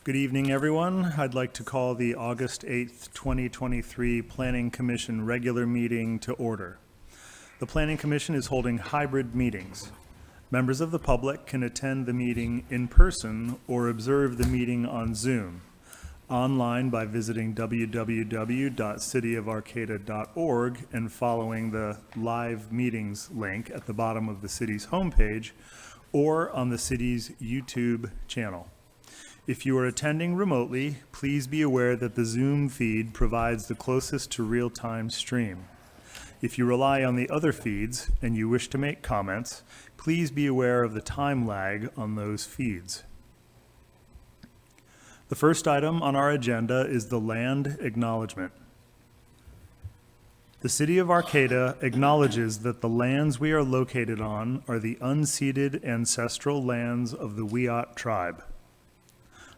Good evening, everyone. I'd like to call the August 8th, 2023 Planning Commission regular meeting to order. The Planning Commission is holding hybrid meetings. Members of the public can attend the meeting in person or observe the meeting on Zoom, online by visiting www.cityofarcata.org and following the live meetings link at the bottom of the city's homepage or on the city's YouTube channel. If you are attending remotely, please be aware that the Zoom feed provides the closest to real-time stream. If you rely on the other feeds and you wish to make comments, please be aware of the time lag on those feeds. The first item on our agenda is the land acknowledgement. The City of Arcata acknowledges that the lands we are located on are the unceded ancestral lands of the Wiyot tribe.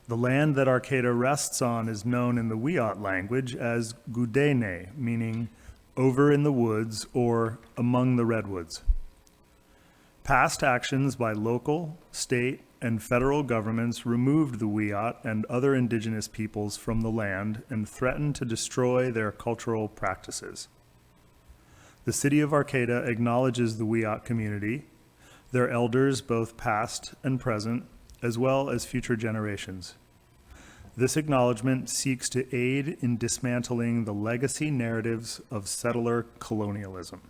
The land that Arcata rests on is known in the Wiyot language as Gudene, meaning over in the woods or among the redwoods. Past actions by local, state, and federal governments removed the Wiyot and other indigenous peoples from the land and threatened to destroy their cultural practices. The City of Arcata acknowledges the Wiyot community, their elders both past and present, as well as future generations. This acknowledgement seeks to aid in dismantling the legacy narratives of settler colonialism.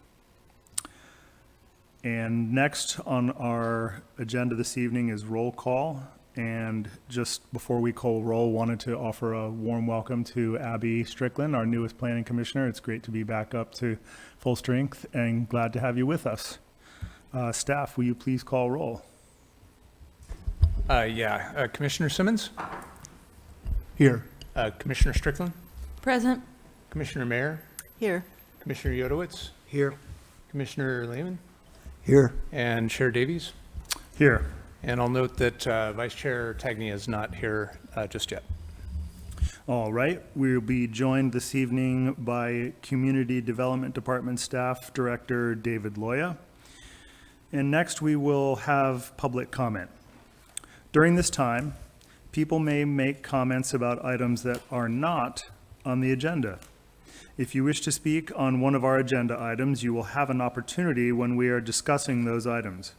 And next on our agenda this evening is roll call. And just before we call roll, wanted to offer a warm welcome to Abby Strickland, our newest planning commissioner. It's great to be back up to full strength and glad to have you with us. Staff, will you please call roll? Commissioner Simmons? Here. Commissioner Strickland? Present. Commissioner Mayer? Here. Commissioner Yodowitz? Here. Commissioner Lehman? Here. And Chair Davies? Here. And I'll note that Vice Chair Tagnia is not here just yet. All right, we'll be joined this evening by Community Development Department Staff Director David Loya. And next we will have public comment. During this time, people may make comments about items that are not on the agenda. If you wish to speak on one of our agenda items, you will have an opportunity when we are discussing those items.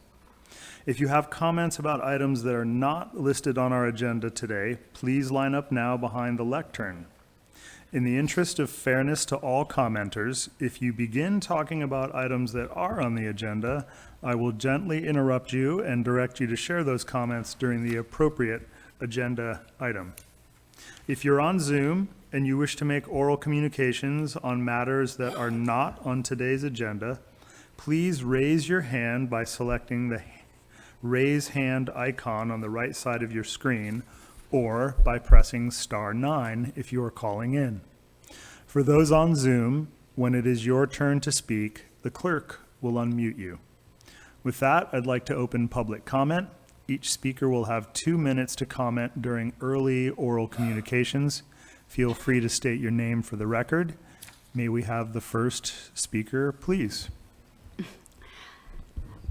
If you have comments about items that are not listed on our agenda today, please line up now behind the lectern. In the interest of fairness to all commenters, if you begin talking about items that are on the agenda, I will gently interrupt you and direct you to share those comments during the appropriate agenda item. If you're on Zoom and you wish to make oral communications on matters that are not on today's agenda, please raise your hand by selecting the raise hand icon on the right side of your screen or by pressing *9 if you are calling in. For those on Zoom, when it is your turn to speak, the clerk will unmute you. With that, I'd like to open public comment. Each speaker will have 2 minutes to comment during early oral communications. Feel free to state your name for the record. May we have the first speaker, please?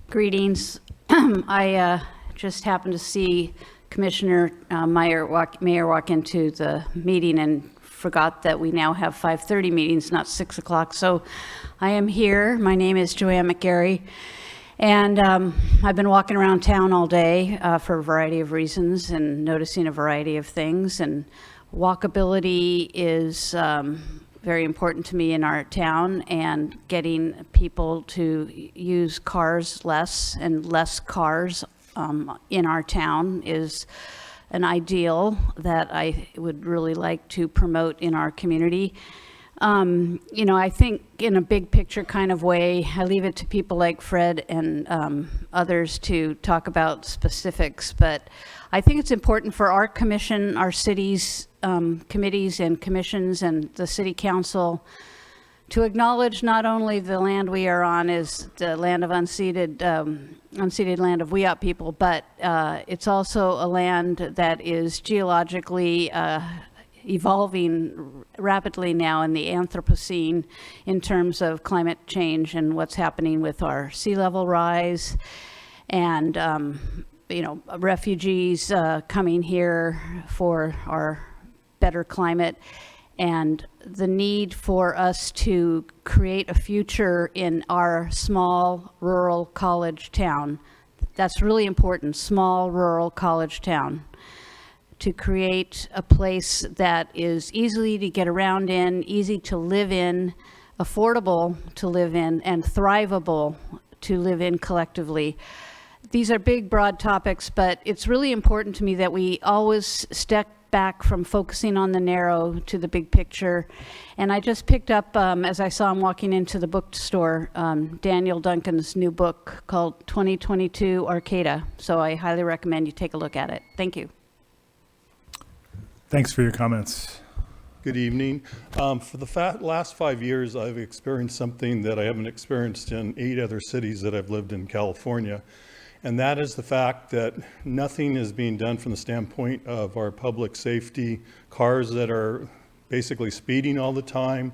Greetings. I just happened to see Commissioner Mayer walk into the meeting and forgot that we now have 5:30 meetings, not 6 o'clock. So I am here. My name is Joanne McGarry. And I've been walking around town all day for a variety of reasons and noticing a variety of things. And walkability is very important to me in our town, and getting people to use cars less and less cars in our town is an ideal that I would really like to promote in our community. I think in a big picture kind of way, I leave it to people like Fred and others to talk about specifics, but I think it's important for our commission, our city's committees and commissions and the city council to acknowledge not only the land we are on is the land of unceded land of Wiyot people, but it's also a land that is geologically evolving rapidly now in the Anthropocene in terms of climate change and what's happening with our sea level rise. And refugees coming here for our better climate, and the need for us to create a future in our small rural college town. That's really important, small rural college town. To create a place that is easy to get around in, easy to live in, affordable to live in, and thrivable to live in collectively. These are big, broad topics, but it's really important to me that we always step back from focusing on the narrow to the big picture. And I just picked up, as I saw him walking into the bookstore, Daniel Duncan's new book called 2022 Arcata. So I highly recommend you take a look at it. Thank you. Thanks for your comments. Good evening. For the last 5 years, I've experienced something that I haven't experienced in 8 other cities that I've lived in California. And that is the fact that nothing is being done from the standpoint of our public safety. Cars that are basically speeding all the time.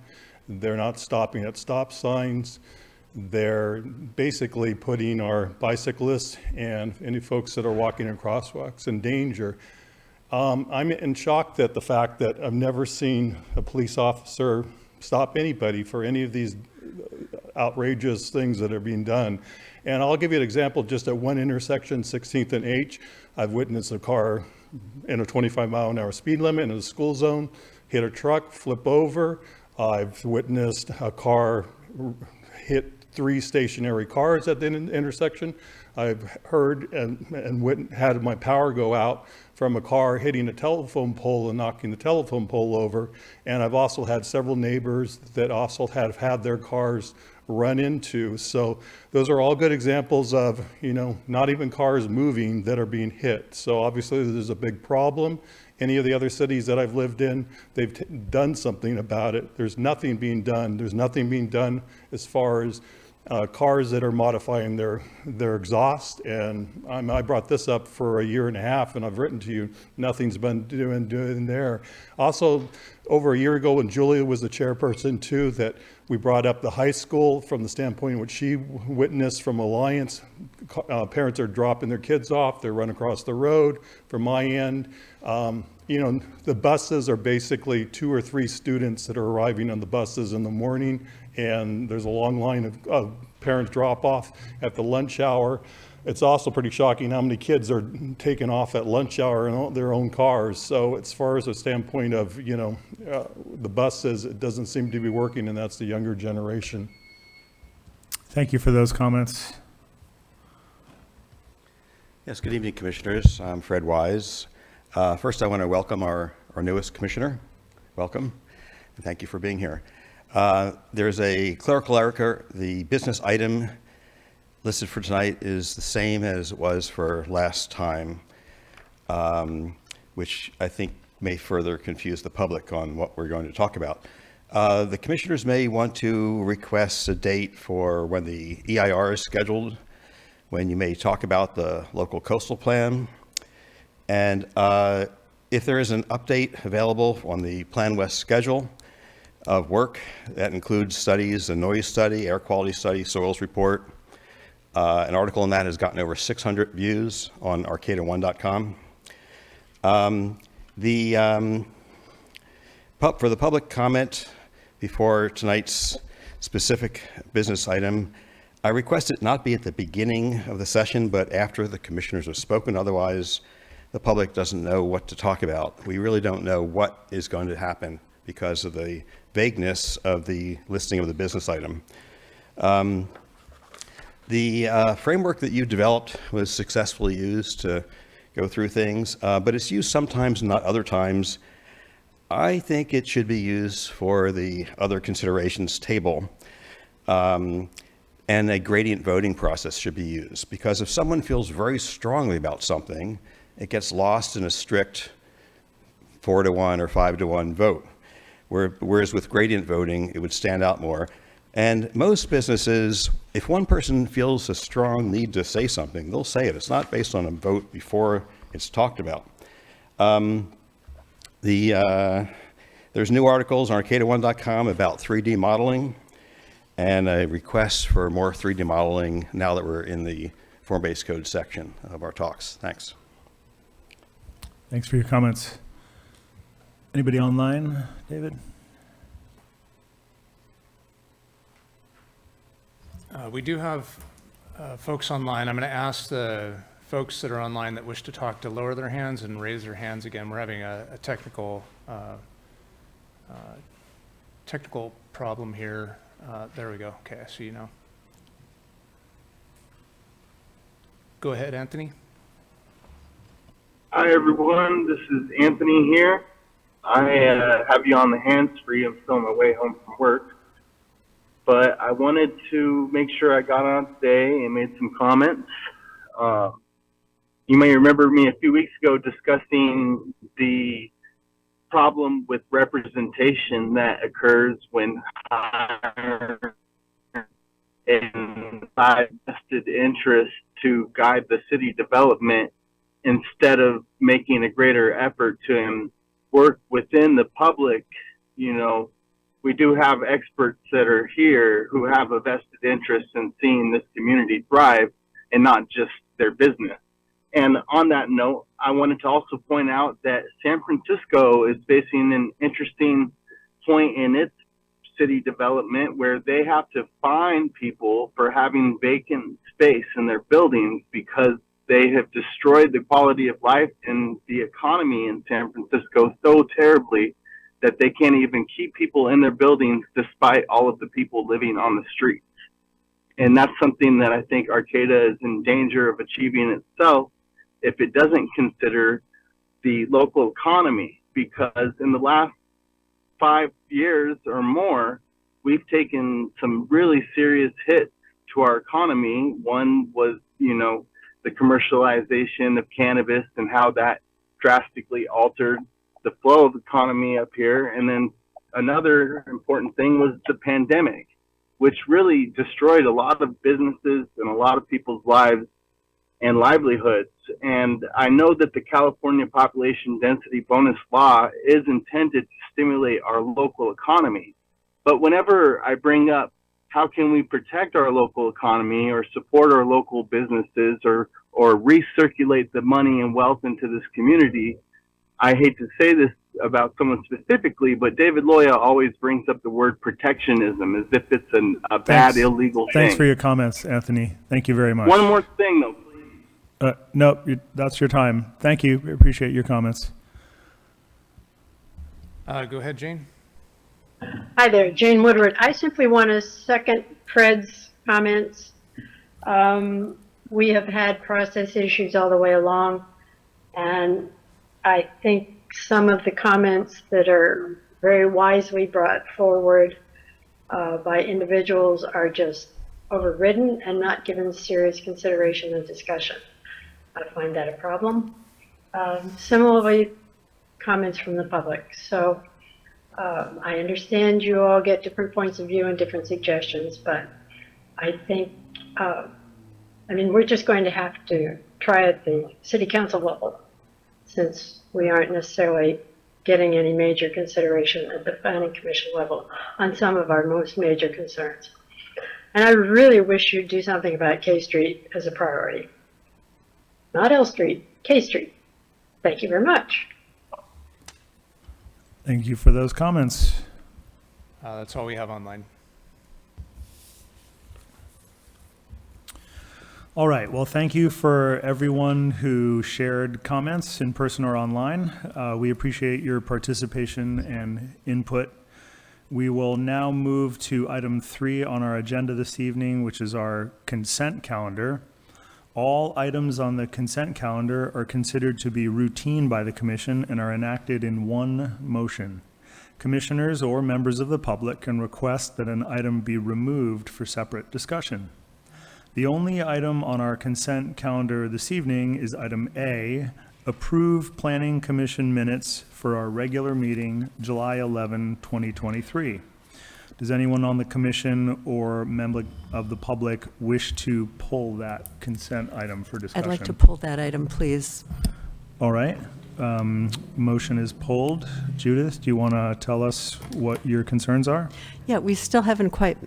They're not stopping at stop signs. They're basically putting our bicyclists and any folks that are walking in crosswalks in danger. I'm in shock at the fact that I've never seen a police officer stop anybody for any of these outrageous things that are being done. And I'll give you an example. Just at one intersection, 16th and H, I've witnessed a car in a 25-mile-an-hour speed limit in a school zone hit a truck, flip over. I've witnessed a car hit 3 stationary cars at the intersection. I've heard and had my power go out from a car hitting a telephone pole and knocking the telephone pole over. And I've also had several neighbors that also have had their cars run into. So those are all good examples of, not even cars moving that are being hit. So obviously there's a big problem. Any of the other cities that I've lived in, they've done something about it. There's nothing being done. There's nothing being done as far as cars that are modifying their exhaust. And I brought this up for a year and a half, and I've written to you, nothing's been doing there. Also, over a year ago when Julia was the chairperson too, that we brought up the high school from the standpoint of what she witnessed from Alliance. Parents are dropping their kids off, they're running across the road. From my end, the buses are basically 2 or 3 students that are arriving on the buses in the morning, and there's a long line of parents drop off at the lunch hour. It's also pretty shocking how many kids are taken off at lunch hour in their own cars. So as far as a standpoint of, the buses, it doesn't seem to be working, and that's the younger generation. Thank you for those comments. Yes, good evening, Commissioners. I'm Fred Wise. First, I want to welcome our newest Commissioner. Welcome, and thank you for being here. There's a clerical error. The business item listed for tonight is the same as it was for last time, which I think may further confuse the public on what we're going to talk about. The Commissioners may want to request a date for when the EIR is scheduled, when you may talk about the local coastal plan. And if there is an update available on the Plan West schedule of work, that includes studies, a noise study, air quality study, soils report. An article on that has gotten over 600 views on arcata1.com. For the public comment before tonight's specific business item, I request it not be at the beginning of the session, but after the commissioners have spoken. Otherwise, the public doesn't know what to talk about. We really don't know what is going to happen because of the vagueness of the listing of the business item. The framework that you developed was successfully used to go through things, but it's used sometimes, not other times. I think it should be used for the other considerations table, and a gradient voting process should be used, because if someone feels very strongly about something, it gets lost in a strict 4-to-1 or 5-to-1 vote. Whereas with gradient voting, it would stand out more. And most businesses, if one person feels a strong need to say something, they'll say it. It's not based on a vote before it's talked about. There's new articles on arcata1.com about 3D modeling, and a request for more 3D modeling now that we're in the form-based code section of our talks. Thanks. Thanks for your comments. Anybody online, David? We do have folks online. I'm going to ask the folks that are online that wish to talk to lower their hands and raise their hands again. We're having a technical problem here. There we go. Okay, I see you now. Go ahead, Anthony. Hi, everyone. This is Anthony here. I have you on the hands-free. I'm still on my way home from work. But I wanted to make sure I got on today and made some comments. You may remember me a few weeks ago discussing the problem with representation that occurs when higher and vested interest to guide the city development instead of making a greater effort to work within the public. You know, we do have experts that are here who have a vested interest in seeing this community thrive and not just their business. And on that note, I wanted to also point out that San Francisco is facing an interesting point in its city development where they have to fine people for having vacant space in their buildings because they have destroyed the quality of life and the economy in San Francisco so terribly that they can't even keep people in their buildings despite all of the people living on the streets. And that's something that I think Arcata is in danger of achieving itself if it doesn't consider the local economy, because in the last 5 years or more, we've taken some really serious hits to our economy. One was, you know, the commercialization of cannabis and how that drastically altered the flow of the economy up here. And then another important thing was the pandemic, which really destroyed a lot of businesses and a lot of people's lives and livelihoods. And I know that the California population density bonus law is intended to stimulate our local economy. But whenever I bring up how can we protect our local economy or support our local businesses or recirculate the money and wealth into this community, I hate to say this about someone specifically, but David Loya always brings up the word protectionism as if it's a bad, illegal thing. Thanks for your comments, Anthony. Thank you very much. One more thing, though, please. No, that's your time. Thank you. I appreciate your comments. Go ahead, Jane. Hi there, Jane Woodward. I simply want to second Fred's comments. We have had process issues all the way along, and I think some of the comments that are very wisely brought forward by individuals are just overridden and not given serious consideration and discussion. I find that a problem. Similarly, comments from the public. So I understand you all get different points of view and different suggestions, but I think, I mean, we're just going to have to try at the city council level, since we aren't necessarily getting any major consideration at the planning commission level on some of our most major concerns. And I really wish you'd do something about K Street as a priority. Not L Street, K Street. Thank you very much. Thank you for those comments. That's all we have online. All right. Well, thank you for everyone who shared comments in person or online. We appreciate your participation and input. We will now move to item 3 on our agenda this evening, which is our consent calendar. All items on the consent calendar are considered to be routine by the commission and are enacted in one motion. Commissioners or members of the public can request that an item be removed for separate discussion. The only item on our consent calendar this evening is item A, approve Planning Commission minutes for our regular meeting, July 11, 2023. Does anyone on the commission or member of the public wish to pull that consent item for discussion? I'd like to pull that item, please. All right. Motion is pulled. Judith, do you want to tell us what your concerns are? Yeah, we still haven't quite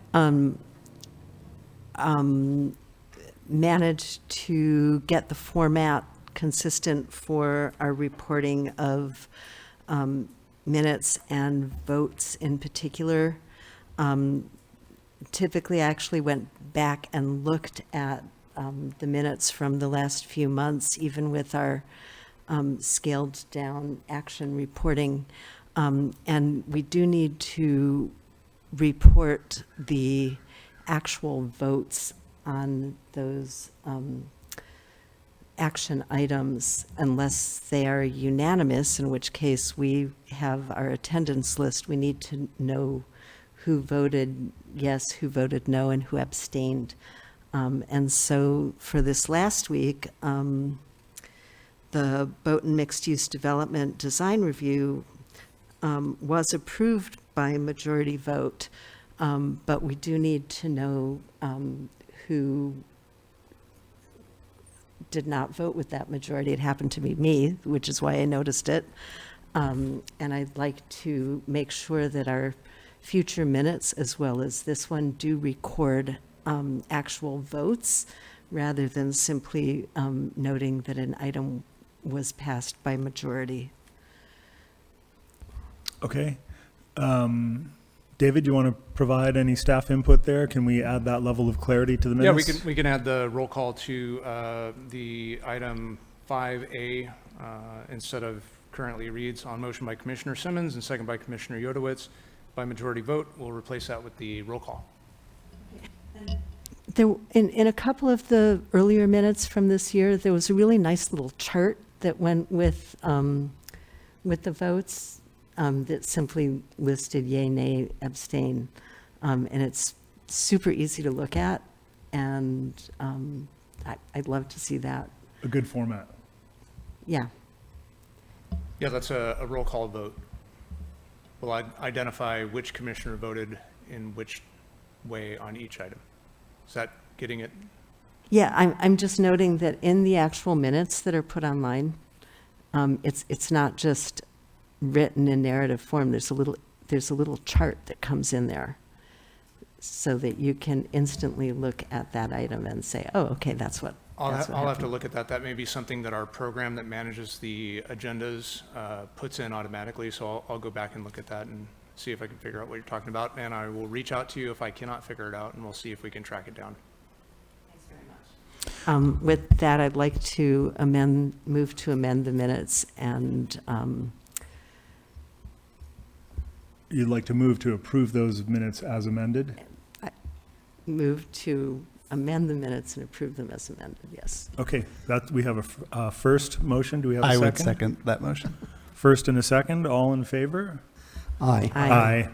managed to get the format consistent for our reporting of minutes and votes in particular. Typically, I actually went back and looked at the minutes from the last few months, even with our scaled down action reporting. And we do need to report the actual votes on those action items unless they are unanimous, in which case we have our attendance list. We need to know who voted yes, who voted no, and who abstained. And so for this last week, the Boat Mixed-Use Development Design Review was approved by majority vote, but we do need to know who did not vote with that majority. It happened to be me, which is why I noticed it. And I'd like to make sure that our future minutes, as well as this one, do record actual votes rather than simply noting that an item was passed by majority. Okay. David, do you want to provide any staff input there? Can we add that level of clarity to the minutes? Yeah, we can add the roll call to the item 5A instead of currently reads on motion by Commissioner Simmons and second by Commissioner Yodowitz. By majority vote, we'll replace that with the roll call. There, in a couple of the earlier minutes from this year, there was a really nice little chart that went with the votes that simply listed yay, nay, abstain. And it's super easy to look at, and I'd love to see that. A good format. Yeah. Yeah, that's a roll call vote. We'll identify which commissioner voted in which way on each item. Is that getting it? Yeah, I'm just noting that in the actual minutes that are put online, it's not just written in narrative form. There's a little chart that comes in there so that you can instantly look at that item and say, oh, okay, that's what I'll have to happened. look at that. That may be something that our program that manages the agendas puts in automatically. So I'll go back and look at that and see if I can figure out what you're talking about. And I will reach out to you if I cannot figure it out, and we'll see if we can track it down. Thanks very much. With that, I'd like to move to amend the minutes and You'd like to move to approve those minutes as amended? move to amend the minutes and approve them as amended, yes. Okay, that, we have a first motion. Do we have a I second? would second that motion. First and a second, all in favor? Aye. Aye.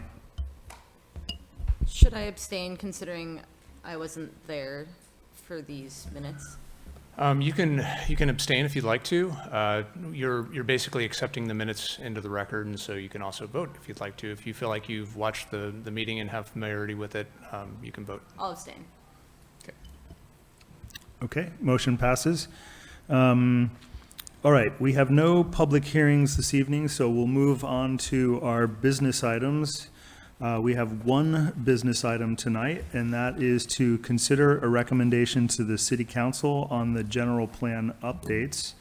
Should I abstain considering I wasn't there for these minutes? You can abstain if you'd like to. You're basically accepting the minutes into the record, and so you can also vote if you'd like to. If you feel like you've watched the meeting and have familiarity with it, you can vote. I'll abstain. Okay, motion passes. All right, we have no public hearings this evening, so we'll move on to our business items. We have one business item tonight, and that is to consider a recommendation to the City Council on the general plan updates.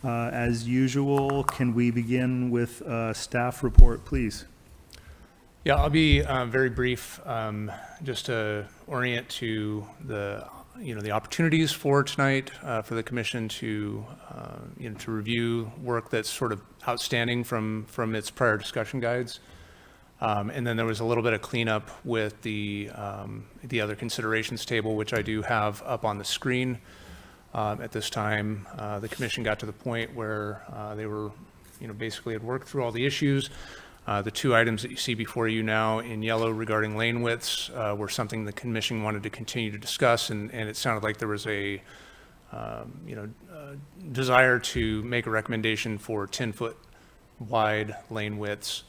As usual, can we begin with a staff report, please? Yeah, I'll be very brief, just to orient to the opportunities for tonight for the commission to to review work that's sort of outstanding from its prior discussion guides. And then there was a little bit of cleanup with the other considerations table, which I do have up on the screen. At this time, the commission got to the point where they were, basically had worked through all the issues. The two items that you see before you now in yellow regarding lane widths were something the commission wanted to continue to discuss, and it sounded like there was a desire to make a recommendation for 10-foot wide lane widths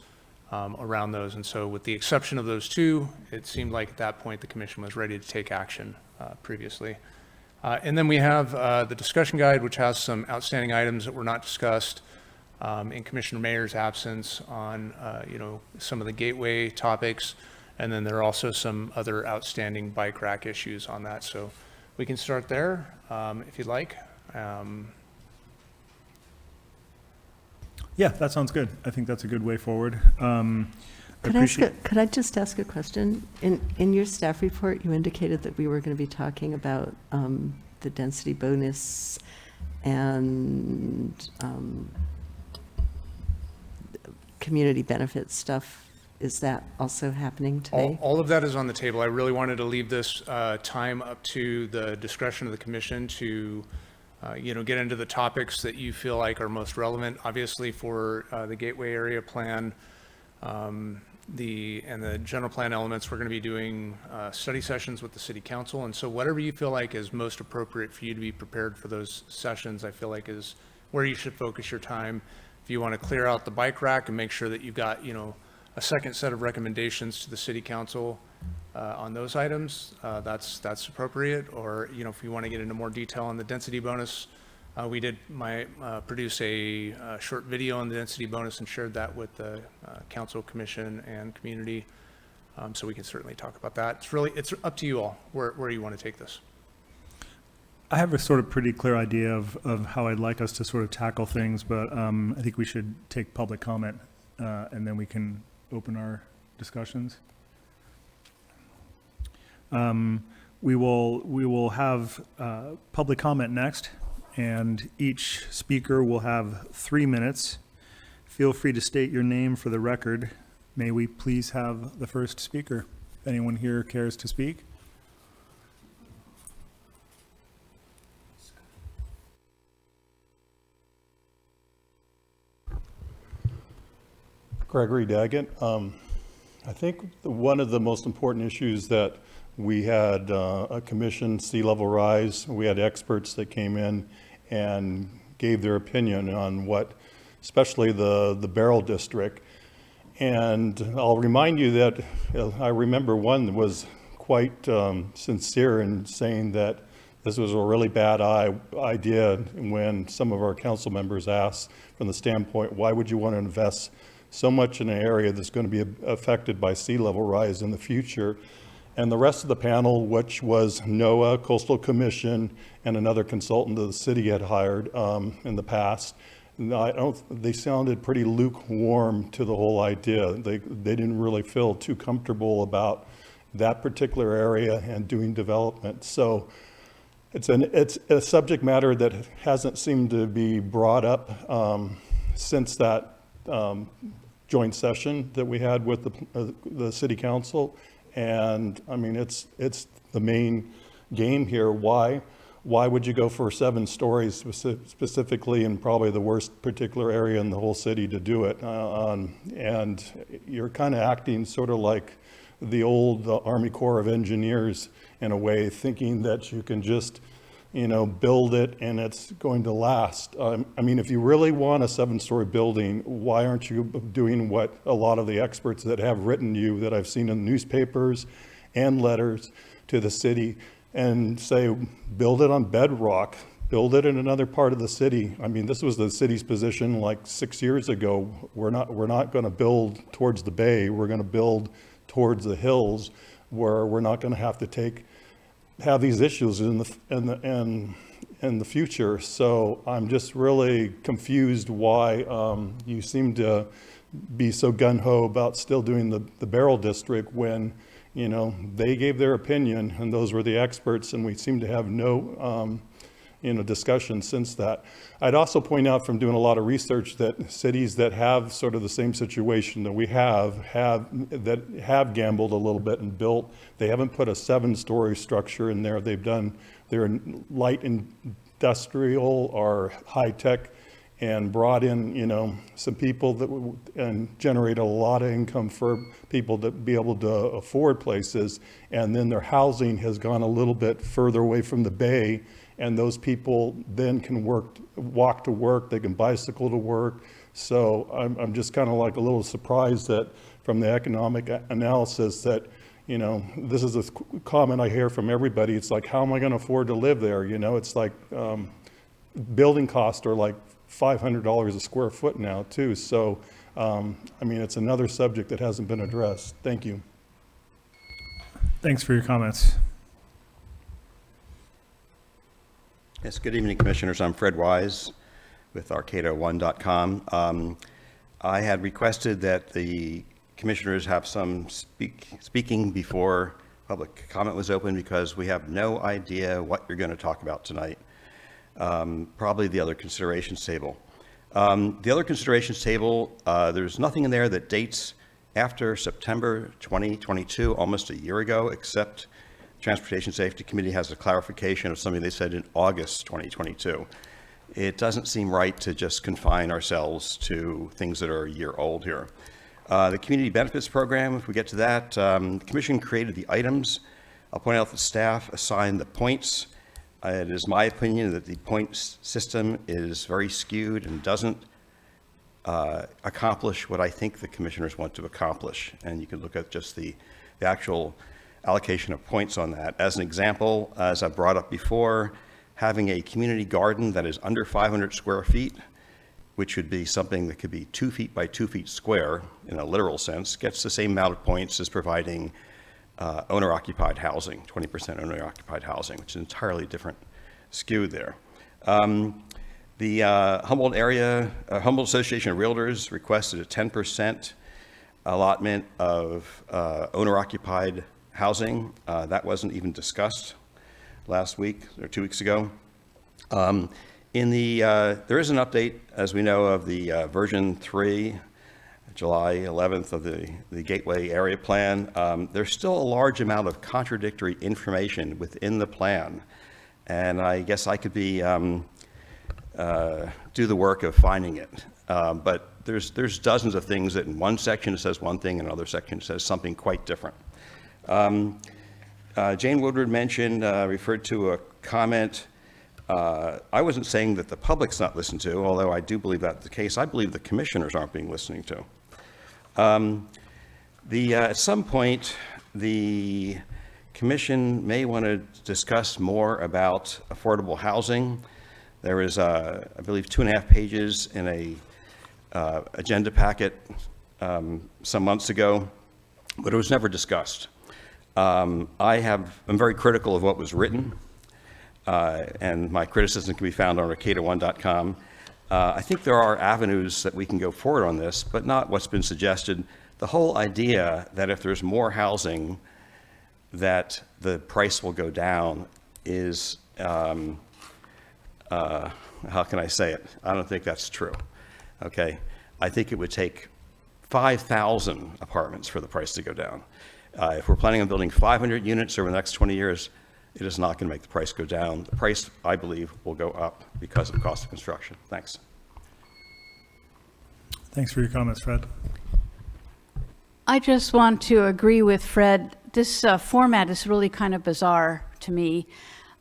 around those. And so with the exception of those two, it seemed like at that point the commission was ready to take action previously. And then we have the discussion guide, which has some outstanding items that were not discussed in Commissioner Mayer's absence on, some of the gateway topics. And then there are also some other outstanding bike rack issues on that. So we can start there if you'd like. Yeah, that sounds good. I think that's a good way forward. Could I just ask a question? In your staff report, you indicated that we were going to be talking about the density bonus and community benefit stuff. Is that also happening today? All of that is on the table. I really wanted to leave this time up to the discretion of the commission to get into the topics that you feel like are most relevant. Obviously, for the Gateway Area Plan, the general plan elements, we're going to be doing study sessions with the city council. And so whatever you feel like is most appropriate for you to be prepared for those sessions, I feel like is where you should focus your time. If you want to clear out the bike rack and make sure that you've got, a second set of recommendations to the city council on those items, that's appropriate. Or, if you want to get into more detail on the density bonus, we did produce a short video on the density bonus and shared that with the council, commission, and community. So we can certainly talk about that. It's up to you all where you want to take this. I have a sort of pretty clear idea of how I'd like us to sort of tackle things, but I think we should take public comment and then we can open our discussions. We will have public comment next, and each speaker will have 3 minutes. Feel free to state your name for the record. May we please have the first speaker? If anyone here cares to speak? Gregory Daggett. I think one of the most important issues that we had a commission, sea level rise. We had experts that came in and gave their opinion on what, especially the Beryl district. And I'll remind you that I remember one that was quite sincere in saying that this was a really bad idea when some of our council members asked from the standpoint, why would you want to invest so much in an area that's going to be affected by sea level rise in the future? And the rest of the panel, which was NOAA, Coastal Commission, and another consultant that the city had hired in the past, they sounded pretty lukewarm to the whole idea. They didn't really feel too comfortable about that particular area and doing development. So it's a subject matter that hasn't seemed to be brought up since that joint session that we had with the city council. And I mean, it's the main game here. Why would you go for 7 stories specifically in probably the worst particular area in the whole city to do it? And you're kind of acting sort of like the old Army Corps of Engineers in a way, thinking that you can just build it and it's going to last. I mean, if you really want a 7-story building, why aren't you doing what a lot of the experts that have written you that I've seen in newspapers and letters to the city and say, build it on bedrock, build it in another part of the city. I mean, this was the city's position like 6 years ago. We're not going to build towards the bay. We're going to build towards the hills where we're not going to have to have these issues in the future. So I'm just really confused why you seem to be so gung-ho about still doing the Beryl district when they gave their opinion and those were the experts, and we seem to have no discussion since that. I'd also point out from doing a lot of research that cities that have sort of the same situation that we have gambled a little bit and built, they haven't put a 7-story structure in there. They're light industrial or high tech and brought in, some people and generate a lot of income for people to be able to afford places. And then their housing has gone a little bit further away from the bay. And those people then can walk to work, they can bicycle to work. So I'm just kind of like a little surprised that from the economic analysis that, this is a comment I hear from everybody. It's like, how am I going to afford to live there? It's like building costs are like $500 a square foot now too. So, I mean, it's another subject that hasn't been addressed. Thank you. Thanks for your comments. Yes, good evening, Commissioners. I'm Fred Wise with Arcata1.com. I had requested that the Commissioners have some speaking before public comment was open because we have no idea what you're going to talk about tonight. Probably the other considerations table. The other considerations table, there's nothing in there that dates after September 2022, almost a year ago, except Transportation Safety Committee has a clarification of something they said in August 2022. It doesn't seem right to just confine ourselves to things that are a year old here. The Community Benefits Program, if we get to that, the Commission created the items. I'll point out that staff assigned the points. It is my opinion that the points system is very skewed and doesn't accomplish what I think the Commissioners want to accomplish. And you can look at just the actual allocation of points on that. As an example, as I brought up before, having a community garden that is under 500 square feet, which would be something that could be 2 feet by 2 feet square in a literal sense, gets the same amount of points as providing owner-occupied housing, 20% owner-occupied housing, which is entirely different skew there. The Humboldt Association of Realtors requested a 10% allotment of owner-occupied housing. That wasn't even discussed last week or 2 weeks ago. There is an update, as we know, of the version 3, July 11th of the Gateway Area Plan. There's still a large amount of contradictory information within the plan, and I guess I could be do the work of finding it. But there's dozens of things that in one section it says one thing, and another section says something quite different. Jane Woodward referred to a comment. I wasn't saying that the public's not listened to, although I do believe that's the case. I believe the Commissioners aren't being listened to. At some point, the Commission may want to discuss more about affordable housing. There is, I believe, 2.5 pages in a agenda packet some months ago, but it was never discussed. I'm very critical of what was written, and my criticism can be found on Arcata1.com. I think there are avenues that we can go forward on this, but not what's been suggested. The whole idea that if there's more housing, that the price will go down is, how can I say it? I don't think that's true, okay? I think it would take 5,000 apartments for the price to go down. If we're planning on building 500 units over the next 20 years, it is not going to make the price go down. The price, I believe, will go up because of cost of construction. Thanks. Thanks for your comments, Fred. I just want to agree with Fred. This format is really kind of bizarre to me,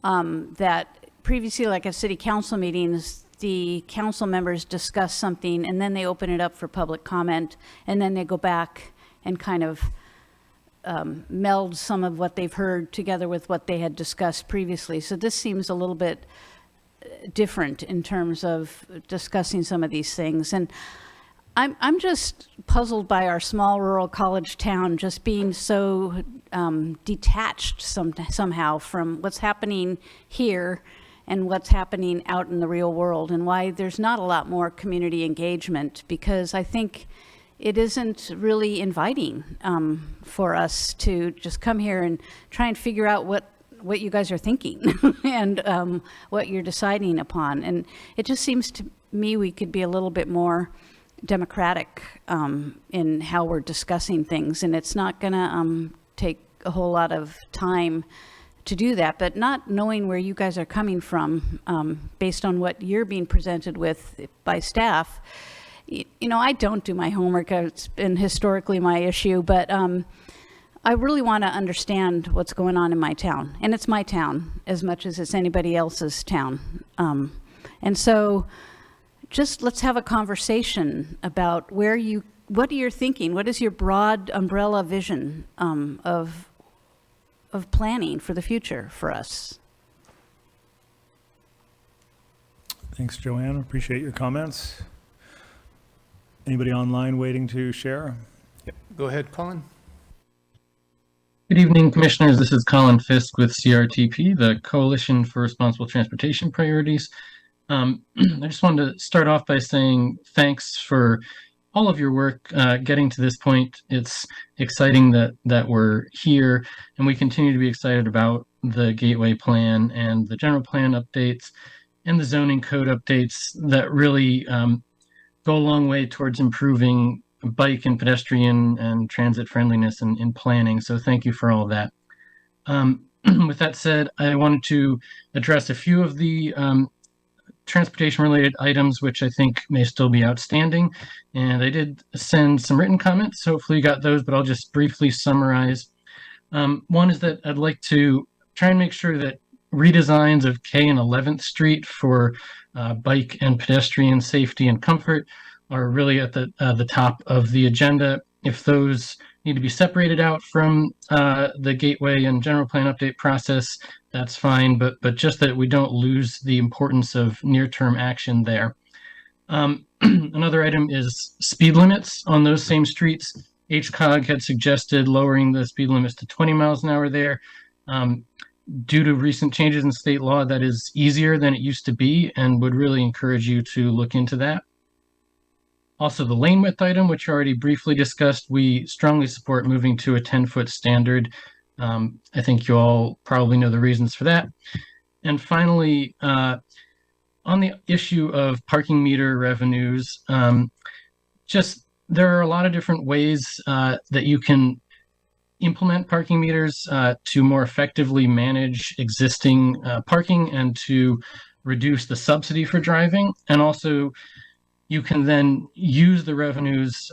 that previously, like at city council meetings, the council members discuss something and then they open it up for public comment, and then they go back and kind of meld some of what they've heard together with what they had discussed previously. So this seems a little bit different in terms of discussing some of these things. And I'm just puzzled by our small rural college town just being so detached somehow from what's happening here and what's happening out in the real world, and why there's not a lot more community engagement, because I think it isn't really inviting for us to just come here and try and figure out what you guys are thinking and what you're deciding upon. And it just seems to me we could be a little bit more democratic in how we're discussing things, and it's not going to take a whole lot of time to do that. But not knowing where you guys are coming from based on what you're being presented with by staff, you know, I don't do my homework. It's been historically my issue, but I really want to understand what's going on in my town, and it's my town as much as it's anybody else's town. And so just let's have a conversation about what you're thinking. What is your broad umbrella vision of planning for the future for us? Thanks, Joanne. Appreciate your comments. Anybody online waiting to share? Go ahead, Colin. Good evening, Commissioners. This is Colin Fisk with CRTP, the Coalition for Responsible Transportation Priorities. I just wanted to start off by saying thanks for all of your work getting to this point. It's exciting that we're here, and we continue to be excited about the Gateway Plan and the general plan updates and the zoning code updates that really go a long way towards improving bike and pedestrian and transit friendliness in planning. So thank you for all of that. With that said, I wanted to address a few of the transportation related items which I think may still be outstanding. And I did send some written comments. Hopefully you got those, but I'll just briefly summarize. One is that I'd like to try and make sure that redesigns of K and 11th Street for bike and pedestrian safety and comfort are really at the top of the agenda. If those need to be separated out from the gateway and general plan update process, that's fine, but just that we don't lose the importance of near-term action there. Another item is speed limits on those same streets. HCOG had suggested lowering the speed limits to 20 miles an hour there. Due to recent changes in state law, that is easier than it used to be and would really encourage you to look into that. Also, the lane width item, which you already briefly discussed, we strongly support moving to a 10-foot standard. I think you all probably know the reasons for that. And finally, on the issue of parking meter revenues, just there are a lot of different ways that you can implement parking meters to more effectively manage existing parking and to reduce the subsidy for driving. And also, you can then use the revenues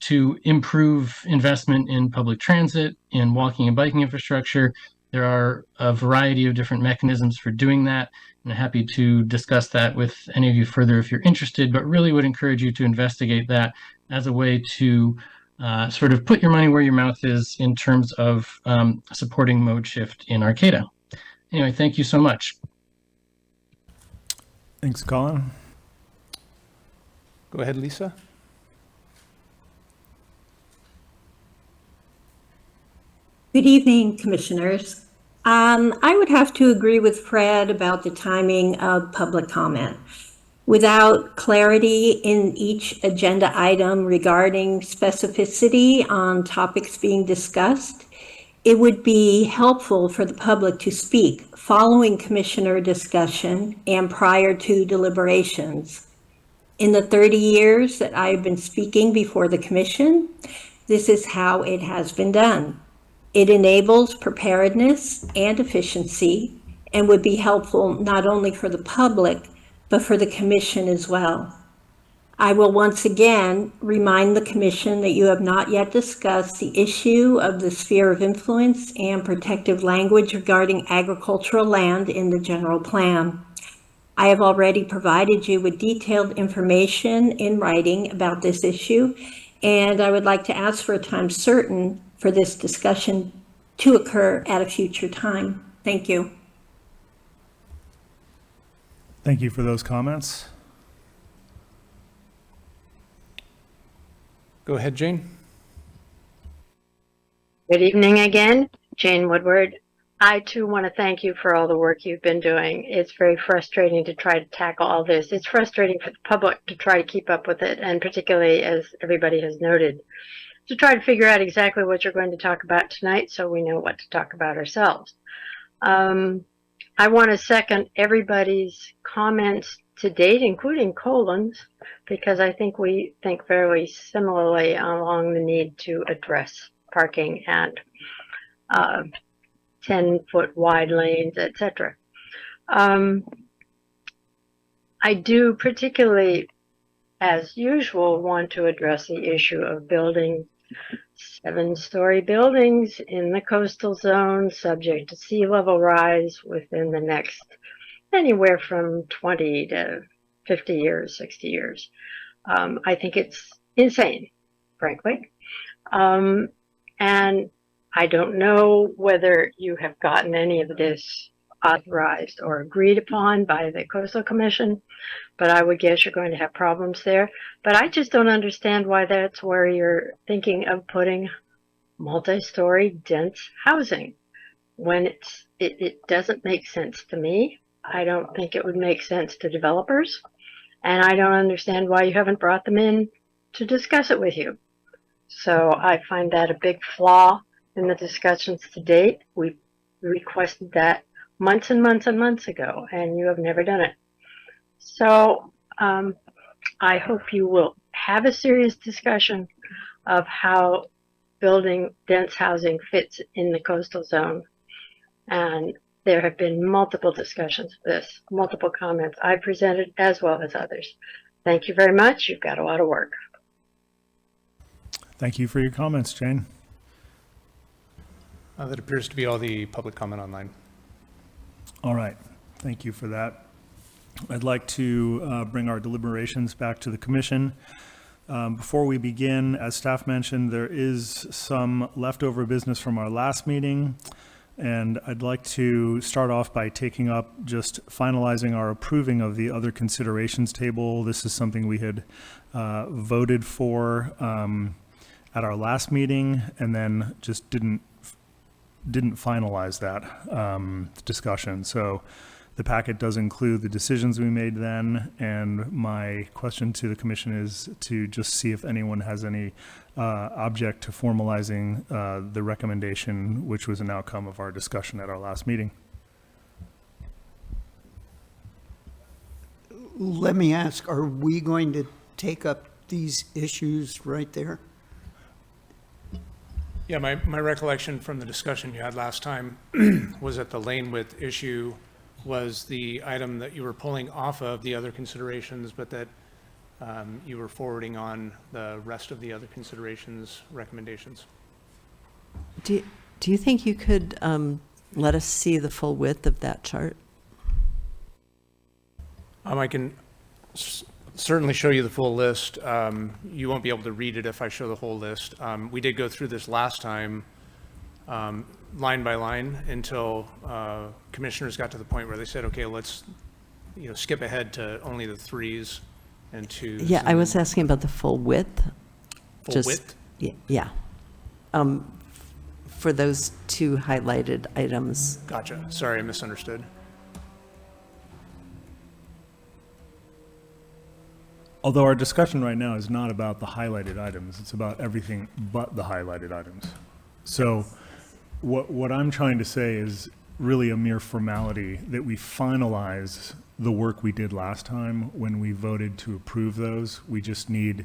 to improve investment in public transit, in walking and biking infrastructure. There are a variety of different mechanisms for doing that. I'm happy to discuss that with any of you further if you're interested, but really would encourage you to investigate that as a way to sort of put your money where your mouth is in terms of supporting mode shift in Arcata. Anyway, thank you so much. Thanks, Colin. Go ahead, Lisa. Good evening, Commissioners. I would have to agree with Fred about the timing of public comment. Without clarity in each agenda item regarding specificity on topics being discussed, it would be helpful for the public to speak following Commissioner discussion and prior to deliberations. In the 30 years that I've been speaking before the Commission, this is how it has been done. It enables preparedness and efficiency and would be helpful not only for the public, but for the Commission as well. I will once again remind the Commission that you have not yet discussed the issue of the sphere of influence and protective language regarding agricultural land in the general plan. I have already provided you with detailed information in writing about this issue, and I would like to ask for a time certain for this discussion to occur at a future time. Thank you. Thank you for those comments. Go ahead, Jane. Good evening again, Jane Woodward. I too want to thank you for all the work you've been doing. It's very frustrating to try to tackle all this. It's frustrating for the public to try to keep up with it, and particularly, as everybody has noted, to try to figure out exactly what you're going to talk about tonight so we know what to talk about ourselves. I want to second everybody's comments to date, including Colin's, because I think we think fairly similarly along the need to address parking and 10-foot wide lanes, etc. I do particularly, as usual, want to address the issue of building 7-story buildings in the coastal zone subject to sea level rise within the next anywhere from 20 to 50 years, 60 years. I think it's insane, frankly. And I don't know whether you have gotten any of this authorized or agreed upon by the Coastal Commission, but I would guess you're going to have problems there. But I just don't understand why that's where you're thinking of putting multi-story dense housing when it doesn't make sense to me. I don't think it would make sense to developers, and I don't understand why you haven't brought them in to discuss it with you. So I find that a big flaw in the discussions to date. We requested that months and months and months ago, and you have never done it. So I hope you will have a serious discussion of how building dense housing fits in the coastal zone. And there have been multiple discussions of this, multiple comments I presented as well as others. Thank you very much. You've got a lot of work. Thank you for your comments, Jane. That appears to be all the public comment online. All right, thank you for that. I'd like to bring our deliberations back to the commission. Before we begin, as staff mentioned, there is some leftover business from our last meeting, and I'd like to start off by taking up just finalizing our approving of the other considerations table. This is something we had voted for at our last meeting, and then just didn't finalize that discussion. So the packet does include the decisions we made then, and my question to the commission is to just see if anyone has any object to formalizing the recommendation, which was an outcome of our discussion at our last meeting. Let me ask, are we going to take up these issues right there? Yeah, my recollection from the discussion you had last time was that the lane width issue was the item that you were pulling off of the other considerations, but that you were forwarding on the rest of the other considerations recommendations. Do you think you could let us see the full width of that chart? I can certainly show you the full list. You won't be able to read it if I show the whole list. We did go through this last time, line by line, until commissioners got to the point where they said, okay, let's skip ahead to only the 3s and 2s. Yeah, I was asking about the full width. Full width? Yeah. For those 2 highlighted items. Gotcha. Sorry, I misunderstood. Although our discussion right now is not about the highlighted items, it's about everything but the highlighted items. So what I'm trying to say is really a mere formality that we finalize the work we did last time when we voted to approve those. I just need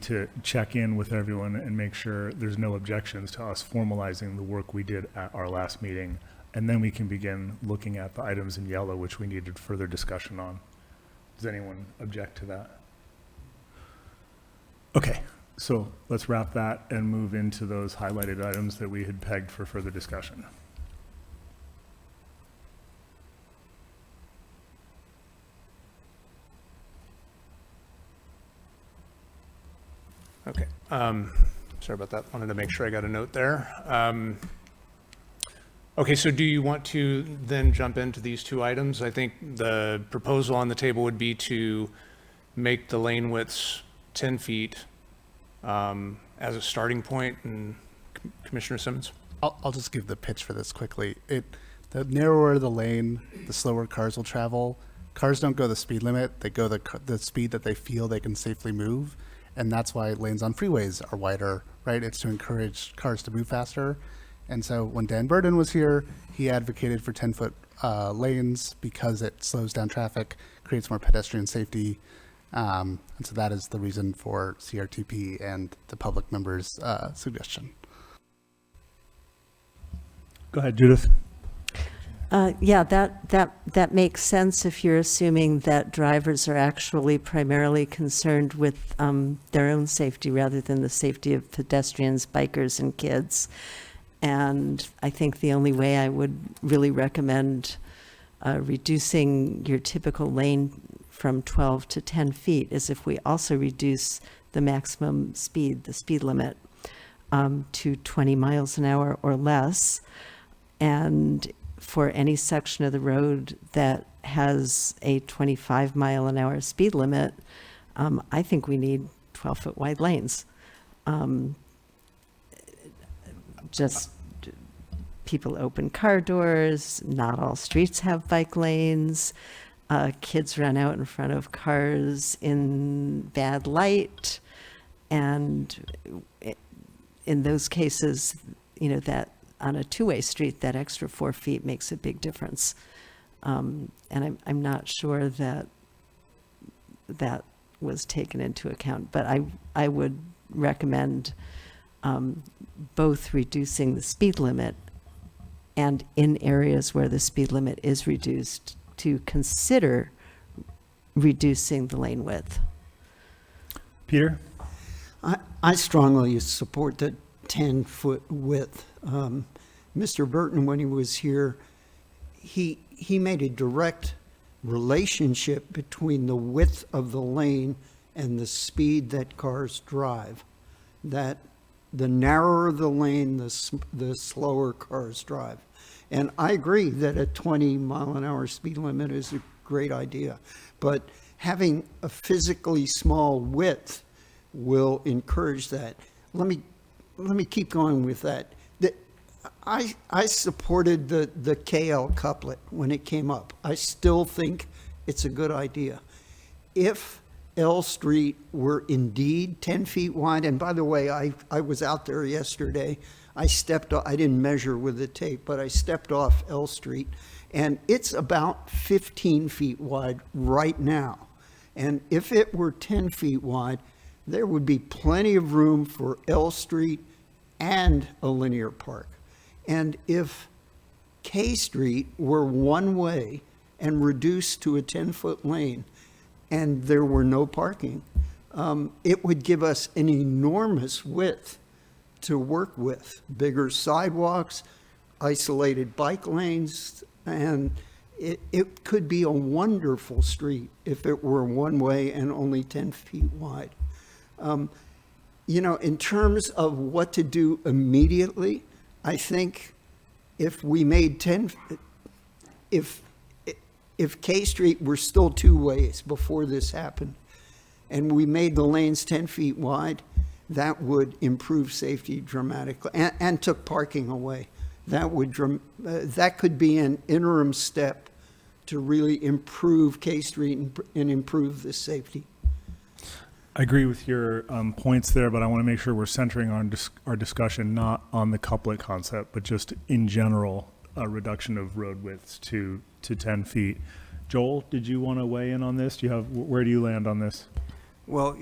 to check in with everyone and make sure there's no objections to us formalizing the work we did at our last meeting. And then we can begin looking at the items in yellow, which we needed further discussion on. Does anyone object to that? Okay, so let's wrap that and move into those highlighted items that we had pegged for further discussion. Okay. Sorry about that. Wanted to make sure I got a note there. Okay, so do you want to then jump into these 2 items? I think the proposal on the table would be to make the lane widths 10 feet as a starting point. And Commissioner Simmons? I'll just give the pitch for this quickly. The narrower the lane, the slower cars will travel. Cars don't go the speed limit. They go the speed that they feel they can safely move. And that's why lanes on freeways are wider, right? It's to encourage cars to move faster. And so when Dan Burden was here, he advocated for 10-foot lanes because it slows down traffic, creates more pedestrian safety. And so that is the reason for CRTP and the public members' suggestion. Go ahead, Judith. Yeah, that makes sense if you're assuming that drivers are actually primarily concerned with their own safety rather than the safety of pedestrians, bikers, and kids. And I think the only way I would really recommend reducing your typical lane from 12 to 10 feet is if we also reduce the maximum speed, the speed limit, to 20 miles an hour or less. And for any section of the road that has a 25 mile an hour speed limit, I think we need 12-foot wide lanes. just people open car doors. Not all streets have bike lanes. Kids run out in front of cars in bad light. And in those cases, that on a two-way street, that extra 4 feet makes a big difference. And I'm not sure that that was taken into account, but I would recommend both reducing the speed limit and in areas where the speed limit is reduced to consider reducing the lane width. Peter? I strongly support the 10-foot width. Mr. Burton, when he was here, he made a direct relationship between the width of the lane and the speed that cars drive. That the narrower the lane, the slower cars drive. And I agree that a 20-mile-an-hour speed limit is a great idea. But having a physically small width will encourage that. Let me keep going with that. I supported the KL couplet when it came up. I still think it's a good idea. If L Street were indeed 10 feet wide, and by the way, I was out there yesterday. I didn't measure with the tape, but I stepped off L Street, and it's about 15 feet wide right now. And if it were 10 feet wide, there would be plenty of room for L Street and a linear park. And if K Street were one way and reduced to a 10-foot lane and there were no parking, it would give us an enormous width to work with. Bigger sidewalks, isolated bike lanes, and it could be a wonderful street if it were one way and only 10 feet wide. In terms of what to do immediately, I think if we made if K Street were still two ways before this happened, and we made the lanes 10 feet wide, that would improve safety dramatically and took parking away. That could be an interim step to really improve K Street and improve the safety. I agree with your points there, but I want to make sure we're centering our discussion not on the couplet concept, but just in general, a reduction of road widths to 10 feet. Joel, did you want to weigh in on this? Where do you land on this? Well,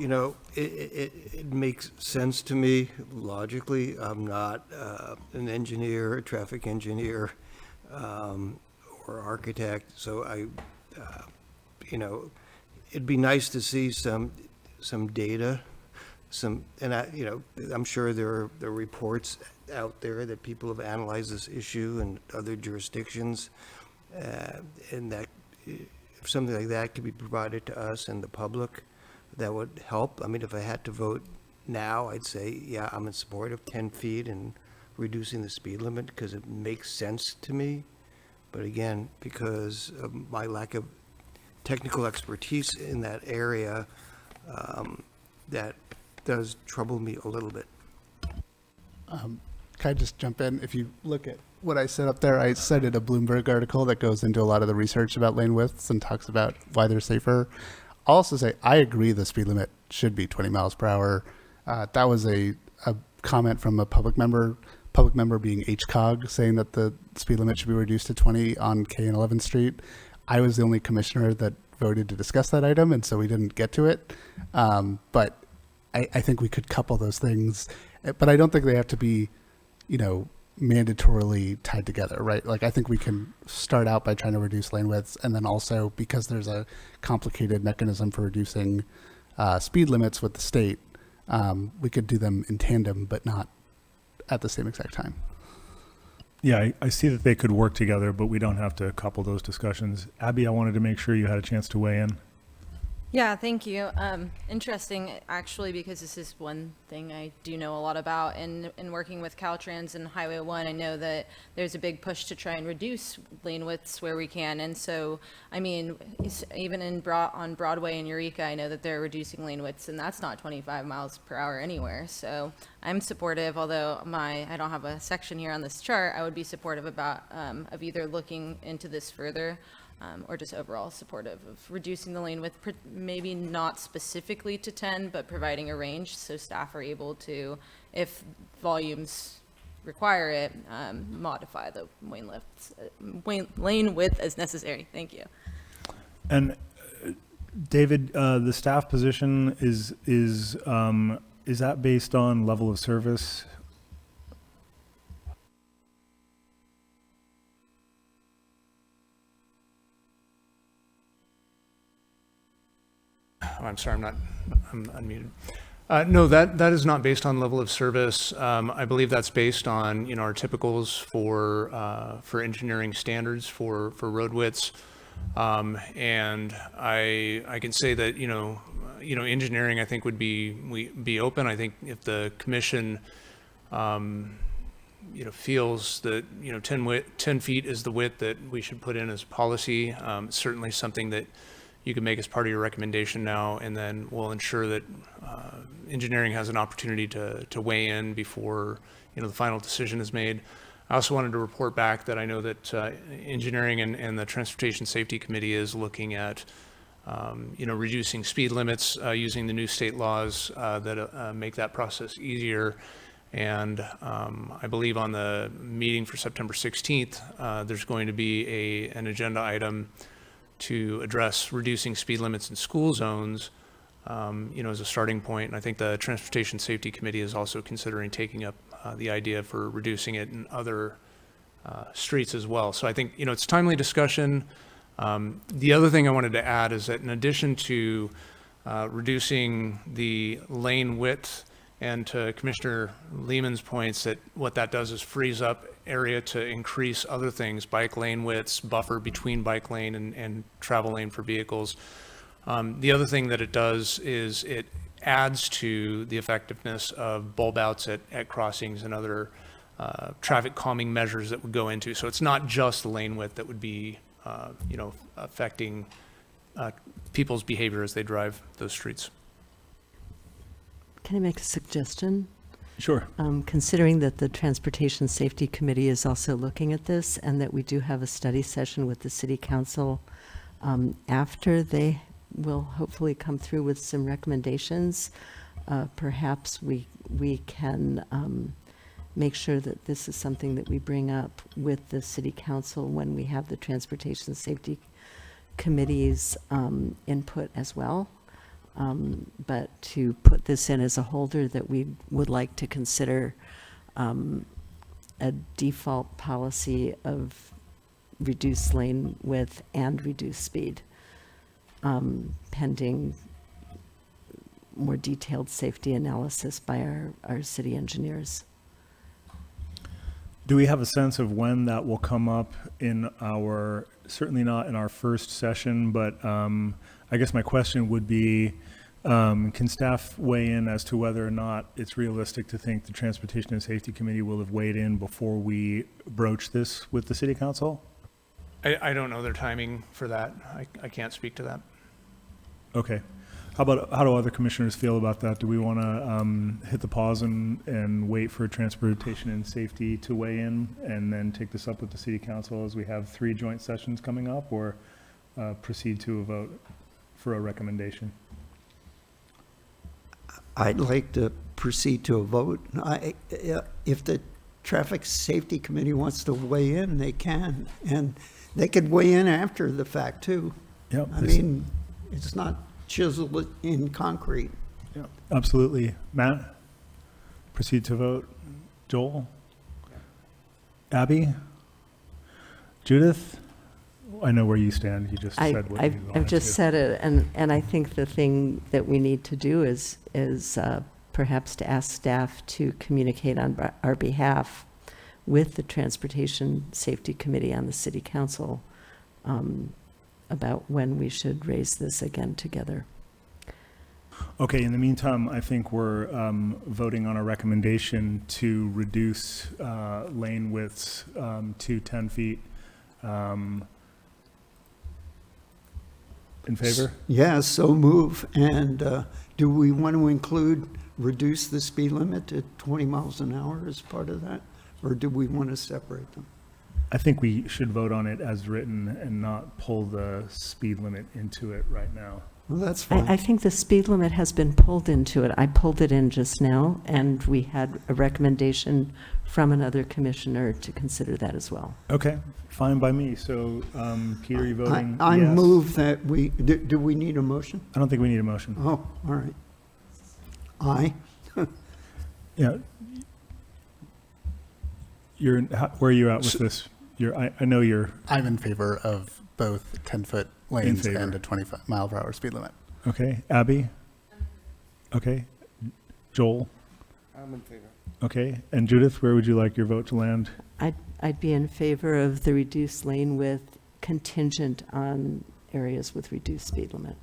it makes sense to me logically. I'm not an engineer, a traffic engineer, or architect, so it'd be nice to see some data, I'm sure there are reports out there that people have analyzed this issue in other jurisdictions, and that if something like that could be provided to us and the public, that would help. I mean, if I had to vote now, I'd say, yeah, I'm in support of 10 feet and reducing the speed limit because it makes sense to me. But again, because of my lack of technical expertise in that area, that does trouble me a little bit. Can I just jump in? If you look at what I said up there, I cited a Bloomberg article that goes into a lot of the research about lane widths and talks about why they're safer. I'll also say I agree the speed limit should be 20 miles per hour. That was a comment from a public member being HCOG, saying that the speed limit should be reduced to 20 on K and 11th Street. I was the only commissioner that voted to discuss that item, and so we didn't get to it. But I think we could couple those things, but I don't think they have to be, mandatorily tied together, right? Like, I think we can start out by trying to reduce lane widths, and then also, because there's a complicated mechanism for reducing speed limits with the state, we could do them in tandem, but not at the same exact time. Yeah, I see that they could work together, but we don't have to couple those discussions. Abby, I wanted to make sure you had a chance to weigh in. Yeah, thank you. Interesting, actually, because this is one thing I do know a lot about. In working with Caltrans and Highway 1, I know that there's a big push to try and reduce lane widths where we can. And so, I mean, even on Broadway and Eureka, I know that they're reducing lane widths, and that's not 25 miles per hour anywhere. So I'm supportive, although I don't have a section here on this chart, I would be supportive about of either looking into this further, or just overall supportive of reducing the lane width, maybe not specifically to 10, but providing a range so staff are able to, if volumes require it, modify the lane width as necessary. Thank you. And David, the staff position is that based on level of service? Oh, I'm sorry, I'm unmuted. No, that is not based on level of service. I believe that's based on, our typicals for engineering standards for road widths. And I can say that, engineering, I think would be open. I think if the commission, feels that, 10 feet is the width that we should put in as policy, certainly something that you can make as part of your recommendation now, and then we'll ensure that engineering has an opportunity to weigh in before the final decision is made. I also wanted to report back that I know that engineering and the Transportation Safety Committee is looking at reducing speed limits using the new state laws that make that process easier. And I believe on the meeting for September 16th, there's going to be an agenda item to address reducing speed limits in school zones, as a starting point. And I think the Transportation Safety Committee is also considering taking up the idea for reducing it in other streets as well. So I think, it's timely discussion. The other thing I wanted to add is that in addition to reducing the lane width, and to Commissioner Lehman's points, that what that does is frees up area to increase other things, bike lane widths, buffer between bike lane and travel lane for vehicles. The other thing that it does is it adds to the effectiveness of bulb outs at crossings and other traffic calming measures that would go into. So it's not just the lane width that would be, affecting people's behavior as they drive those streets. Can I make a suggestion? Sure. Considering that the Transportation Safety Committee is also looking at this, and that we do have a study session with the City Council after they will hopefully come through with some recommendations, perhaps we can make sure that this is something that we bring up with the City Council when we have the Transportation Safety Committee's input as well. But to put this in as a holder, that we would like to consider a default policy of reduced lane width and reduced speed, pending more detailed safety analysis by our city engineers. Do we have a sense of when that will come up in certainly not in our first session, but I guess my question would be, can staff weigh in as to whether or not it's realistic to think the Transportation and Safety Committee will have weighed in before we broach this with the City Council? I don't know their timing for that. I can't speak to that. Okay. How do other commissioners feel about that? Do we want to hit the pause and wait for Transportation and Safety to weigh in and then take this up with the City Council as we have 3 joint sessions coming up, or proceed to a vote for a recommendation? I'd like to proceed to a vote. If the Traffic Safety Committee wants to weigh in, they can. And they could weigh in after the fact, too. Yep. I mean, it's not chiseled in concrete. Yeah, absolutely. Matt, proceed to vote. Joel? Abby? Judith? I know where you stand. You just said what you wanted I've just to. said it, and I think the thing that we need to do is perhaps to ask staff to communicate on our behalf with the Transportation Safety Committee on the City Council about when we should raise this again together. Okay, in the meantime, I think we're voting on a recommendation to reduce lane widths to 10 feet. In favor? Yeah, so move. And do we want to include reduce the speed limit to 20 miles an hour as part of that? Or do we want to separate them? I think we should vote on it as written and not pull the speed limit into it right now. Well, that's fine. I think the speed limit has been pulled into it. I pulled it in just now, and we had a recommendation from another commissioner to consider that as well. Okay, fine by me. So, Peter, you voting I yes? move that we, do we need a motion? I don't think we need a motion. Oh, all right. Aye. Yeah. Where are you at with this? I know you're, I'm in favor of both 10-foot lanes favor. and a 25-mile-per-hour speed limit. okay. Abby? Okay. Joel? I'm in favor. Okay. And Judith, where would you like your vote to land? I'd be in favor of the reduced lane width contingent on areas with reduced speed limit.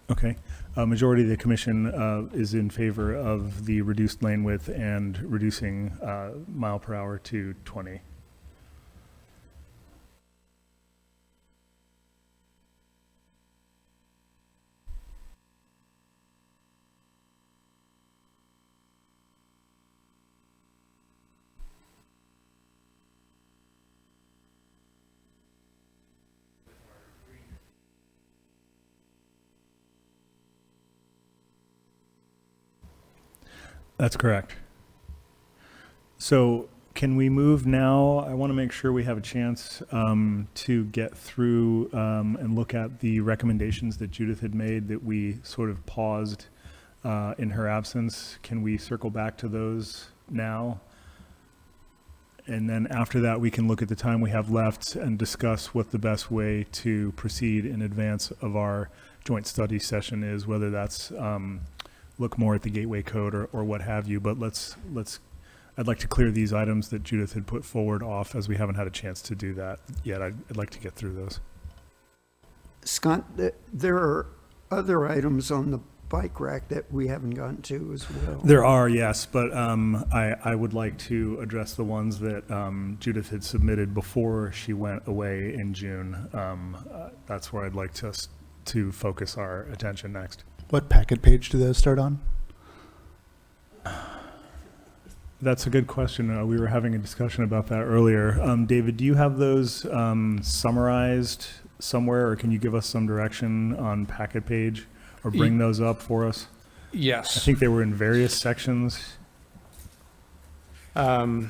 Okay. A majority of the commission is in favor of the reduced lane width and reducing mile per hour to 20. That's correct. So can we move now? I want to make sure we have a chance to get through and look at the recommendations that Judith had made that we sort of paused in her absence. Can we circle back to those now? And then after that, we can look at the time we have left and discuss what the best way to proceed in advance of our joint study session is, whether that's look more at the gateway code or what have you. But I'd like to clear these items that Judith had put forward off, as we haven't had a chance to do that yet. I'd like to get through those. Scott, there are other items on the bike rack that we haven't gotten to as well. There are, yes, but I would like to address the ones that Judith had submitted before she went away in June. That's where I'd like to focus our attention next. What packet page do those start on? That's a good question. We were having a discussion about that earlier. David, do you have those summarized somewhere, or can you give us some direction on packet page or bring those up for us? Yes. I think they were in various sections. So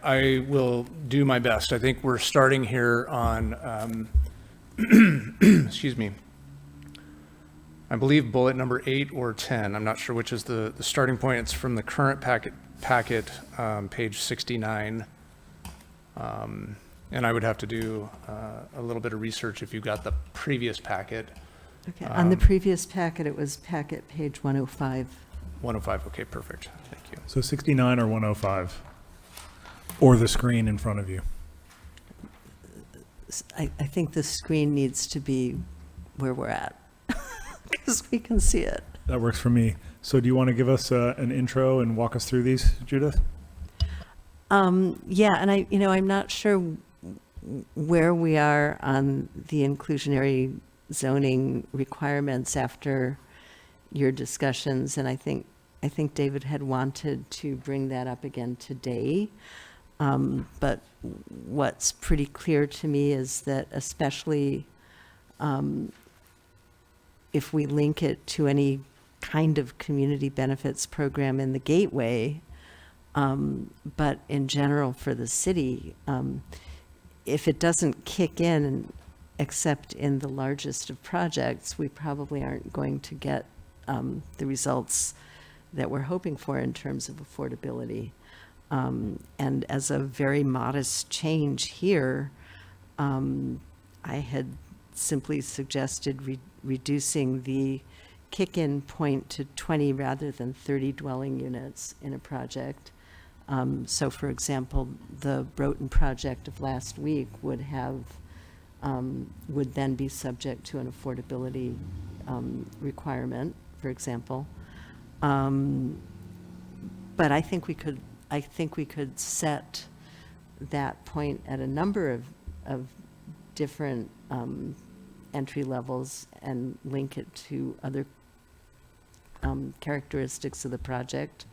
I will do my best. I think we're starting here on, excuse me, I believe bullet number 8 or 10. I'm not sure which is the starting point. It's from the current packet, page 69. And I would have to do a little bit of research if you got the previous packet. Okay, on the previous packet, it was packet page 105. 105, okay, perfect. Thank you. So 69 or 105, or the screen in front of you. I think the screen needs to be where we're at, because we can see it. That works for me. So do you want to give us an intro and walk us through these, Judith? Yeah, and I'm not sure where we are on the inclusionary zoning requirements after your discussions, and I think David had wanted to bring that up again today. But what's pretty clear to me is that, especially if we link it to any kind of community benefits program in the gateway, but in general for the city, if it doesn't kick in except in the largest of projects, we probably aren't going to get the results that we're hoping for in terms of affordability. And as a very modest change here, I had simply suggested reducing the kick-in point to 20 rather than 30 dwelling units in a project. So for example, the Broughton project of last week would then be subject to an affordability requirement, for example. But I think we could set that point at a number of different entry levels and link it to other characteristics of the project,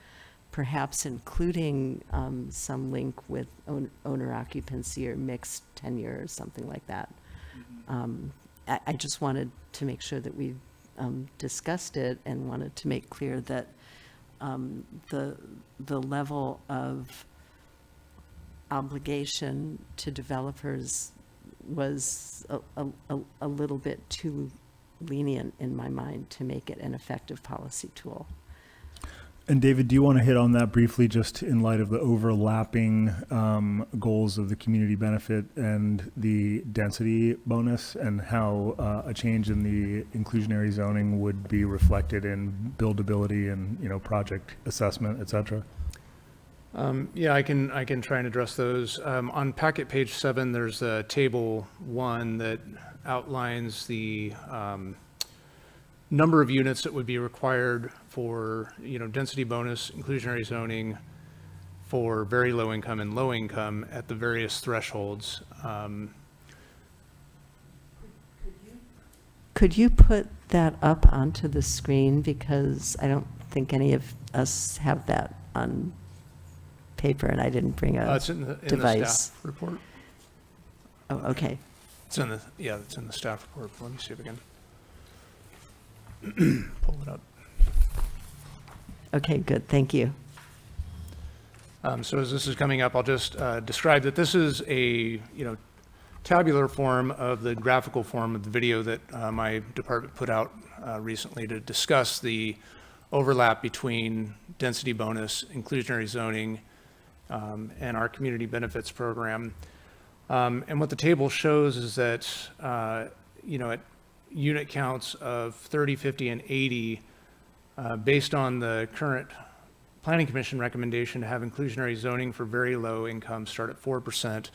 perhaps including some link with owner occupancy or mixed tenure or something like that. I just wanted to make sure that we discussed it and wanted to make clear that the level of obligation to developers was a little bit too lenient in my mind to make it an effective policy tool. And David, do you want to hit on that briefly, just in light of the overlapping goals of the community benefit and the density bonus, and how a change in the inclusionary zoning would be reflected in buildability and, you know, project assessment, et cetera? Yeah, I can try and address those. On packet page 7, there's a table 1 that outlines the number of units that would be required for, you know, density bonus, inclusionary zoning for very low income and low income at the various thresholds. Could you put that up onto the screen, because I don't think any of us have that on paper, and I didn't bring a It's in the device. staff report. Oh, okay. It's in the, yeah, it's in the staff report. Let me see if I can pull it up. Okay, good, thank you. So as this is coming up, I'll just describe that this is a, you know, tabular form of the graphical form of the video that my department put out recently to discuss the overlap between density bonus, inclusionary zoning, and our community benefits program. And what the table shows is that, you know, at unit counts of 30, 50, and 80, based on the current Planning Commission recommendation to have inclusionary zoning for very low income start at 4%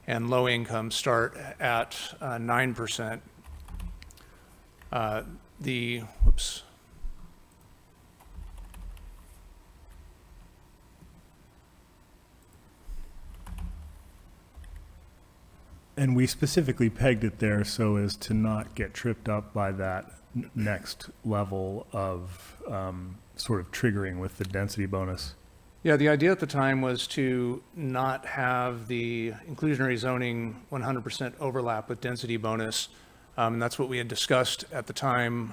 and low income start at 9%. Whoops. And we specifically pegged it there so as to not get tripped up by that next level of sort of triggering with the density bonus. Yeah, the idea at the time was to not have the inclusionary zoning 100% overlap with density bonus. And that's what we had discussed at the time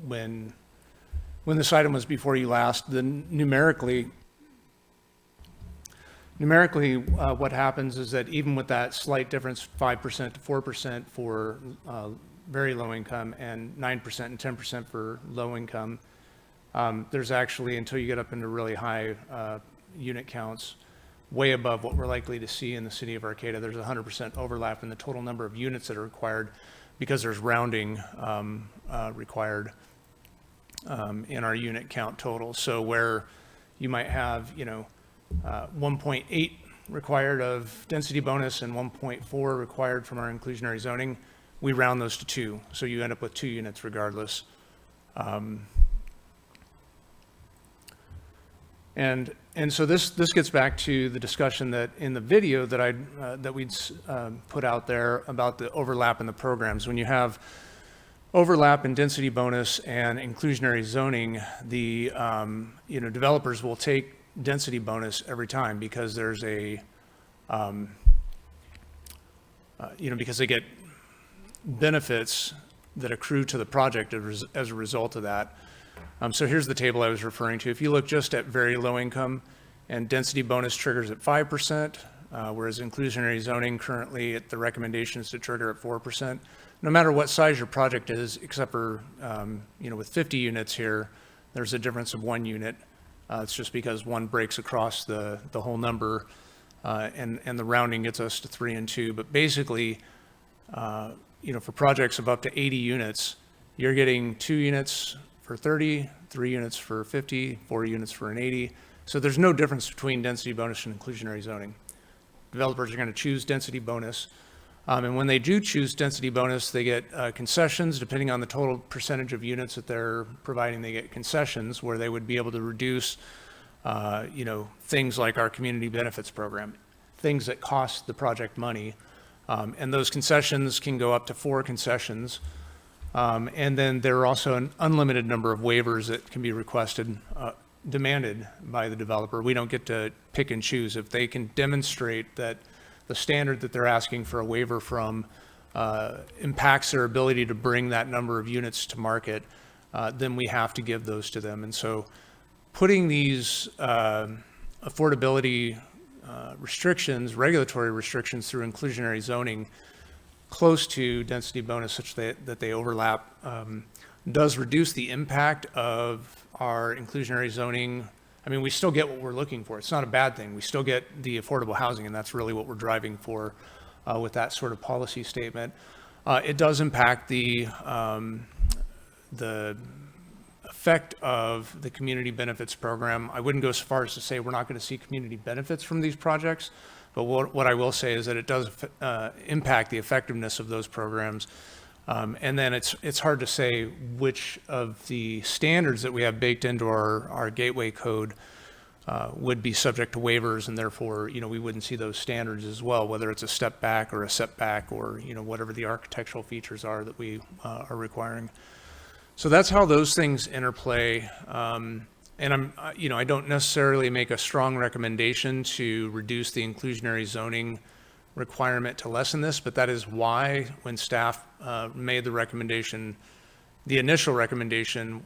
when this item was before you last. Numerically, what happens is that even with that slight difference, 5% to 4% for very low income and 9% and 10% for low income, there's actually, until you get up into really high unit counts, way above what we're likely to see in the city of Arcata, there's 100% overlap in the total number of units that are required, because there's rounding required in our unit count total. So where you might have, you know, 1.8 required of density bonus and 1.4 required from our inclusionary zoning, we round those to 2. So you end up with 2 units regardless. And so this gets back to the discussion that in the video that we'd put out there about the overlap in the programs. When you have overlap in density bonus and inclusionary zoning, the you know, developers will take density bonus every time, because there's a you know, because they get benefits that accrue to the project as a result of that. So here's the table I was referring to. If you look just at very low income, and density bonus triggers at 5%, whereas inclusionary zoning currently the recommendation is to trigger at 4%. No matter what size your project is, except for, you know, with 50 units here, there's a difference of 1 unit. It's just because 1 breaks across the whole number, and the rounding gets us to 3 and 2. But basically, you know, for projects of up to 80 units, you're getting 2 units for 30, 3 units for 50, 4 units for an 80. So there's no difference between density bonus and inclusionary zoning. Developers are going to choose density bonus. And when they do choose density bonus, they get concessions. Depending on the total percentage of units that they're providing, they get concessions where they would be able to reduce, things like our community benefits program, things that cost the project money. And those concessions can go up to 4 concessions. And then there are also an unlimited number of waivers that can be requested, demanded by the developer. We don't get to pick and choose. If they can demonstrate that the standard that they're asking for a waiver from impacts their ability to bring that number of units to market, then we have to give those to them. And so putting these affordability restrictions, regulatory restrictions through inclusionary zoning close to density bonus such that they overlap does reduce the impact of our inclusionary zoning. I mean, we still get what we're looking for. It's not a bad thing. We still get the affordable housing, and that's really what we're driving for with that sort of policy statement. It does impact the effect of the community benefits program. I wouldn't go so far as to say we're not going to see community benefits from these projects, but what I will say is that it does impact the effectiveness of those programs. And then it's hard to say which of the standards that we have baked into our gateway code would be subject to waivers, and therefore, we wouldn't see those standards as well, whether it's a step back or a setback or, whatever the architectural features are that we are requiring. So that's how those things interplay. And I don't necessarily make a strong recommendation to reduce the inclusionary zoning requirement to lessen this, but that is why when staff made the recommendation, the initial recommendation,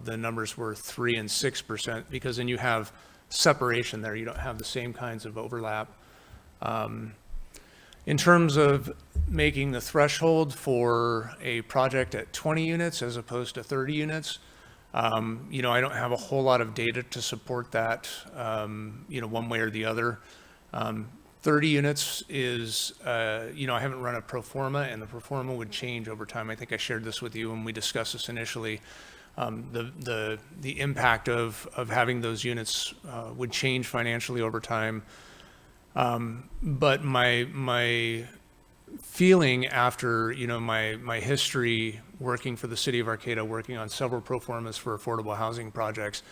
the numbers were 3 and 6%, because then you have separation there. You don't have the same kinds of overlap. In terms of making the threshold for a project at 20 units as opposed to 30 units, I don't have a whole lot of data to support that, one way or the other. 30 units is, I haven't run a pro forma, and the pro forma would change over time. I think I shared this with you when we discussed this initially. The impact of having those units would change financially over time. But my feeling after, my history working for the city of Arcata, working on several pro formas for affordable housing projects,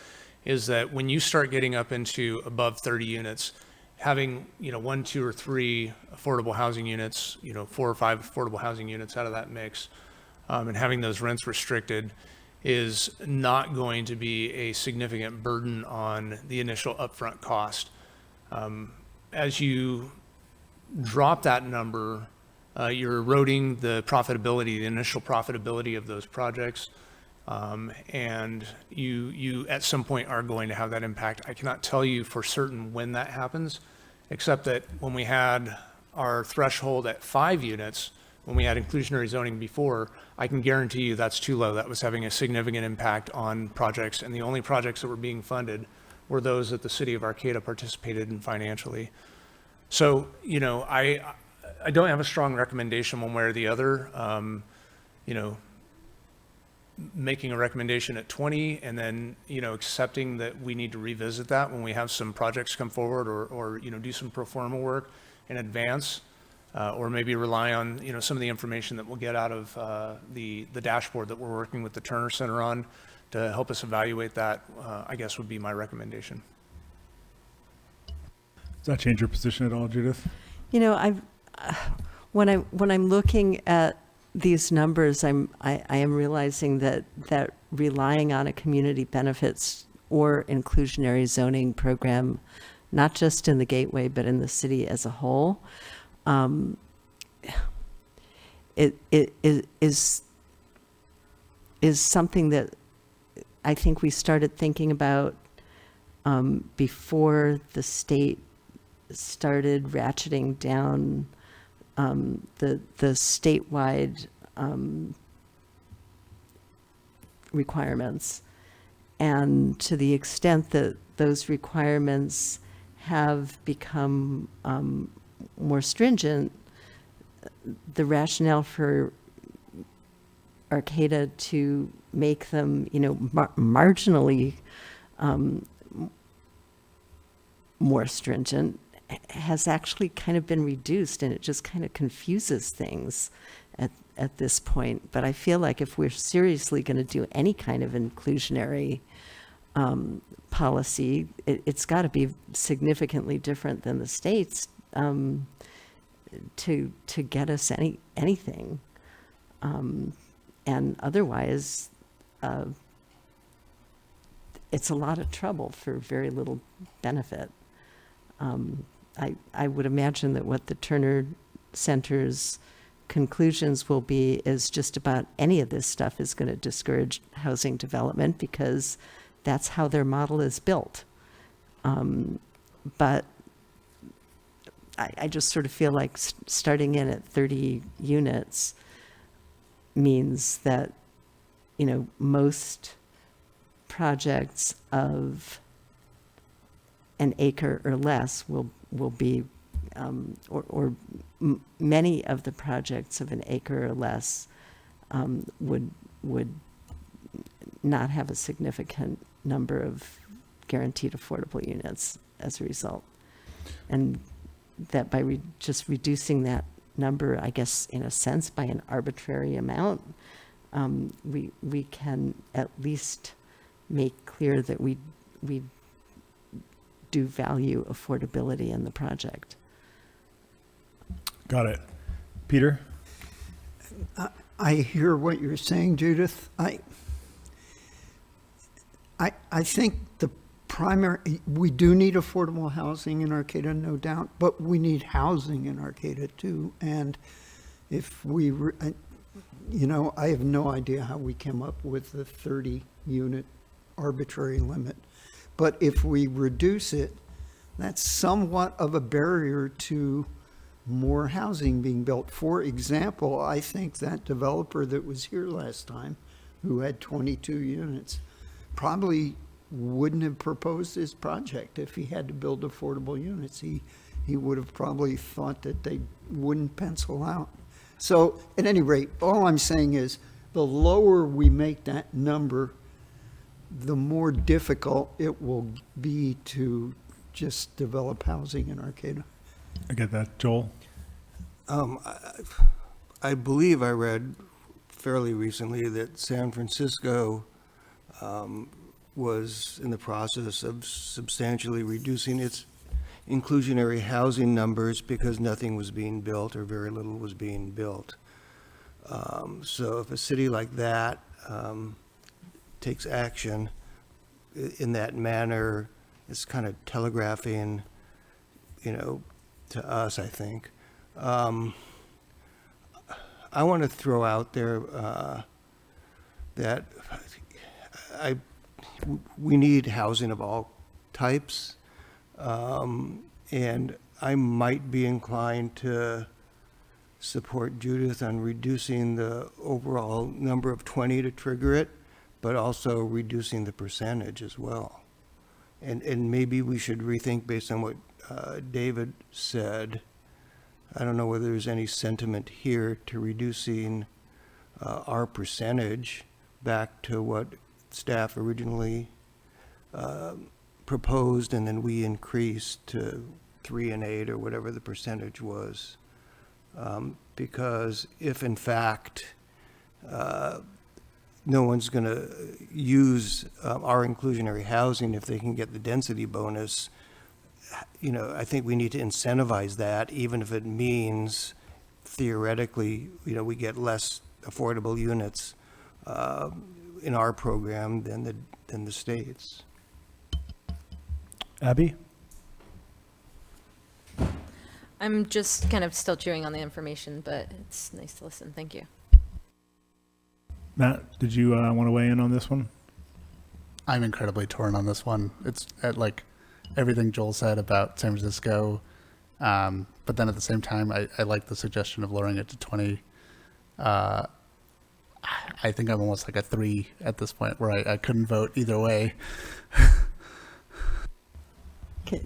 is that when you start getting up into above 30 units, having, 1, 2, or 3 affordable housing units, 4 or 5 affordable housing units out of that mix, and having those rents restricted is not going to be a significant burden on the initial upfront cost. As you drop that number, you're eroding the profitability, the initial profitability of those projects. And you at some point are going to have that impact. I cannot tell you for certain when that happens, except that when we had our threshold at 5 units, when we had inclusionary zoning before, I can guarantee you that's too low. That was having a significant impact on projects, and the only projects that were being funded were those that the city of Arcata participated in financially. So, I don't have a strong recommendation one way or the other. Making a recommendation at 20 and then, accepting that we need to revisit that when we have some projects come forward or do some pro forma work in advance, or maybe rely on, some of the information that we'll get out of the dashboard that we're working with the Turner Center on to help us evaluate that, I guess would be my recommendation. Does that change your position at all, Judith? When I'm looking at these numbers, I am realizing that relying on a community benefits or inclusionary zoning program, not just in the Gateway, but in the city as a whole, it is something that I think we started thinking about before the state started ratcheting down the statewide requirements. And to the extent that those requirements have become more stringent, the rationale for Arcata to make them, marginally more stringent has actually kind of been reduced, and it just kind of confuses things at this point. But I feel like if we're seriously going to do any kind of inclusionary policy, it's got to be significantly different than the states to get us anything. And otherwise, it's a lot of trouble for very little benefit. I would imagine that what the Turner Center's conclusions will be is just about any of this stuff is going to discourage housing development because that's how their model is built. But I just sort of feel like starting in at 30 units means that, most projects of an acre or less will be, many of the projects of an acre or less would not have a significant number of guaranteed affordable units as a result. And that by just reducing that number, I guess, in a sense, by an arbitrary amount, we can at least make clear that we do value affordability in the project. Got it. Peter? I hear what you're saying, Judith. I think the primary, we do need affordable housing in Arcata, no doubt, but we need housing in Arcata too. And if we, I have no idea how we came up with the 30 unit arbitrary limit. But if we reduce it, that's somewhat of a barrier to more housing being built. For example, I think that developer that was here last time, who had 22 units, probably wouldn't have proposed this project if he had to build affordable units. He would have probably thought that they wouldn't pencil out. So at any rate, all I'm saying is the lower we make that number, the more difficult it will be to just develop housing in Arcata. I get that. Joel? I believe I read fairly recently that San Francisco was in the process of substantially reducing its inclusionary housing numbers because nothing was being built or very little was being built. So if a city like that takes action in that manner, it's kind of telegraphing, to us, I think. I want to throw out there that we need housing of all types, and I might be inclined to support Judith on reducing the overall number of 20 to trigger it, but also reducing the percentage as well. And maybe we should rethink based on what David said. I don't know whether there's any sentiment here to reducing our percentage back to what staff originally proposed, and then we increased to 3 and 8 or whatever the percentage was. Because if in fact no one's going to use our inclusionary housing if they can get the density bonus, I think we need to incentivize that, even if it means theoretically, we get less affordable units in our program than the states. Abby? I'm just kind of still chewing on the information, but it's nice to listen. Thank you. Matt, did you want to weigh in on this one? I'm incredibly torn on this one. It's at everything Joel said about San Francisco, but then at the same time, I like the suggestion of lowering it to 20. I think I'm almost like a 3 at this point, where I couldn't vote either way.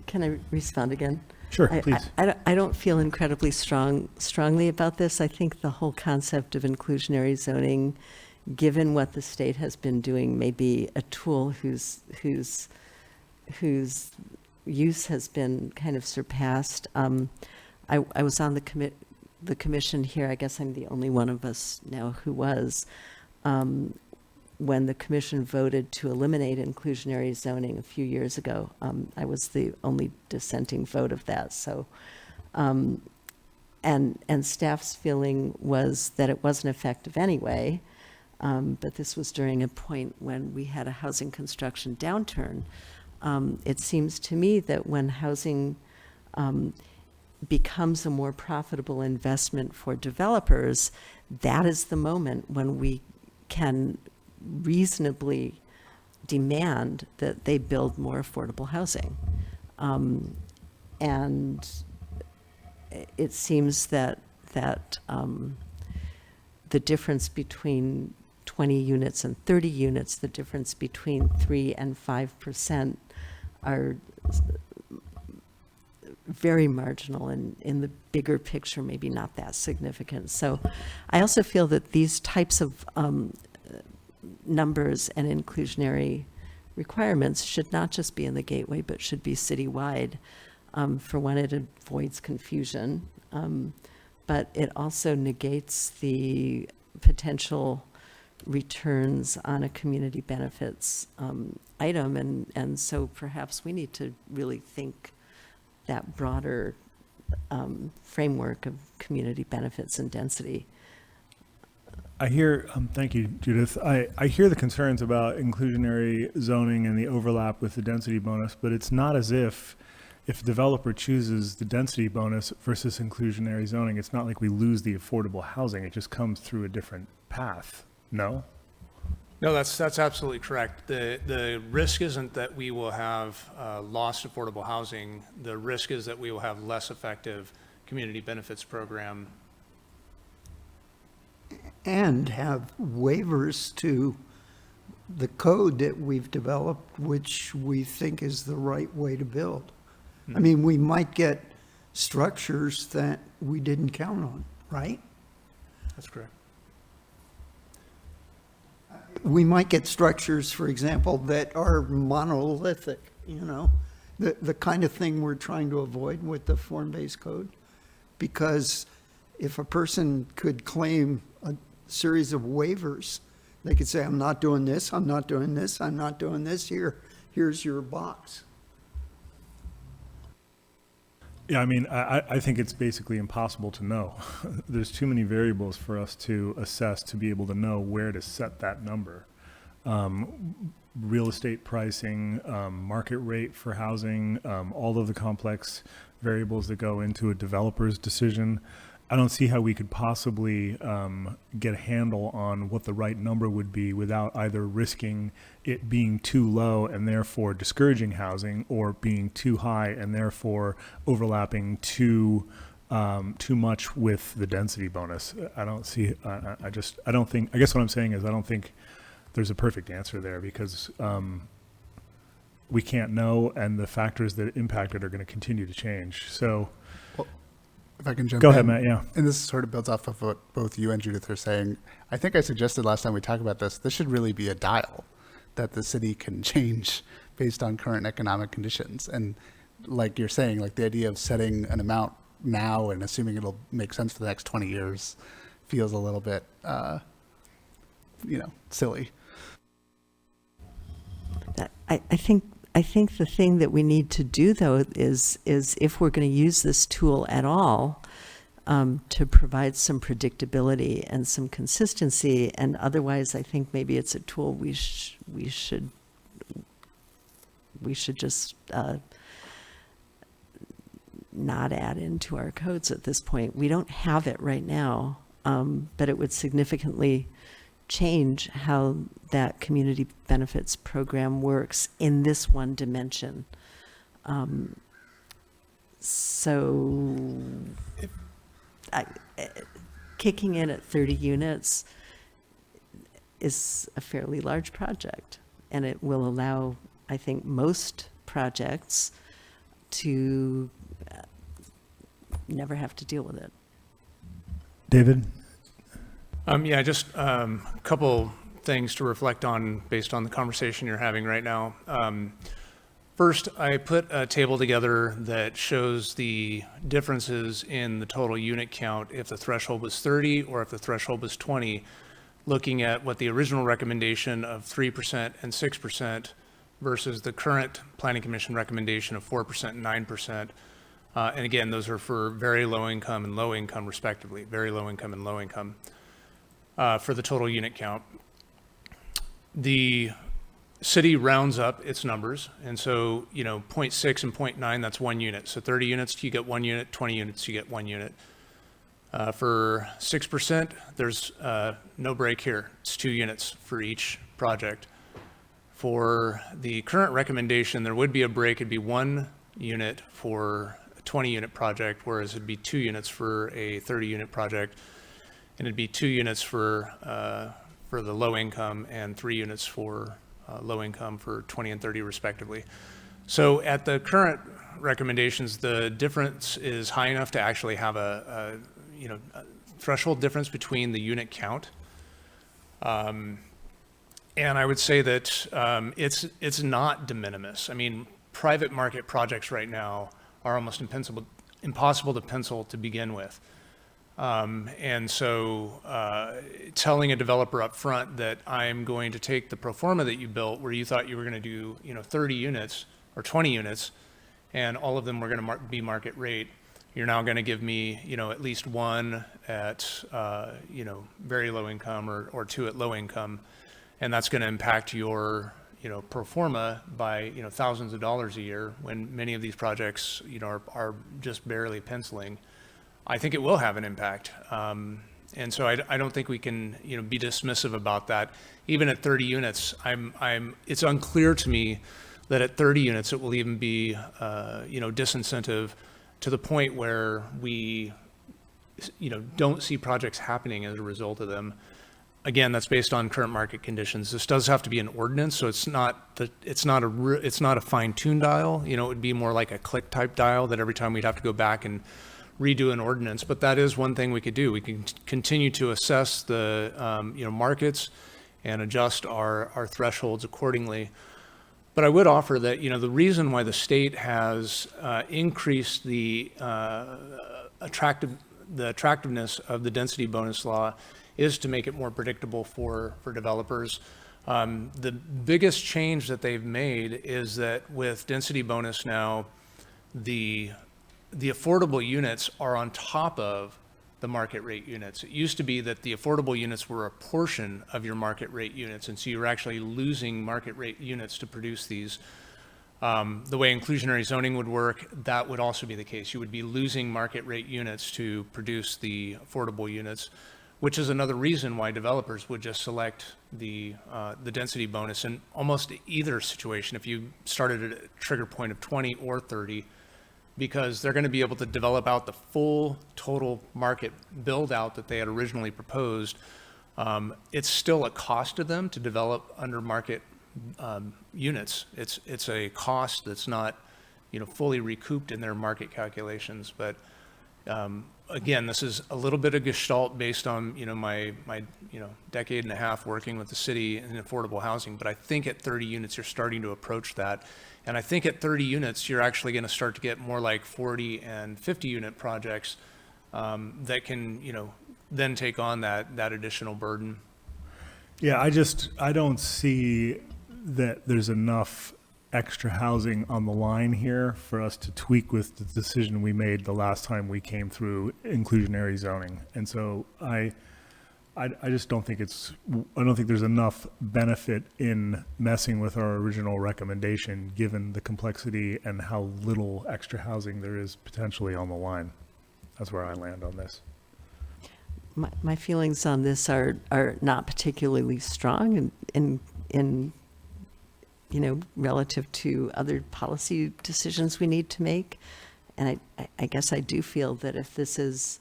Can I respond again? Sure, please. I don't feel incredibly strongly about this. I think the whole concept of inclusionary zoning, given what the state has been doing, may be a tool whose use has been kind of surpassed. I was on the commission here, I guess I'm the only one of us now who was, when the commission voted to eliminate inclusionary zoning a few years ago. I was the only dissenting vote of that, so, and staff's feeling was that it wasn't effective anyway, but this was during a point when we had a housing construction downturn. It seems to me that when housing becomes a more profitable investment for developers, that is the moment when we can reasonably demand that they build more affordable housing. And it seems that the difference between 20 units and 30 units, the difference between 3 and 5% are very marginal, and in the bigger picture, maybe not that significant. So I also feel that these types of numbers and inclusionary requirements should not just be in the gateway, but should be citywide. For one, it avoids confusion, but it also negates the potential returns on a community benefits item, and so perhaps we need to really think that broader framework of community benefits and density. I hear, thank you, Judith. I hear the concerns about inclusionary zoning and the overlap with the density bonus, but it's not as if a developer chooses the density bonus versus inclusionary zoning, it's not like we lose the affordable housing. It just comes through a different path. No? No, that's absolutely correct. The risk isn't that we will have lost affordable housing. The risk is that we will have less effective community benefits program. And have waivers to the code that we've developed, which we think is the right way to build. I mean, we might get structures that we didn't count on, right? That's correct. We might get structures, for example, that are monolithic, you know, the kind of thing we're trying to avoid with the form-based code. Because if a person could claim a series of waivers, they could say, I'm not doing this, I'm not doing this, I'm not doing this, here's your box. Yeah, I mean, I think it's basically impossible to know. There's too many variables for us to assess to be able to know where to set that number. Real estate pricing, market rate for housing, all of the complex variables that go into a developer's decision. I don't see how we could possibly get a handle on what the right number would be without either risking it being too low and therefore discouraging housing, or being too high and therefore overlapping too much with the density bonus. I don't see. I don't think. I guess what I'm saying is I don't think there's a perfect answer there, because we can't know, and the factors that impact it are going to continue to change. So. If I can jump in. Go ahead, Matt, yeah. And this sort of builds off of what both you and Judith are saying. I think I suggested last time we talked about this should really be a dial that the city can change based on current economic conditions. And like you're saying, like the idea of setting an amount now and assuming it'll make sense for the next 20 years feels a little bit, silly. I think the thing that we need to do, though, is if we're going to use this tool at all, to provide some predictability and some consistency, and otherwise, I think maybe it's a tool we should just not add into our codes at this point. We don't have it right now, but it would significantly change how that community benefits program works in this one dimension. Kicking in at 30 units is a fairly large project, and it will allow, I think, most projects to never have to deal with it. David? Just a couple things to reflect on based on the conversation you're having right now. First, I put a table together that shows the differences in the total unit count if the threshold was 30 or if the threshold was 20, looking at what the original recommendation of 3% and 6% versus the current Planning Commission recommendation of 4% and 9%. And again, those are for very low income and low income respectively, very low income and low income for the total unit count. The city rounds up its numbers. And so, 0.6 and 0.9, that's 1 unit. So 30 units, you get 1 unit, 20 units, you get 1 unit. For 6%, there's no break here. It's 2 units for each project. For the current recommendation, there would be a break. It'd be 1 unit for a 20-unit project, whereas it'd be 2 units for a 30-unit project. And it'd be 2 units for the low income and 3 units for low income for 20 and 30 respectively. So at the current recommendations, the difference is high enough to actually have a threshold difference between the unit count. And I would say that it's not de minimis. I mean, private market projects right now are almost impossible to pencil to begin with. And so telling a developer up front that I'm going to take the pro forma that you built where you thought you were going to do 30 units or 20 units and all of them were going to be market rate, you're now going to give me at least 1 at very low income or 2 at low income, and that's going to impact your pro forma by thousands of dollars a year when many of these projects are just barely penciling. I think it will have an impact. And so I don't think we can, be dismissive about that. Even at 30 units, it's unclear to me that at 30 units, it will even be, disincentive to the point where we, don't see projects happening as a result of them. Again, that's based on current market conditions. This does have to be an ordinance, so it's not a fine-tuned dial. It would be more like a click type dial that every time we'd have to go back and redo an ordinance, but that is one thing we could do. We can continue to assess the markets and adjust our thresholds accordingly. But I would offer that the reason why the state has increased the attractiveness of the density bonus law is to make it more predictable for developers. The biggest change that they've made is that with density bonus now, the affordable units are on top of the market rate units. It used to be that the affordable units were a portion of your market rate units, and so you were actually losing market rate units to produce these. The way inclusionary zoning would work, that would also be the case. You would be losing market rate units to produce the affordable units, which is another reason why developers would just select the density bonus in almost either situation. If you started at a trigger point of 20 or 30, because they're going to be able to develop out the full total market build out that they had originally proposed. It's still a cost to them to develop under market units. It's a cost that's not fully recouped in their market calculations. But again, this is a little bit of gestalt based on my decade and a half working with the city in affordable housing. But I think at 30 units you're starting to approach that. And I think at 30 units, you're actually going to start to get more like 40 and 50 unit projects that can, then take on that additional burden. Yeah, I don't see that there's enough extra housing on the line here for us to tweak with the decision we made the last time we came through inclusionary zoning. And so I just don't think I don't think there's enough benefit in messing with our original recommendation, given the complexity and how little extra housing there is potentially on the line. That's where I land on this. My feelings on this are not particularly strong in relative to other policy decisions we need to make. And I guess I do feel that if this is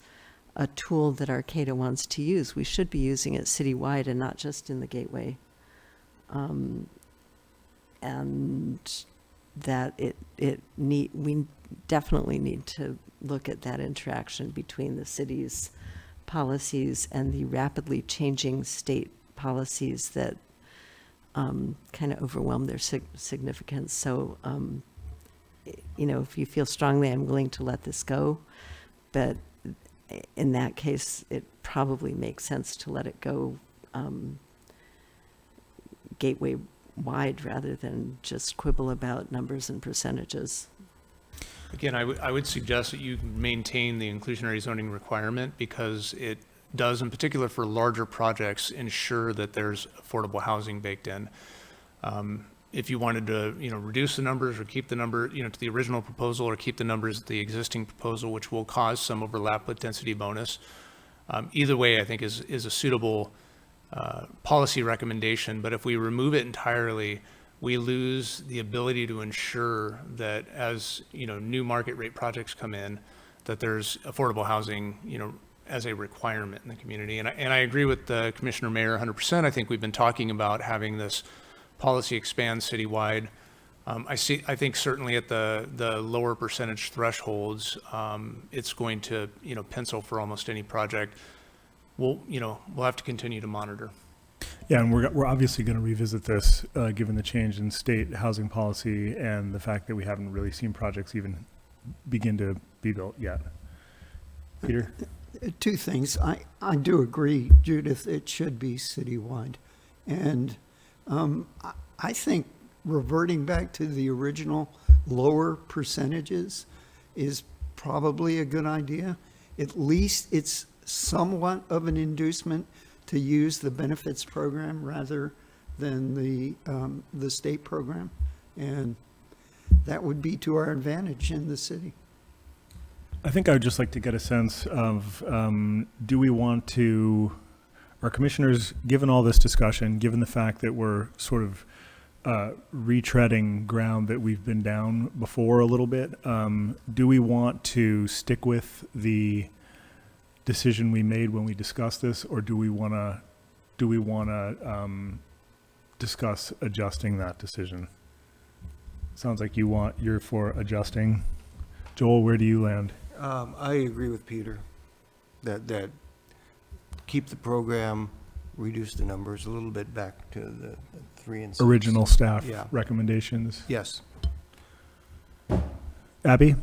a tool that Arcata wants to use, we should be using it citywide and not just in the gateway. And that we definitely need to look at that interaction between the city's policies and the rapidly changing state policies that kind of overwhelm their significance. So, you know, if you feel strongly, I'm willing to let this go. But in that case, it probably makes sense to let it go gateway wide rather than just quibble about numbers and percentages. Again, I would suggest that you maintain the inclusionary zoning requirement because it does, in particular for larger projects, ensure that there's affordable housing baked in. If you wanted to, you know, reduce the numbers or keep the number, you know, to the original proposal or keep the numbers at the existing proposal, which will cause some overlap with density bonus. Either way, I think is a suitable policy recommendation. But if we remove it entirely, we lose the ability to ensure that as, you know, new market rate projects come in, that there's affordable housing, you know, as a requirement in the community. And I agree with Commissioner Mayer 100%. I think we've been talking about having this policy expand citywide. I think certainly at the lower percentage thresholds, it's going to, you know, pencil for almost any project. We'll have to continue to monitor. Yeah, and we're obviously going to revisit this, given the change in state housing policy and the fact that we haven't really seen projects even begin to be built yet. Peter? Two things. I do agree, Judith, it should be citywide. And I think reverting back to the original lower percentages is probably a good idea. At least it's somewhat of an inducement to use the benefits program rather than the state program. And that would be to our advantage in the city. I think I would just like to get a sense of, do we want to, our commissioners, given all this discussion, given the fact that we're sort of retreading ground that we've been down before a little bit, do we want to stick with the decision we made when we discussed this, or do we want to discuss adjusting that decision? Sounds like you're for adjusting. Joel, where do you land? I agree with Peter that keep the program, reduce the numbers a little bit back to the 3 and 6. Original staff Yeah. recommendations. Yes. Abby?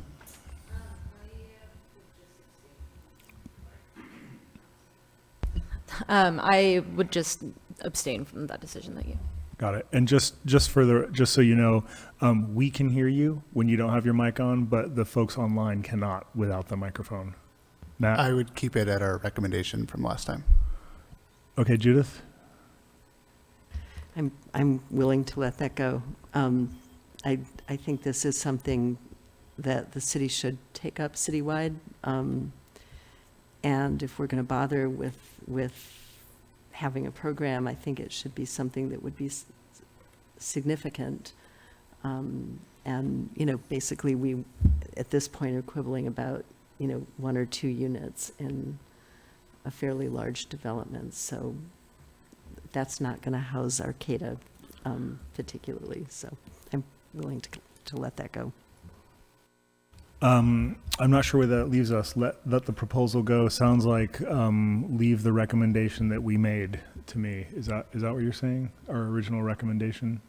I would just abstain from that decision that you. Got it. And just so you know, we can hear you when you don't have your mic on, but the folks online cannot without the microphone. Matt? I would keep it at our recommendation from last time. Okay, Judith? I'm willing to let that go. I think this is something that the city should take up citywide. And if we're going to bother with having a program, I think it should be something that would be significant. And, you know, basically we, at this point, are quibbling about, you know, 1 or 2 units in a fairly large development. So that's not going to house Arcata particularly. So I'm willing to let that go. I'm not sure where that leaves us. Let the proposal go. Sounds like leave the recommendation that we made to me. Is that what you're saying? Our original recommendation?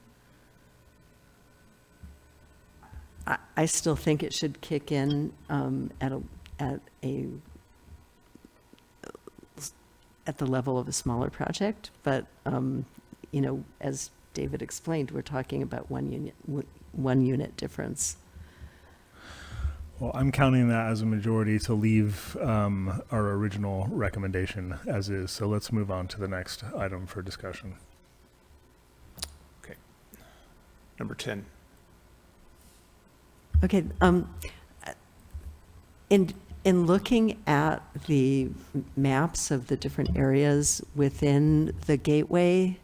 I still think it should kick in at the level of a smaller project, but you know, as David explained, we're talking about one unit difference. Well, I'm counting that as a majority to leave our original recommendation as is. So let's move on to the next item for discussion. Okay. Number 10. Okay. In looking at the maps of the different areas within the gateway,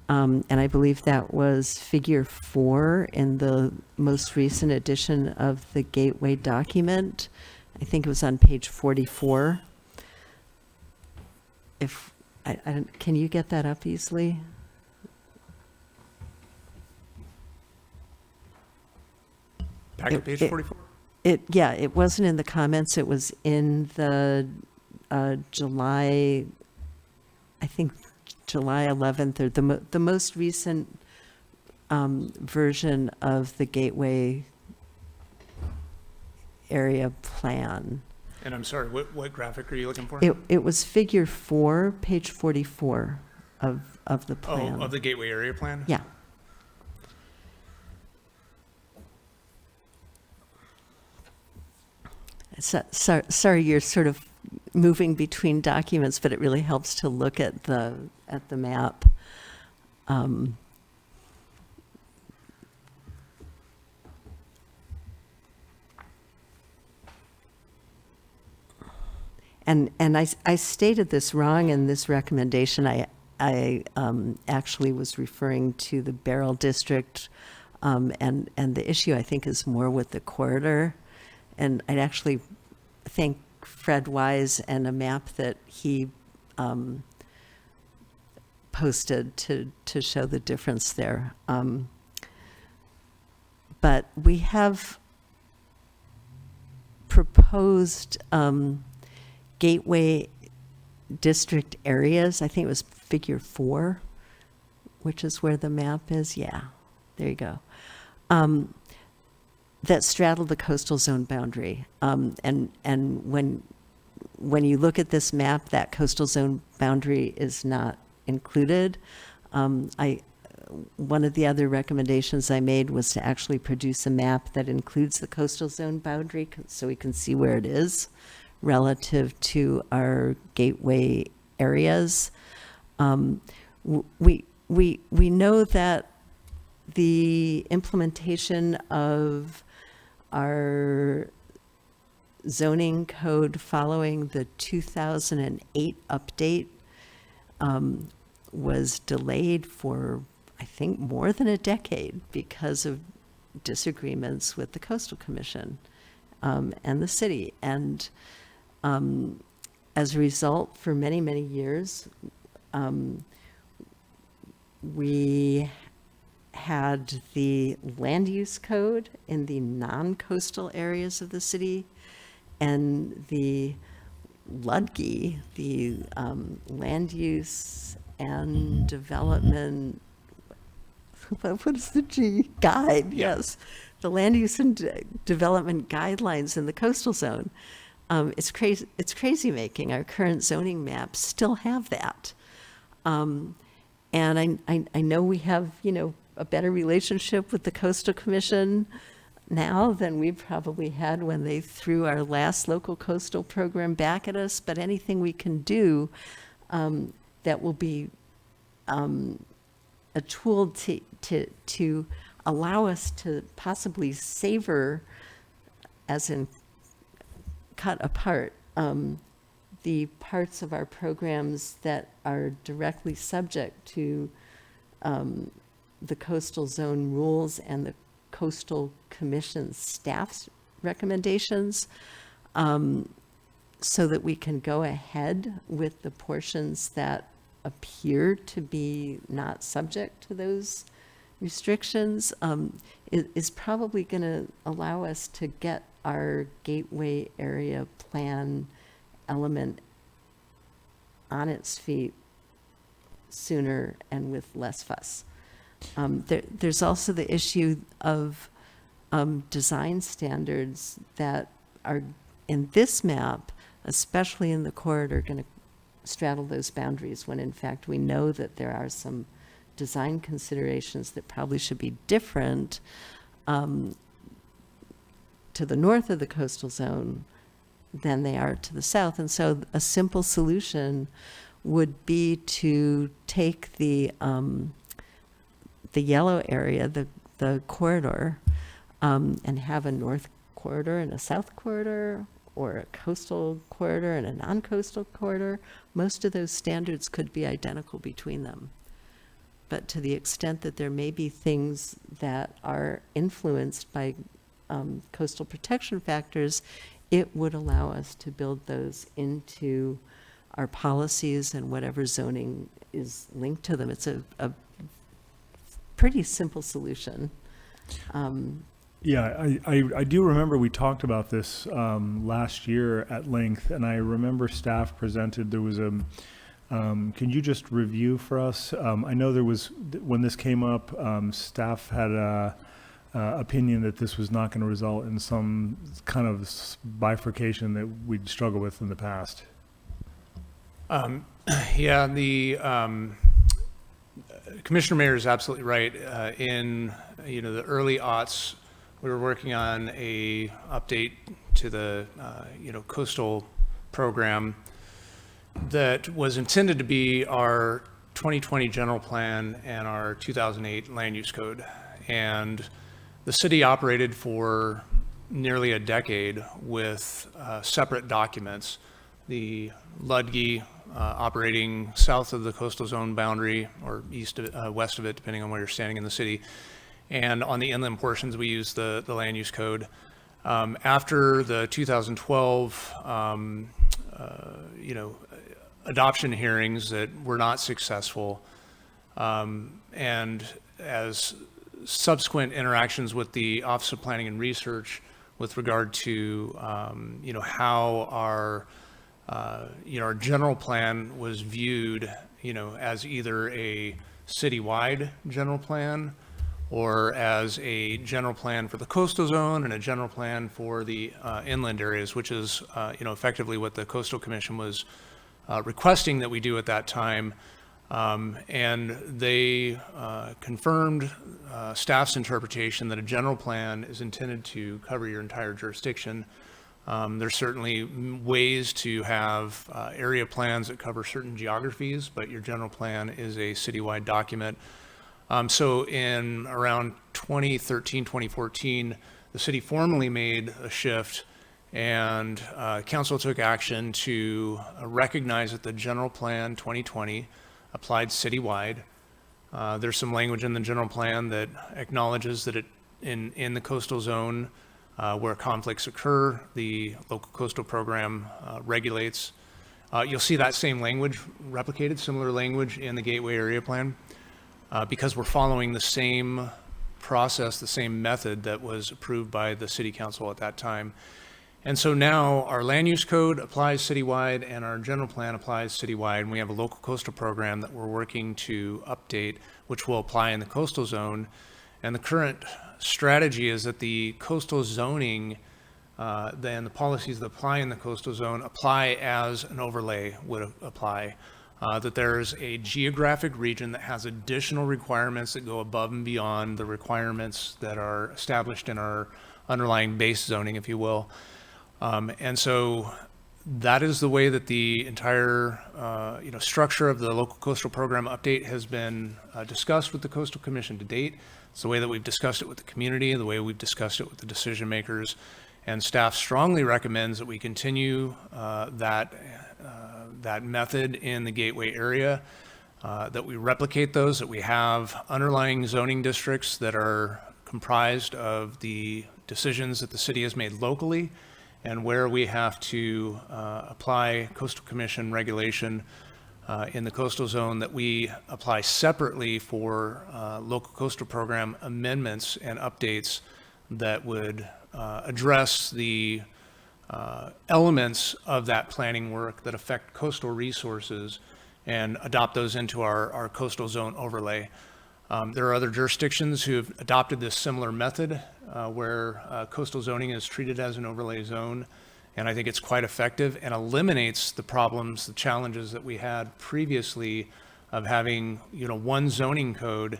and I believe that was figure 4 in the most recent edition of the gateway document. I think it was on page 44. If can you get that up easily? Back to page 44? Yeah, it wasn't in the comments. It was in the July July 11th, or the most recent version of the Gateway area plan. And I'm sorry, what graphic are you looking for? It was figure 4, page 44 of the plan. Oh, of the Gateway Area Plan? Yeah. Sorry, you're sort of moving between documents, but it really helps to look at the map. And I stated this wrong in this recommendation. I actually was referring to the Beryl District, and the issue I think is more with the corridor. And I'd actually thank Fred Wise and a map that he posted to show the difference there. But we have proposed Gateway District areas. I think it was figure 4, which is where the map is. Yeah, there you go. That straddle the coastal zone boundary. And when you look at this map, that coastal zone boundary is not included. One of the other recommendations I made was to actually produce a map that includes the coastal zone boundary so we can see where it is relative to our gateway areas. We know that the implementation of our zoning code following the 2008 update was delayed for, I think, more than a decade because of disagreements with the Coastal Commission and the city. And as a result, for many, many years, we had the land use code in the non-coastal areas of the city, and the LUDGI, the land use and development, what is the G? Guide, yes. The land use and development guidelines in the coastal zone. It's crazy making. Our current zoning maps still have that. And I know we have, a better relationship with the Coastal Commission now than we probably had when they threw our last local coastal program back at us, but anything we can do that will be a tool to allow us to possibly savor, as in cut apart, the parts of our programs that are directly subject to the coastal zone rules and the Coastal Commission staff's recommendations, so that we can go ahead with the portions that appear to be not subject to those restrictions, is probably going to allow us to get our gateway area plan element on its feet sooner and with less fuss. There's also the issue of design standards that are in this map, especially in the corridor, going to straddle those boundaries, when in fact we know that there are some design considerations that probably should be different to the north of the coastal zone than they are to the south. And so a simple solution would be to take the yellow area, the corridor, and have a north corridor and a south corridor, or a coastal corridor and a non-coastal corridor. Most of those standards could be identical between them. But to the extent that there may be things that are influenced by coastal protection factors, it would allow us to build those into our policies and whatever zoning is linked to them. It's a pretty simple solution. Yeah, I do remember we talked about this last year at length, and I remember staff presented, there was a Can you just review for us? I know there was, when this came up, staff had a opinion that this was not going to result in some kind of bifurcation that we'd struggled with in the past. Yeah, the Commissioner Mayer is absolutely right. In the early aughts, we were working on a update to the coastal program that was intended to be our 2020 general plan and our 2008 land use code. And the city operated for nearly a decade with separate documents. The LUDGI operating south of the coastal zone boundary or west of it, depending on where you're standing in the city. And on the inland portions, we use the land use code. After the 2012, adoption hearings that were not successful, and as subsequent interactions with the Office of Planning and Research with regard to how our general plan was viewed as either a citywide general plan or as a general plan for the coastal zone and a general plan for the inland areas, which is effectively what the Coastal Commission was requesting that we do at that time. And they confirmed staff's interpretation that a general plan is intended to cover your entire jurisdiction. There's certainly ways to have area plans that cover certain geographies, but your general plan is a citywide document. So in around 2013, 2014, the city formally made a shift, and council took action to recognize that the general plan 2020 applied citywide. There's some language in the general plan that acknowledges that in the coastal zone where conflicts occur, the local coastal program regulates. You'll see that same language replicated, similar language in the Gateway Area Plan, because we're following the same process, the same method that was approved by the city council at that time. And so now our land use code applies citywide and our general plan applies citywide, and we have a local coastal program that we're working to update, which will apply in the coastal zone. And the current strategy is that the coastal zoning, then the policies that apply in the coastal zone apply as an overlay would apply. That there's a geographic region that has additional requirements that go above and beyond the requirements that are established in our underlying base zoning, if you will. And so that is the way that the entire structure of the local coastal program update has been discussed with the Coastal Commission to date. It's the way that we've discussed it with the community, the way we've discussed it with the decision makers, and staff strongly recommends that we continue that method in the Gateway area, that we replicate those, that we have underlying zoning districts that are comprised of the decisions that the city has made locally, and where we have to apply Coastal Commission regulation in the coastal zone, that we apply separately for local coastal program amendments and updates that would address the elements of that planning work that affect coastal resources and adopt those into our coastal zone overlay. There are other jurisdictions who have adopted this similar method where coastal zoning is treated as an overlay zone, and I think it's quite effective and eliminates the problems, the challenges that we had previously of having one zoning code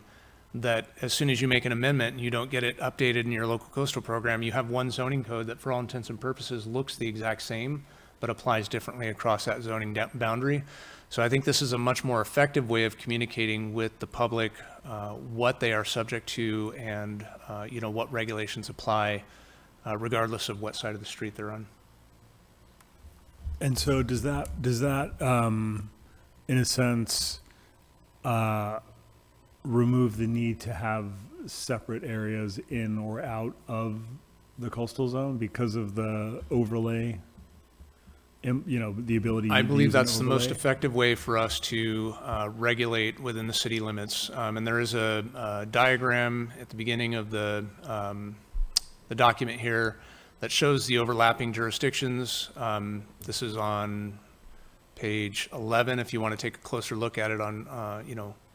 that as soon as you make an amendment and you don't get it updated in your local coastal program, you have one zoning code that for all intents and purposes looks the exact same but applies differently across that zoning boundary. So I think this is a much more effective way of communicating with the public what they are subject to and what regulations apply regardless of what side of the street they're on. And so does that in a sense remove the need to have separate areas in or out of the coastal zone because of the overlay? The ability to I believe use an that's the most overlay? effective way for us to regulate within the city limits. And there is a diagram at the beginning of the document here that shows the overlapping jurisdictions. This is on page 11 if you want to take a closer look at it on,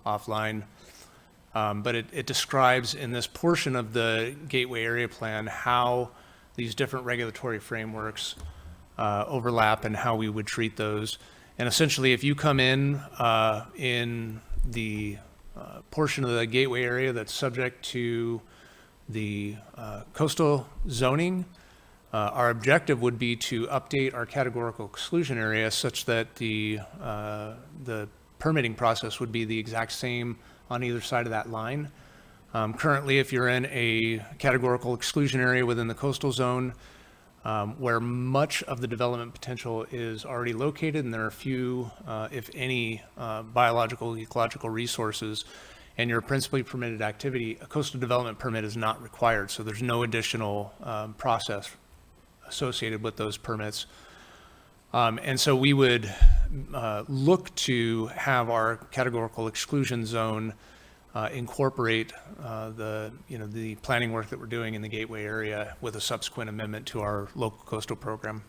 offline. But it describes in this portion of the Gateway Area Plan how these different regulatory frameworks overlap and how we would treat those. And essentially, if you come in the portion of the Gateway area that's subject to the coastal zoning, our objective would be to update our categorical exclusion area such that the permitting process would be the exact same on either side of that line. Currently, if you're in a categorical exclusion area within the coastal zone, where much of the development potential is already located, and there are few, if any, biological, ecological resources, and your principally permitted activity, a coastal development permit is not required, so there's no additional process associated with those permits. And so we would look to have our categorical exclusion zone incorporate the planning work that we're doing in the Gateway area with a subsequent amendment to our local coastal program.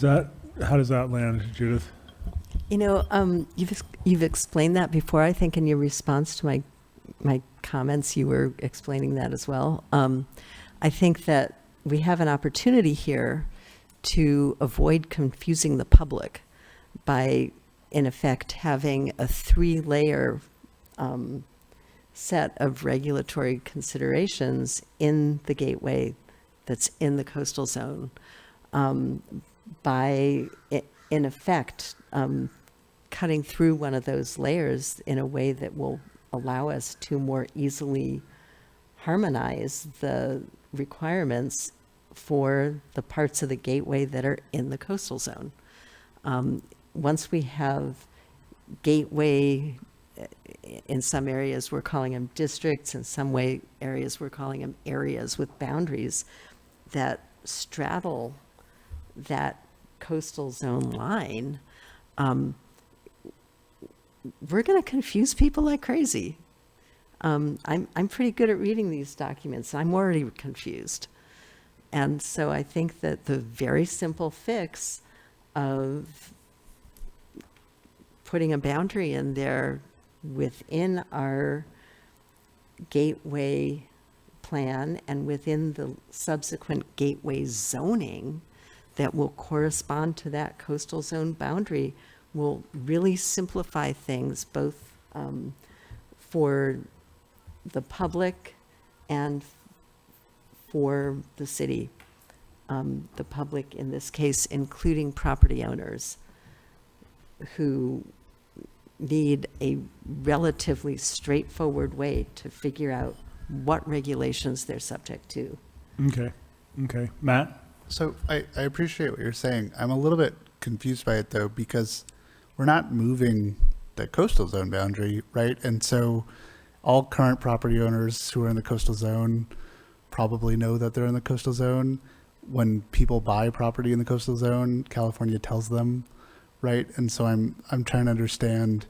How does that land, Judith? You've explained that before. I think in your response to my comments, you were explaining that as well. I think that we have an opportunity here to avoid confusing the public by, in effect, having a 3-layer set of regulatory considerations in the Gateway that's in the coastal zone. By, in effect, cutting through one of those layers in a way that will allow us to more easily harmonize the requirements for the parts of the Gateway that are in the coastal zone. Once we have Gateway, in some areas we're calling them districts, in some areas we're calling them areas with boundaries that straddle that coastal zone line, we're going to confuse people like crazy. I'm pretty good at reading these documents. I'm already confused. And so I think that the very simple fix of putting a boundary in there within our Gateway plan and within the subsequent Gateway zoning that will correspond to that coastal zone boundary will really simplify things both for the public and for the city. The public, in this case, including property owners who need a relatively straightforward way to figure out what regulations they're subject to. Okay. Matt? So I appreciate what you're saying. I'm a little bit confused by it, though, because we're not moving the coastal zone boundary, right? And so all current property owners who are in the coastal zone probably know that they're in the coastal zone. When people buy property in the coastal zone, California tells them, right? And so I'm trying to understand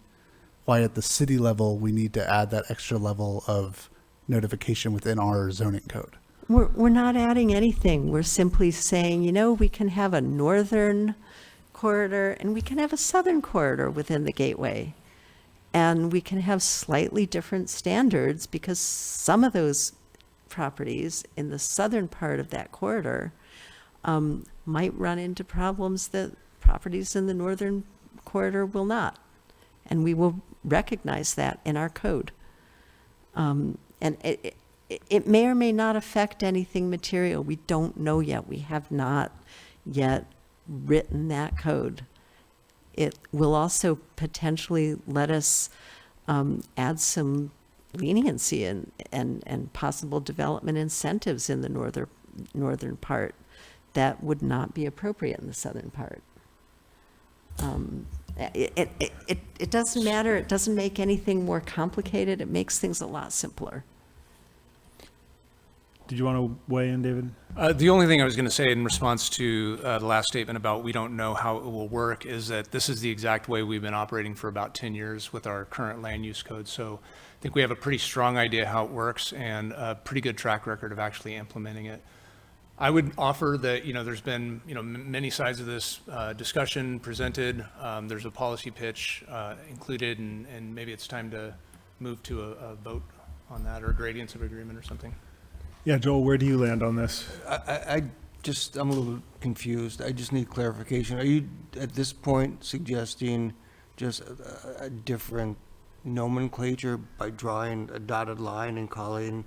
why at the city level we need to add that extra level of notification within our zoning code. We're not adding anything. We're simply saying, we can have a northern corridor and we can have a southern corridor within the Gateway. And we can have slightly different standards because some of those properties in the southern part of that corridor might run into problems that properties in the northern corridor will not. And we will recognize that in our code. And it may or may not affect anything material. We don't know yet. We have not yet written that code. It will also potentially let us add some leniency and possible development incentives in the northern part that would not be appropriate in the southern part. It doesn't matter. It doesn't make anything more complicated. It makes things a lot simpler. Did you want to weigh in, David? The only thing I was going to say in response to the last statement about we don't know how it will work is that this is the exact way we've been operating for about 10 years with our current land use code. So I think we have a pretty strong idea how it works and a pretty good track record of actually implementing it. I would offer that, there's been, many sides of this discussion presented. There's a policy pitch included, and maybe it's time to move to a vote on that, or gradients of agreement or something. Yeah, Joel, where do you land on this? I'm a little confused. I just need clarification. Are you, at this point, suggesting just a different nomenclature by drawing a dotted line and calling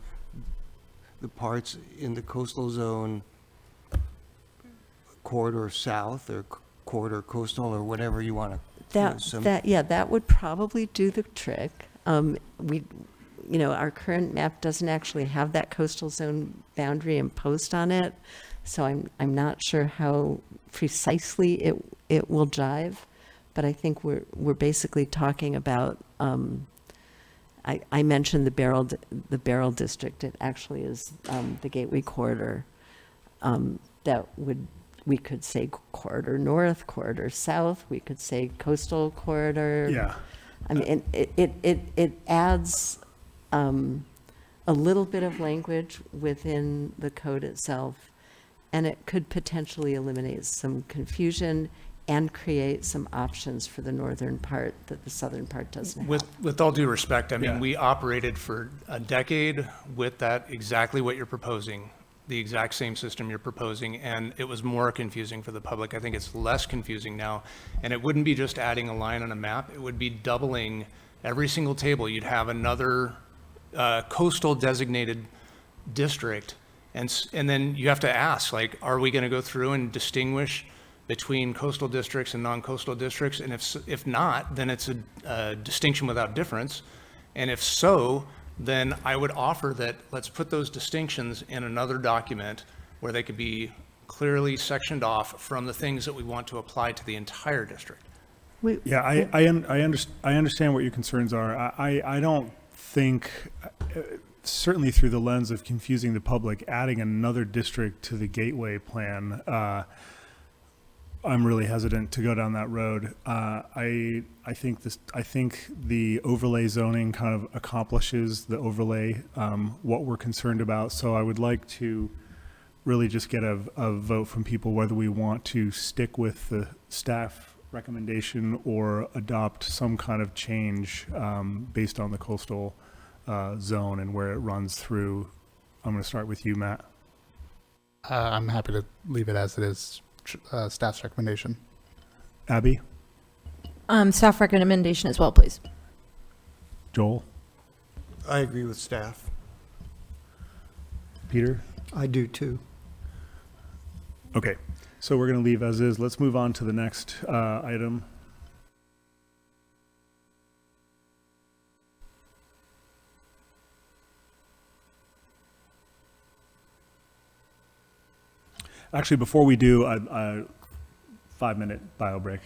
the parts in the coastal zone corridor south or corridor coastal or whatever you want to? That would probably do the trick. Our current map doesn't actually have that coastal zone boundary imposed on it, so I'm not sure how precisely it will jive, but I think we're basically talking about. I mentioned the Beryl district. It actually is the Gateway corridor. We could say corridor north, corridor south. We could say coastal corridor. Yeah. I mean, it adds a little bit of language within the code itself, and it could potentially eliminate some confusion and create some options for the northern part that the southern part doesn't have. With all due respect, I mean, Yeah. we operated for a decade with that, exactly what you're proposing, the exact same system you're proposing, and it was more confusing for the public. I think it's less confusing now, and it wouldn't be just adding a line on a map. It would be doubling every single table. You'd have another coastal designated district, and then you have to ask, like, are we going to go through and distinguish between coastal districts and non-coastal districts? And if not, then it's a distinction without difference. And if so, then I would offer that let's put those distinctions in another document where they could be clearly sectioned off from the things that we want to apply to the entire district. Yeah, I understand what your concerns are. I don't think, certainly through the lens of confusing the public, adding another district to the Gateway plan, I'm really hesitant to go down that road. I think the overlay zoning kind of accomplishes the overlay, what we're concerned about. So I would like to really just get a vote from people whether we want to stick with the staff recommendation or adopt some kind of change based on the coastal zone and where it runs through. I'm going to start with you, Matt. I'm happy to leave it as it is. Staff's recommendation. Abby? Staff recommendation as well, please. Joel? I agree with staff. Peter? I do too. Okay, so we're going to leave as is. Let's move on to the next item. Actually, before we do, a 5-minute bio break.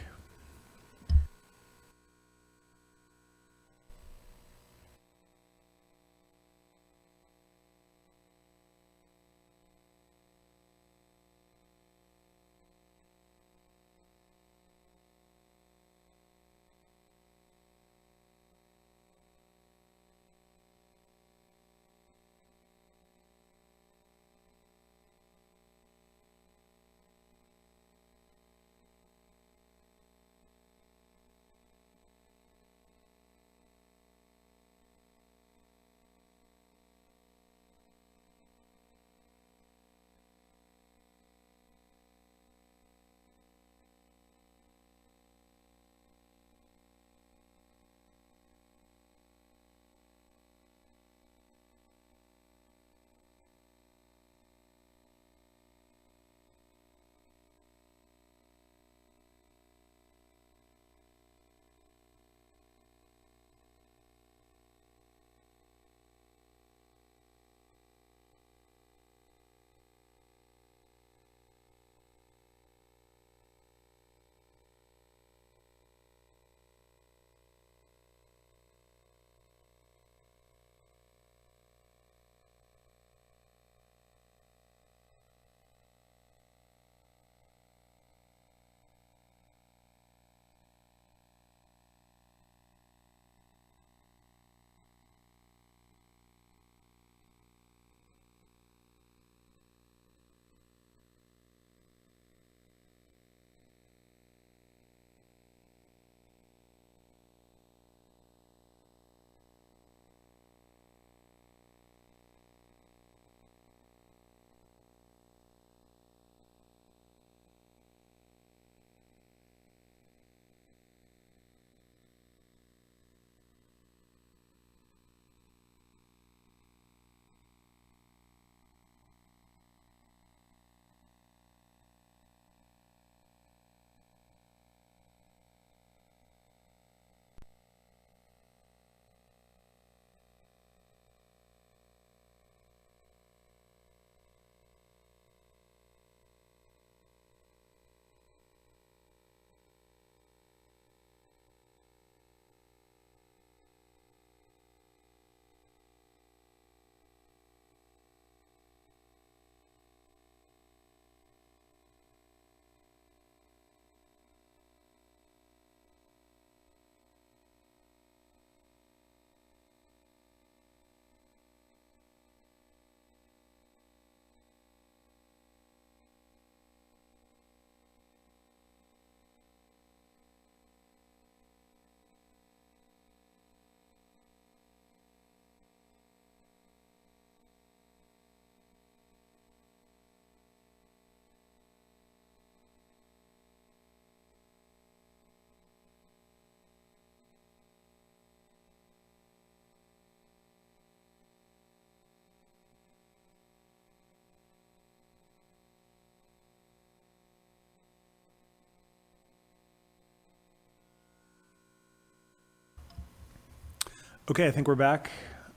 Okay, I think we're back.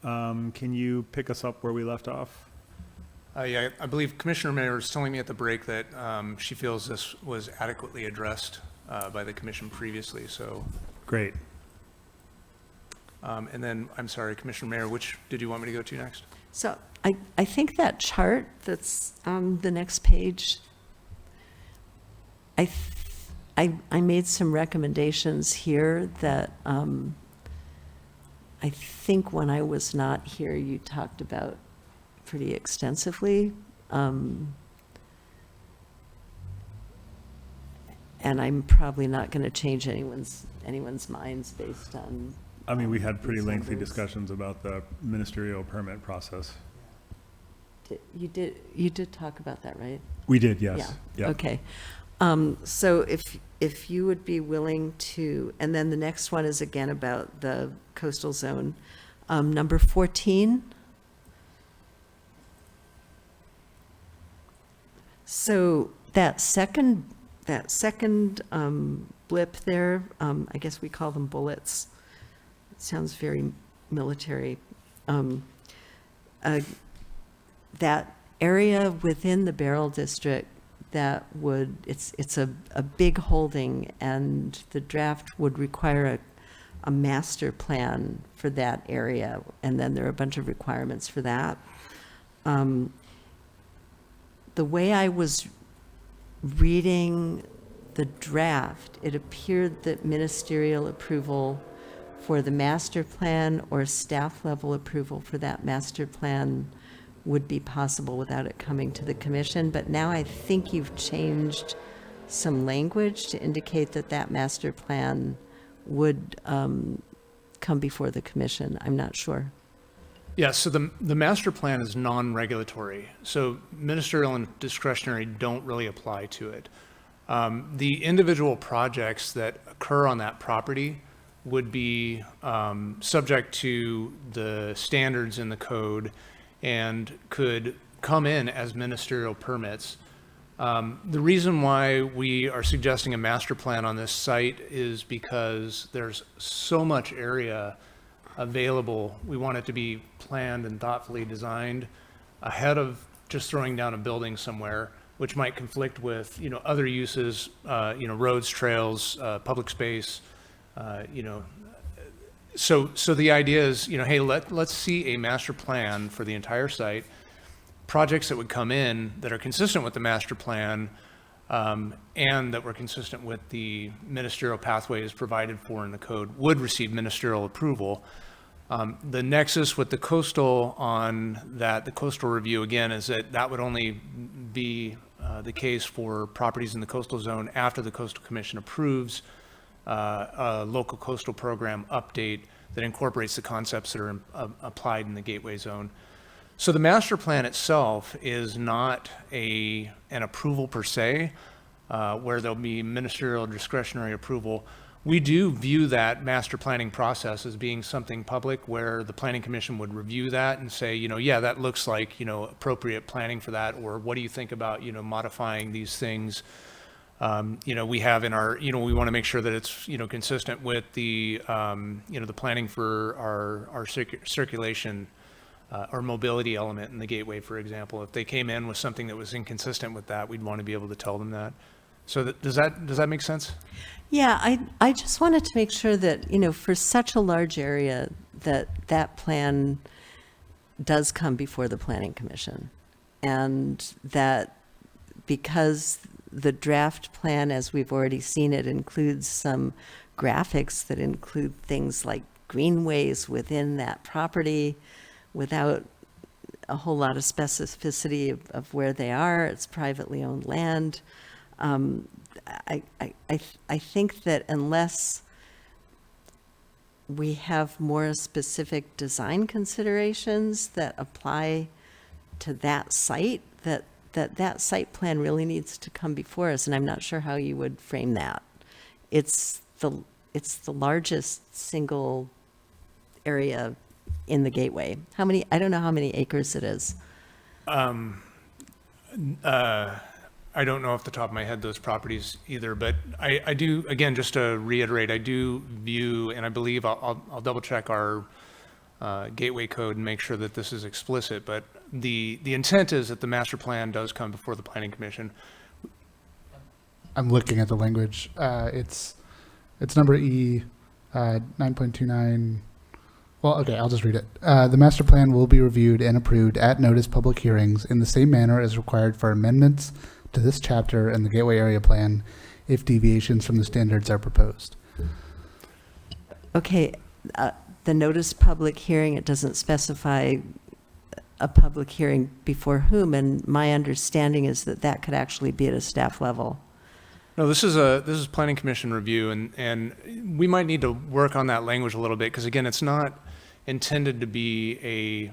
Can you pick us up where we left off? Yeah, I believe Commissioner Mayer was telling me at the break that she feels this was adequately addressed by the commission previously, so. Great. And then, I'm sorry, Commissioner Mayer, which did you want me to go to next? So I think that chart that's on the next page, I made some recommendations here that I think when I was not here, you talked about pretty extensively. And I'm probably not going to change anyone's minds based on. I mean, we had pretty these lengthy numbers. discussions about the ministerial permit process. You did talk about that, right? We did, yes. Yeah. Yep. Okay. So if you would be willing to, and then the next one is again about the coastal zone, number 14. So that second blip there, I guess we call them bullets. It sounds very military. That area within the Beryl District that would, it's a big holding, and the draft would require a master plan for that area, and then there are a bunch of requirements for that. The way I was reading the draft, it appeared that ministerial approval for the master plan or staff level approval for that master plan would be possible without it coming to the commission. But now I think you've changed some language to indicate that that master plan would come before the commission. I'm not sure. Yeah, so the master plan is non-regulatory, so ministerial and discretionary don't really apply to it. The individual projects that occur on that property would be subject to the standards in the code and could come in as ministerial permits. The reason why we are suggesting a master plan on this site is because there's so much area available. We want it to be planned and thoughtfully designed ahead of just throwing down a building somewhere, which might conflict with, other uses, roads, trails, public space, So the idea is, hey, let's see a master plan for the entire site, projects that would come in that are consistent with the master plan, and that were consistent with the ministerial pathways provided for in the code would receive ministerial approval. The nexus with the coastal on that, the coastal review again, is that would only be the case for properties in the coastal zone after the Coastal Commission approves a local coastal program update that incorporates the concepts that are applied in the gateway zone. So the master plan itself is not an approval per se, where there'll be ministerial discretionary approval. We do view that master planning process as being something public, where the Planning Commission would review that and say, yeah, that looks like, appropriate planning for that, or what do you think about, modifying these things? We have in our, we want to make sure that it's, consistent with the, the planning for our circulation or mobility element in the gateway, for example. If they came in with something that was inconsistent with that, we'd want to be able to tell them that. So does that make sense? Yeah, I just wanted to make sure that, for such a large area, that plan does come before the Planning Commission. And that because the draft plan, as we've already seen it, includes some graphics that include things like greenways within that property without a whole lot of specificity of where they are. It's privately owned land. I think that unless we have more specific design considerations that apply to that site, that site plan really needs to come before us, and I'm not sure how you would frame that. It's the largest single area in the gateway. I don't know how many acres it is. I don't know off the top of my head those properties either, but I do, again, just to reiterate, I do view, and I believe I'll double check our gateway code and make sure that this is explicit. But the intent is that the master plan does come before the planning commission. I'm looking at the language. It's number E, 9.29. Well, okay, I'll just read it. The master plan will be reviewed and approved at notice public hearings in the same manner as required for amendments to this chapter and the Gateway Area Plan if deviations from the standards are proposed. Okay, the notice public hearing, it doesn't specify a public hearing before whom, and my understanding is that that could actually be at a staff level. No, this is planning commission review, and we might need to work on that language a little bit, because again, it's not intended to be a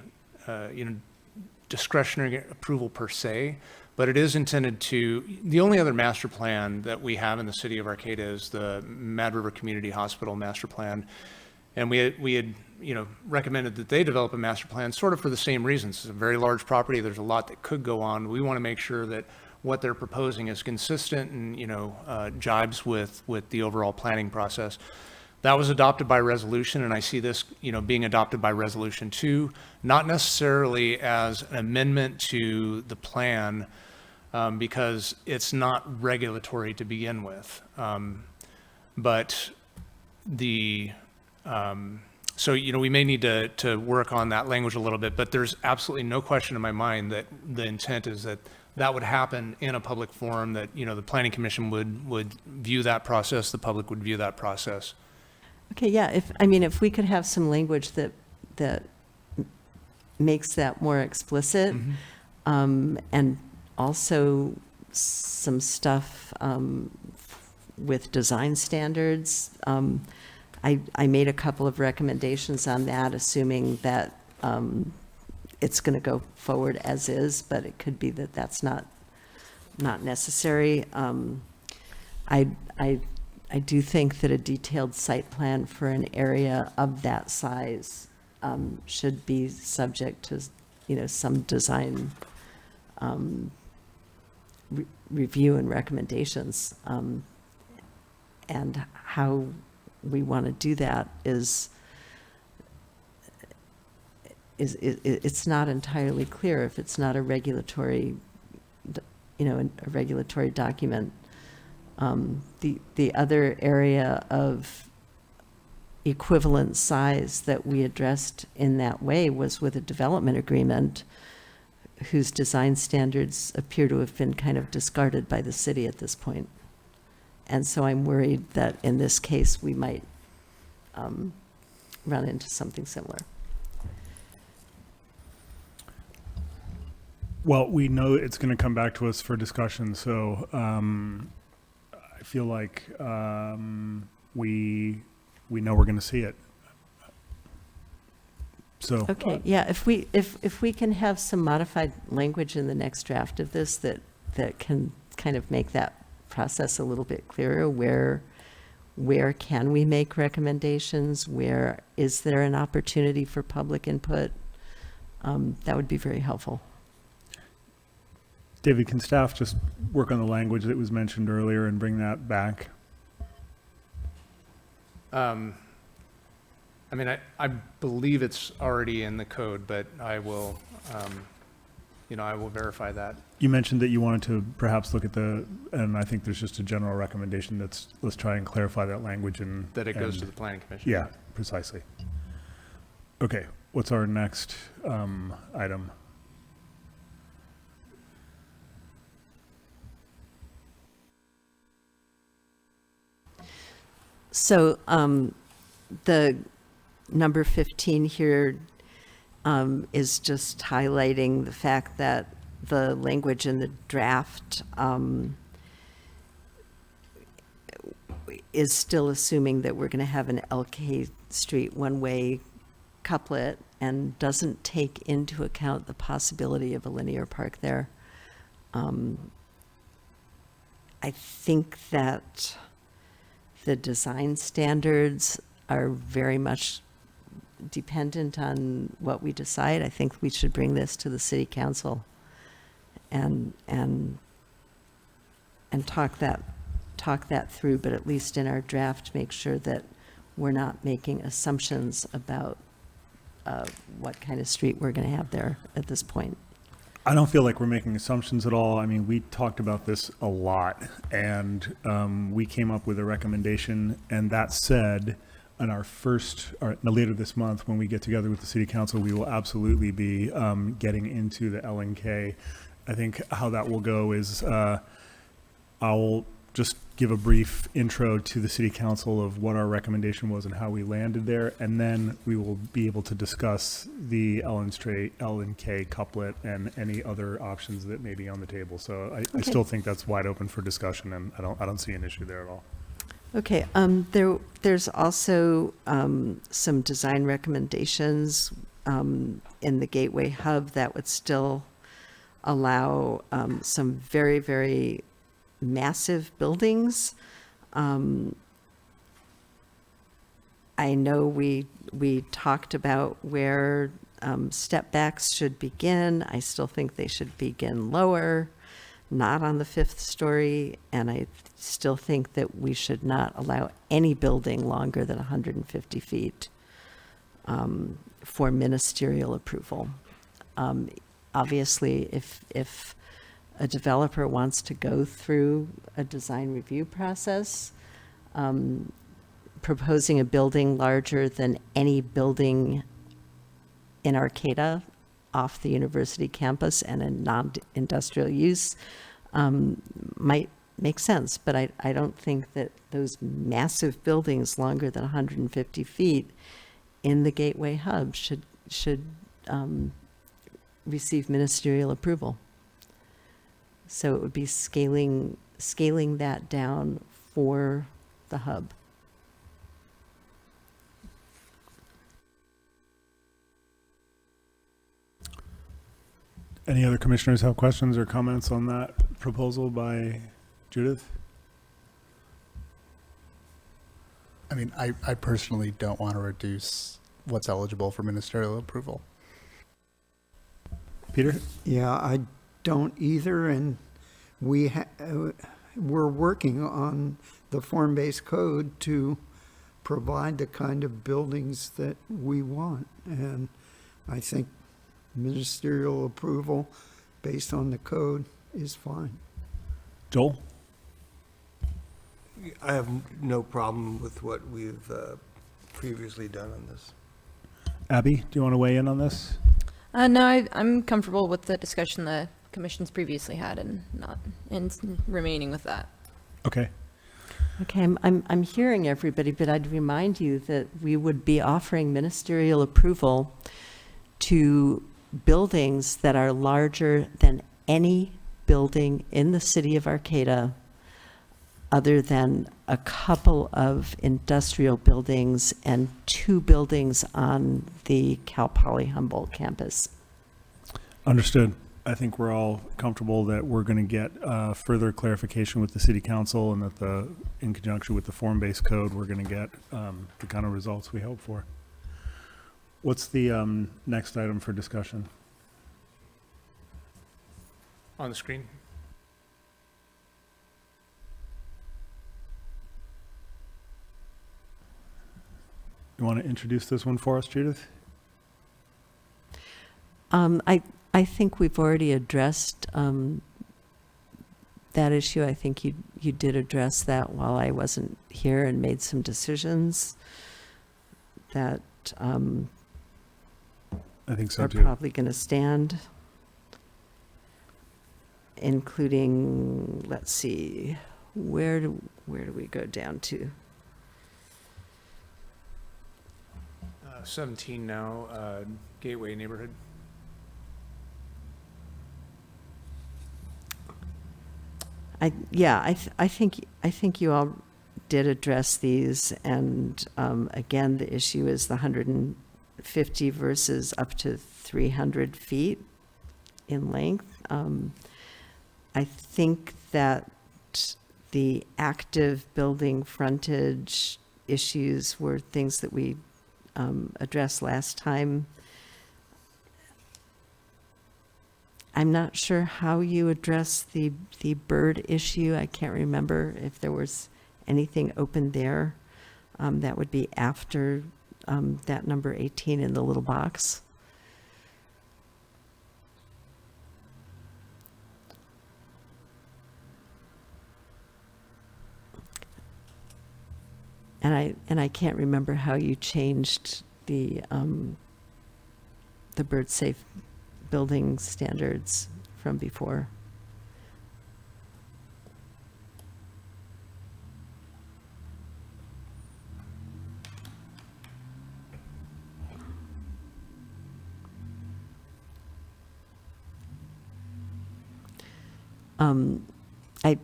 discretionary approval per se, but it is intended to. The only other master plan that we have in the city of Arcata is the Mad River Community Hospital master plan, and we had recommended that they develop a master plan sort of for the same reasons. It's a very large property. There's a lot that could go on. We want to make sure that what they're proposing is consistent and jibes with the overall planning process. That was adopted by resolution, and I see this being adopted by resolution too, not necessarily as an amendment to the plan, because it's not regulatory to begin with, but so we may need to work on that language a little bit, but there's absolutely no question in my mind that the intent is that would happen in a public forum, that the planning commission would view that process, the public would view that process. Okay, yeah, if we could have some language that makes that more explicit, and also some stuff with design standards. I made a couple of recommendations on that, assuming that it's going to go forward as is, but it could be that that's not necessary. I do think that a detailed site plan for an area of that size should be subject to some design review and recommendations, and how we want to do that is it's not entirely clear if it's not a regulatory, a regulatory document. The other area of equivalent size that we addressed in that way was with a development agreement whose design standards appear to have been kind of discarded by the city at this point. And so I'm worried that in this case, we might run into something similar. Well, we know it's going to come back to us for discussion, so I feel like we know we're going to see it. So okay, yeah. If we can have some modified language in the next draft of this that can kind of make that process a little bit clearer, where can we make recommendations? Where is there an opportunity for public input? That would be very helpful. David, can staff just work on the language that was mentioned earlier and bring that back? I believe it's already in the code, but I will, I will verify that. You mentioned that you wanted to perhaps look at and I think there's just a general recommendation let's try and clarify that language and that it goes to the planning commission. Yeah, precisely. Okay, what's our next item? So the number 15 here is just highlighting the fact that the language in the draft is still assuming that we're going to have an LK Street one-way couplet and doesn't take into account the possibility of a linear park there. I think that the design standards are very much dependent on what we decide. I think we should bring this to the city council and talk that through, but at least in our draft, make sure that we're not making assumptions about what kind of street we're going to have there at this point. I don't feel like we're making assumptions at all. I mean, we talked about this a lot, and we came up with a recommendation. And that said, on our first, or later this month, when we get together with the city council, we will absolutely be getting into the L&K. I think how that will go is I'll just give a brief intro to the city council of what our recommendation was and how we landed there, and then we will be able to discuss the L&K couplet and any other options that may be on the table. So I still think that's wide open for discussion, and I don't see an issue there at all. Okay, there's also some design recommendations in the Gateway Hub that would still allow some very, very massive buildings. I know we talked about where step backs should begin. I still think they should begin lower, not on the 5th story, and I still think that we should not allow any building longer than 150 feet for ministerial approval. Obviously, if a developer wants to go through a design review process, proposing a building larger than any building in Arcata off the university campus and a non-industrial use might make sense, but I don't think that those massive buildings longer than 150 feet in the Gateway Hub should receive ministerial approval. So it would be scaling that down for the hub. Any other commissioners have questions or comments on that proposal by Judith? I mean, I personally don't want to reduce what's eligible for ministerial approval. Peter? Yeah, I don't either, and we're working on the form-based code to provide the kind of buildings that we want, and I think ministerial approval based on the code is fine. Joel? I have no problem with what we've previously done on this. Abby, do you want to weigh in on this? No, I'm comfortable with the discussion the commission's previously had and remaining with that. Okay. Okay, I'm hearing everybody, but I'd remind you that we would be offering ministerial approval to buildings that are larger than any building in the city of Arcata, other than a couple of industrial buildings and 2 buildings on the Cal Poly Humboldt campus. Understood. I think we're all comfortable that we're going to get further clarification with the city council, and that in conjunction with the form-based code, we're going to get the kind of results we hope for. What's the next item for discussion? On the screen. You want to introduce this one for us, Judith? I think we've already addressed that issue. I think you did address that while I wasn't here and made some decisions that I think so are too. probably going to stand, including, let's see, where do we go down to? 17 now, Gateway neighborhood. I think you all did address these, and again, the issue is the 150 versus up to 300 feet in length. I think that the active building frontage issues were things that we addressed last time. I'm not sure how you address the bird issue. I can't remember if there was anything open there. That would be after that number 18 in the little box. And I can't remember how you changed the bird safe building standards from before.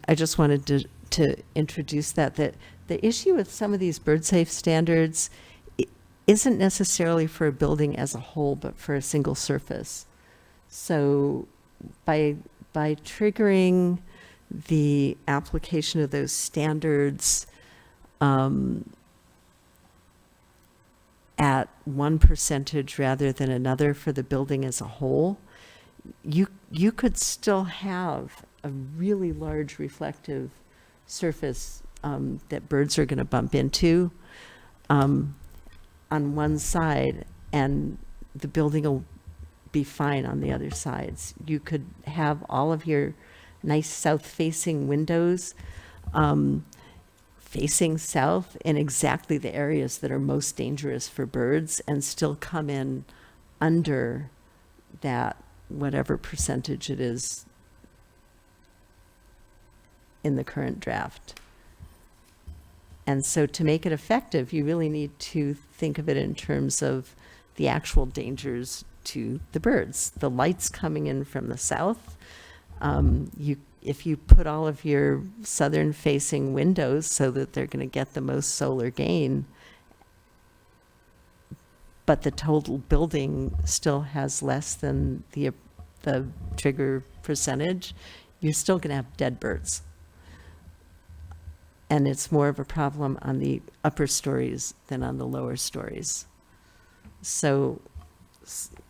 I just wanted to introduce that the issue with some of these bird safe standards isn't necessarily for a building as a whole, but for a single surface. So by triggering the application of those standards at one percentage rather than another for the building as a whole, you could still have a really large reflective surface that birds are going to bump into on one side, and the building will be fine on the other sides. You could have all of your nice south-facing windows facing south in exactly the areas that are most dangerous for birds and still come in under that whatever percentage it is in the current draft. And so to make it effective, you really need to think of it in terms of the actual dangers to the birds. The light's coming in from the south. If you put all of your southern facing windows so that they're going to get the most solar gain, but the total building still has less than the trigger percentage, you're still going to have dead birds. And it's more of a problem on the upper stories than on the lower stories. So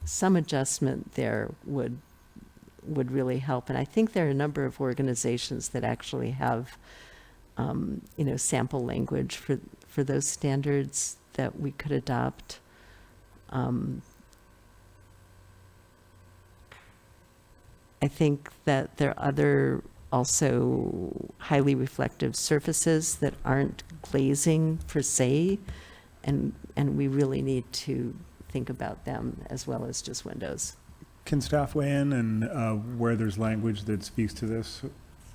some adjustment there would really help. And I think there are a number of organizations that actually have, sample language for those standards that we could adopt. I think that there are other also highly reflective surfaces that aren't glazing per se, and we really need to think about them as well as just windows. Can staff weigh in and where there's language that speaks to this?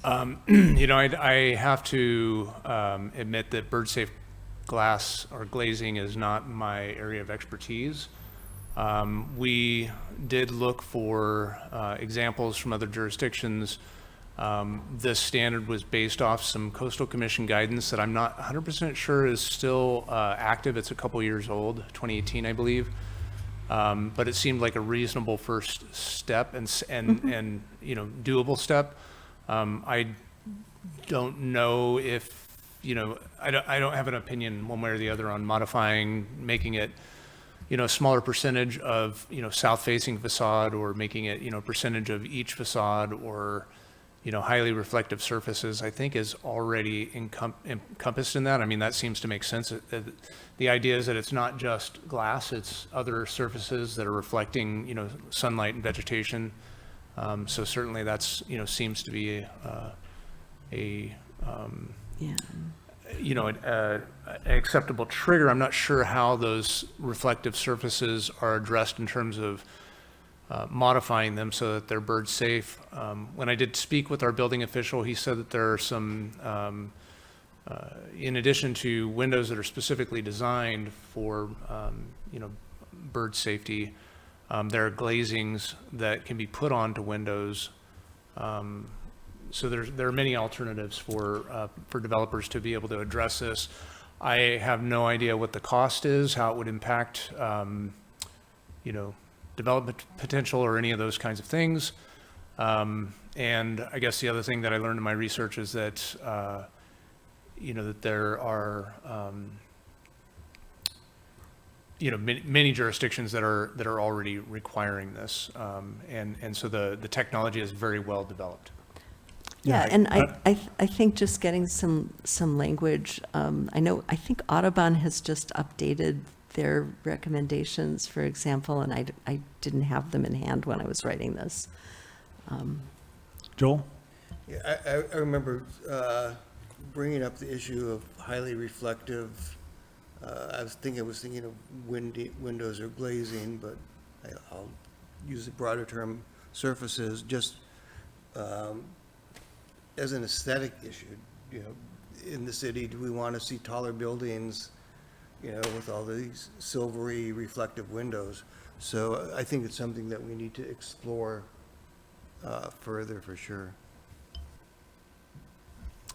I have to admit that bird safe glass or glazing is not my area of expertise. We did look for examples from other jurisdictions. This standard was based off some Coastal Commission guidance that I'm not 100% sure is still active. It's a couple years old, 2018, I believe. But it seemed like a reasonable first step and doable step. I don't know if, I don't have an opinion one way or the other on modifying, making it, a smaller percentage of, south-facing facade, or making it, percentage of each facade, or, highly reflective surfaces, I think is already encompassed in that. I mean, that seems to make sense. The idea is that it's not just glass, it's other surfaces that are reflecting, sunlight and vegetation. So certainly that's, seems to be an acceptable trigger. I'm not sure how those reflective surfaces are addressed in terms of modifying them so that they're bird safe. When I did speak with our building official, he said that there are some, in addition to windows that are specifically designed for, bird safety, there are glazings that can be put onto windows. So there are many alternatives for developers to be able to address this. I have no idea what the cost is, how it would impact, development potential or any of those kinds of things. And I guess the other thing that I learned in my research is that, that there are, many jurisdictions that are already requiring this. And so the technology is very well developed. Yeah, and I think just getting some language, I think Audubon has just updated their recommendations, for example, and I didn't have them in hand when I was writing this. Joel? Yeah, I remember bringing up the issue of highly reflective. I was thinking of windows or glazing, but I'll use the broader term surfaces, just as an aesthetic issue. You know, in the city, do we want to see taller buildings, you know, with all these silvery reflective windows? So I think it's something that we need to explore further, for sure.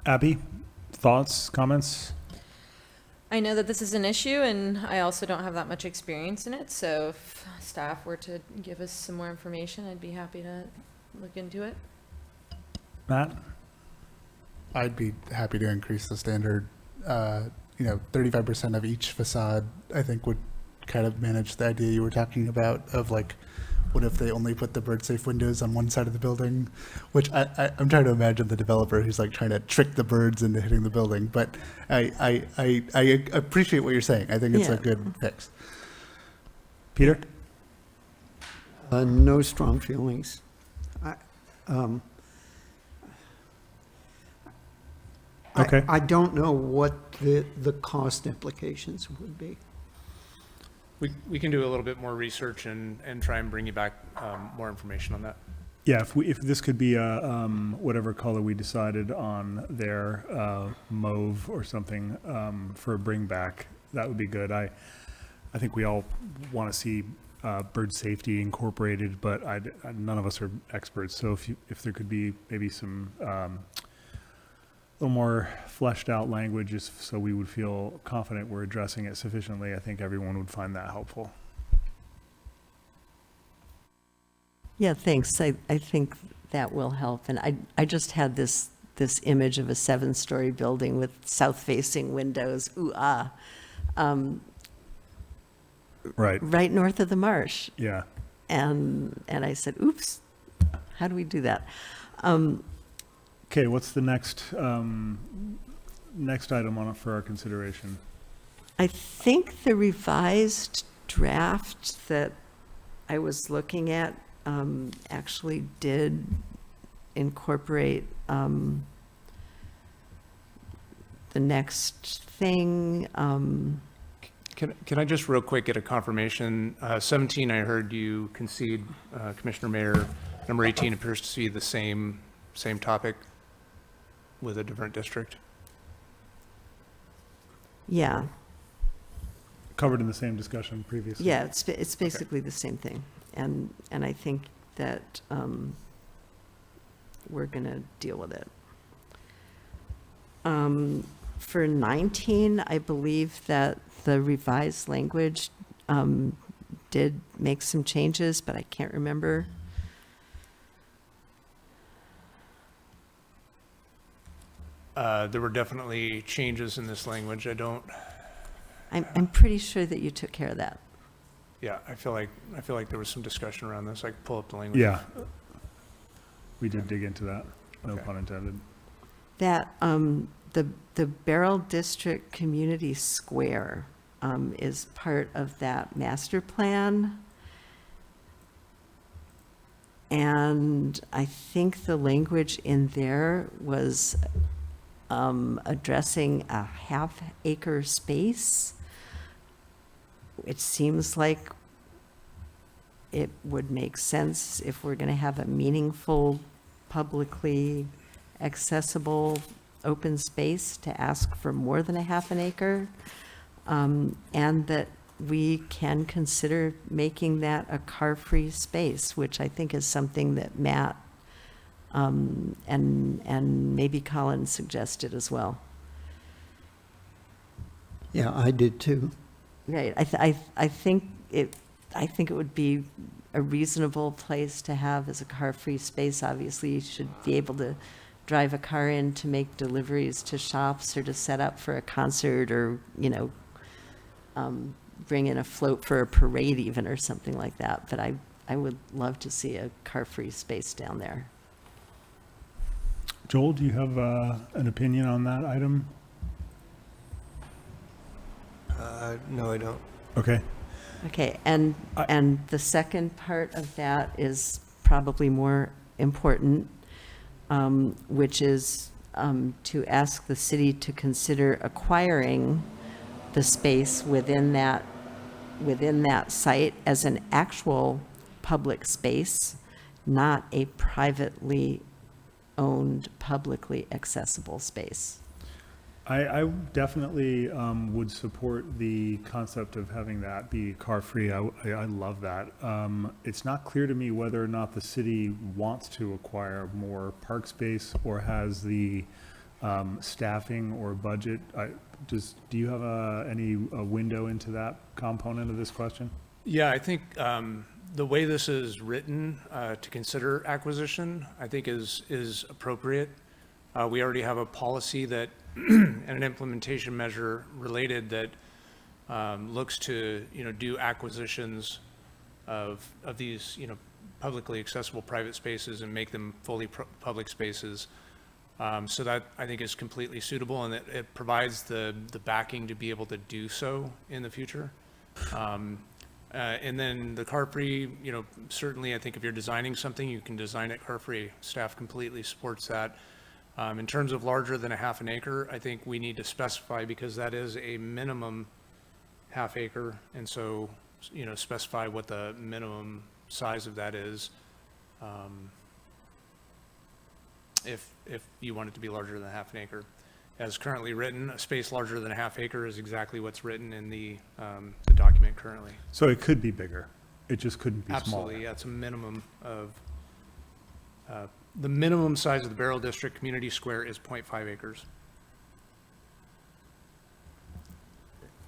Abby, thoughts, comments? I know that this is an issue, and I also don't have that much experience in it, so if staff were to give us some more information, I'd be happy to look into it. Matt? I'd be happy to increase the standard. 35% of each facade, I think, would kind of manage the idea you were talking about of like, what if they only put the bird-safe windows on one side of the building? Which I'm trying to imagine the developer who's like trying to trick the birds into hitting the building. But I appreciate what you're saying. I think it's a good fix. Peter? No strong feelings. Okay. I don't know what the cost implications would be. We can do a little bit more research and try and bring you back more information on that. Yeah, if this could be a whatever color we decided on there, mauve or something, for a bring back, that would be good. I think we all want to see bird safety incorporated, but none of us are experts. So if there could be maybe some a little more fleshed out language, just so we would feel confident we're addressing it sufficiently, I think everyone would find that helpful. Yeah, thanks. I think that will help. And I just had this image of a 7-story building with south-facing windows. Ooh, ah. Right north of the marsh. Yeah. And I said, oops, how do we do that? Okay, what's the next item for our consideration? I think the revised draft that I was looking at actually did incorporate the next thing. Can I just real quick get a confirmation? 17, I heard you concede, Commissioner Mayor. Number 18 appears to be the same topic with a different district. Yeah. Covered in the same discussion previously. Yeah, it's basically the same thing. And I think that we're going to deal with it. For 19, I believe that the revised language did make some changes, but I can't remember. There were definitely changes in this language. I'm pretty sure that you took care of that. Yeah, I feel like there was some discussion around this. I could pull up the language. Yeah. We did dig into that. No pun intended. That the Beryl District Community Square is part of that master plan. And I think the language in there was addressing a half-acre space. It seems like it would make sense if we're going to have a meaningful, publicly accessible open space to ask for more than a half an acre, and that we can consider making that a car-free space, which I think is something that Matt and maybe Colin suggested as well. Yeah, I did too. Right. I think it would be a reasonable place to have as a car-free space. Obviously, you should be able to drive a car in to make deliveries to shops or to set up for a concert, or bring in a float for a parade even, or something like that. But I would love to see a car-free space down there. Joel, do you have an opinion on that item? No, I don't. Okay. Okay, and the second part of that is probably more important, which is to ask the city to consider acquiring the space within that site as an actual public space, not a privately owned, publicly accessible space. I definitely would support the concept of having that be car-free. I love that. It's not clear to me whether or not the city wants to acquire more park space or has the staffing or budget. Do you have any window into that component of this question? Yeah, I think the way this is written to consider acquisition, I think is appropriate. We already have a policy that and an implementation measure related that looks to, do acquisitions of these, publicly accessible private spaces and make them fully public spaces. So that I think is completely suitable, and it provides the backing to be able to do so in the future. And then the car-free, certainly I think if you're designing something, you can design it car-free. Staff completely supports that. In terms of larger than a half an acre, I think we need to specify, because that is a minimum half acre. And so, specify what the minimum size of that is. If you want it to be larger than half an acre. As currently written, a space larger than a half acre is exactly what's written in the document currently. So it could be bigger. It just couldn't be smaller. Absolutely, yeah, it's a minimum of, the minimum size of the Barrel District Community Square is 0.5 acres.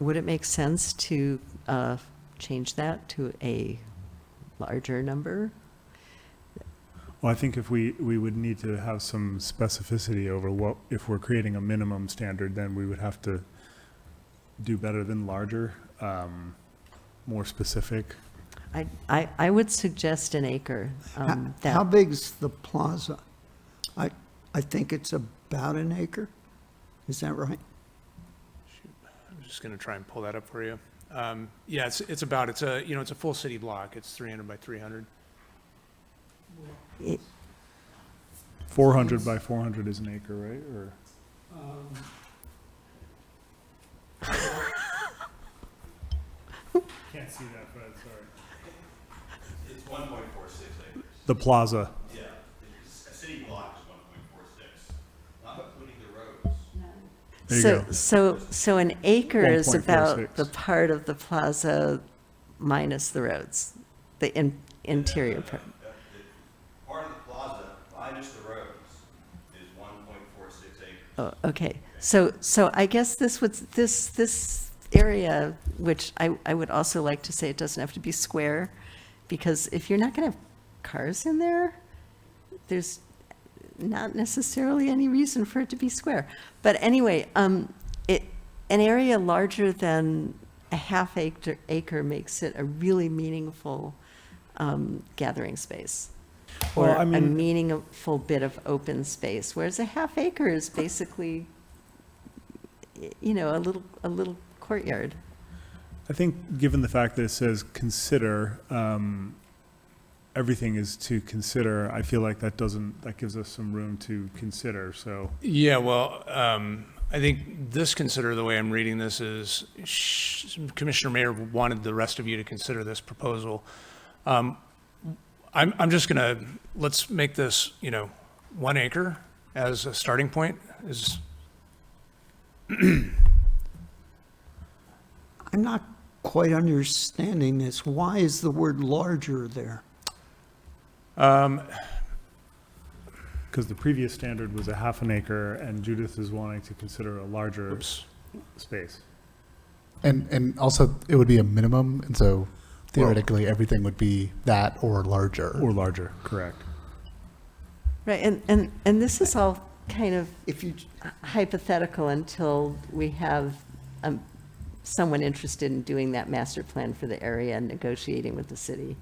Would it make sense to change that to a larger number? Well, I think if we would need to have some specificity over what, if we're creating a minimum standard, then we would have to do better than larger, more specific. I would suggest an acre. How big's the plaza? I think it's about an acre. Is that right? I'm just going to try and pull that up for you. Yeah, it's a full city block. It's 300 by 300. 400 by 400 is an acre, right? Or can't see that, Fred. Sorry. It's 1.46 acres. The plaza. Yeah, a city block is 1.46, not including the roads. There you go. So an acre is 1.46. about the part of the plaza minus the roads, the interior part. Part of the plaza minus the roads is 1.46 acres. Oh, okay. So I guess this area, which I would also like to say it doesn't have to be square, because if you're not going to have cars in there, there's not necessarily any reason for it to be square. But anyway, an area larger than a half acre makes it a really meaningful gathering space, or Well, I a mean- meaningful bit of open space, whereas a half acre is basically, a little courtyard. I think, given the fact that it says consider, everything is to consider, I feel like that gives us some room to consider, so. Yeah, well, I think this consider, the way I'm reading this is, Commissioner Mayer wanted the rest of you to consider this proposal. I'm just gonna, let's make this, 1 acre as a starting point is. I'm not quite understanding this. Why is the word larger there? Because the previous standard was a half an acre, and Judith is wanting to consider a larger space. And also, it would be a minimum, and so theoretically, everything would be that or larger. Or larger, correct. Right, and this is all kind of hypothetical until we have someone interested in doing that master plan for the area and negotiating with the city.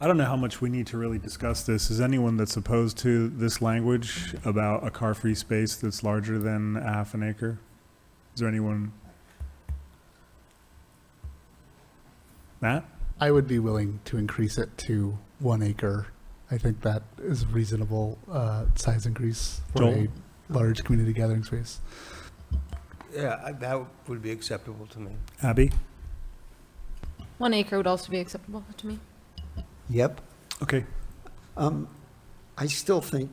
I don't know how much we need to really discuss this. Is anyone that's opposed to this language about a car-free space that's larger than a half an acre? Is there anyone? Matt? I would be willing to increase it to 1 acre. I think that is a reasonable size increase for Joel? a large community gathering space. Yeah, that would be acceptable to me. Abby? 1 acre would also be acceptable to me. Yep. Okay. I still think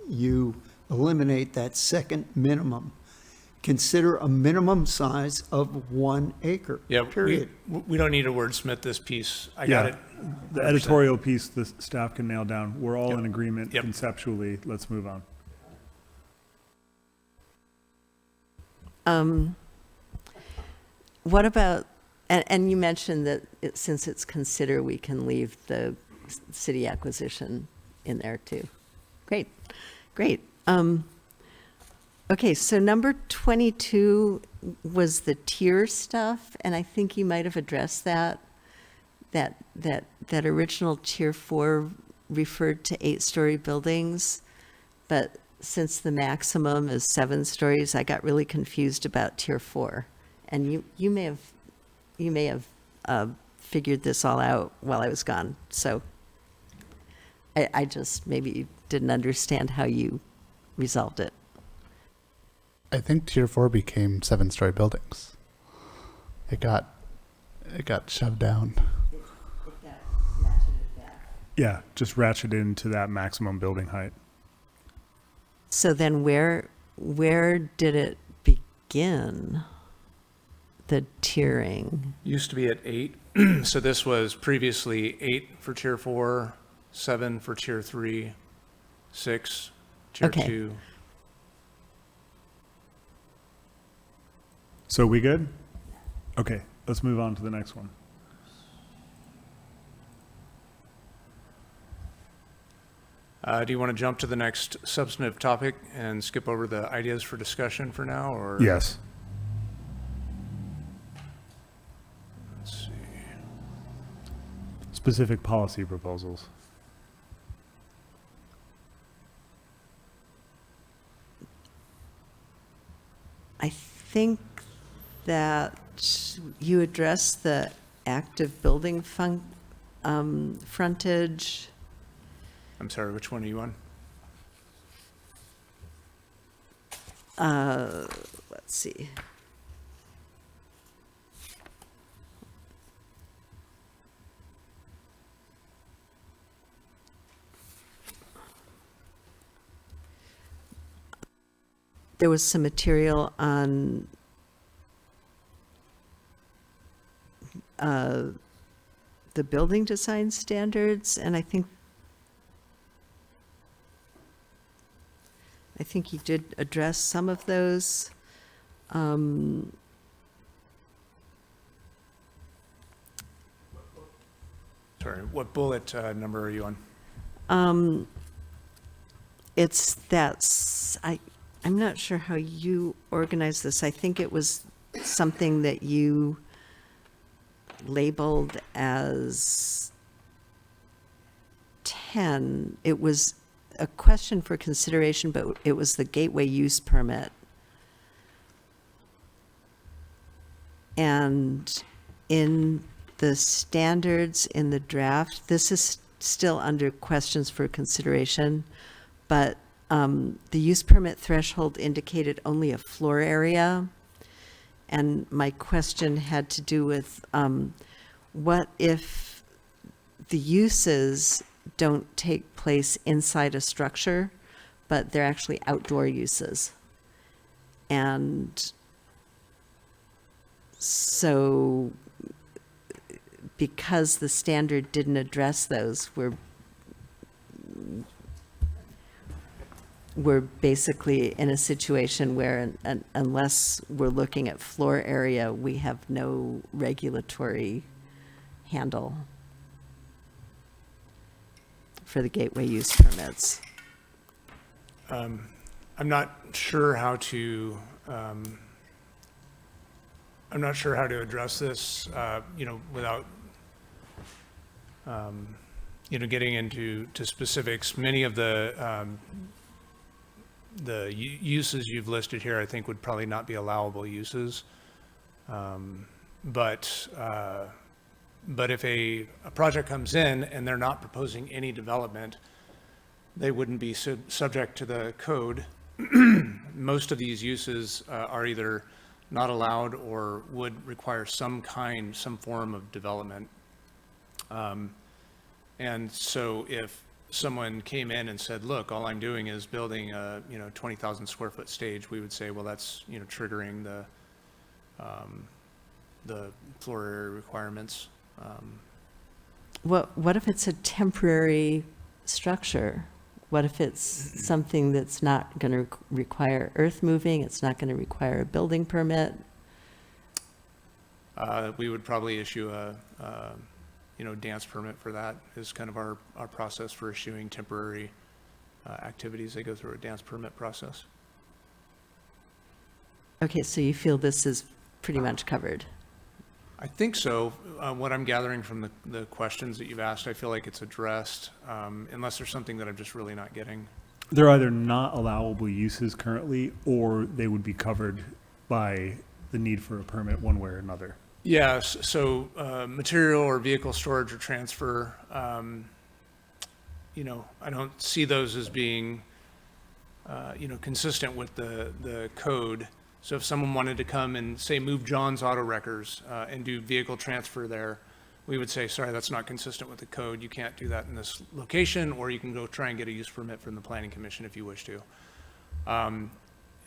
you eliminate that second minimum. Consider a minimum size of 1 acre, Yeah, period. we don't need to wordsmith this piece. I got it. The 100%. editorial piece the staff can nail down. We're all Yep. in agreement Yep. conceptually. Let's move on. What about, and you mentioned that since it's consider, we can leave the city acquisition in there too. Great, great. Okay, so number 22 was the tier stuff, and I think you might have addressed that. That original tier 4 referred to 8-story buildings, but since the maximum is 7 stories, I got really confused about tier 4. And you may have figured this all out while I was gone. So I just maybe didn't understand how you resolved it. I think tier 4 became 7-story buildings. It got shoved down. Yeah, just ratchet into that maximum building height. So then where did it begin? The tiering? Used to be at 8. So this was previously 8 for tier 4, 7 for tier 3, 6, tier Okay. 2. So we good? Okay, let's move on to the next one. Do you want to jump to the next substantive topic and skip over the ideas for discussion for now, or? Yes. Let's see. Specific policy proposals. I think that you addressed the active building frontage. I'm sorry, which one are you on? Let's see. There was some material on the building design standards, and I think you did address some of those. Sorry, what bullet number are you on? It's that's, I'm not sure how you organize this. I think it was something that you labeled as 10. It was a question for consideration, but it was the gateway use permit. And in the standards in the draft, this is still under questions for consideration, but the use permit threshold indicated only a floor area. And my question had to do with what if the uses don't take place inside a structure, but they're actually outdoor uses? And so because the standard didn't address those, we're basically in a situation where unless we're looking at floor area, we have no regulatory handle for the gateway use permits. I'm not sure how to address this, without, getting into specifics. Many of the uses you've listed here, I think, would probably not be allowable uses. But But if a project comes in and they're not proposing any development, they wouldn't be subject to the code. Most of these uses are either not allowed or would require some form of development. And so if someone came in and said, look, all I'm doing is building a 20,000 square foot stage, we would say, well, that's triggering the floor area requirements. What if it's a temporary structure? What if it's something that's not going to require earth moving? It's not going to require a building permit? We would probably issue a dance permit for that is kind of our process for issuing temporary activities. They go through a dance permit process. Okay, so you feel this is pretty much covered? I think so. What I'm gathering from the questions that you've asked, I feel like it's addressed, unless there's something that I'm just really not getting. They're either not allowable uses currently, or they would be covered by the need for a permit one way or another. Yes, so material or vehicle storage or transfer, I don't see those as being, consistent with the code. So if someone wanted to come and say move John's Auto Wreckers and do vehicle transfer there, we would say, sorry, that's not consistent with the code. You can't do that in this location, or you can go try and get a use permit from the Planning Commission if you wish to.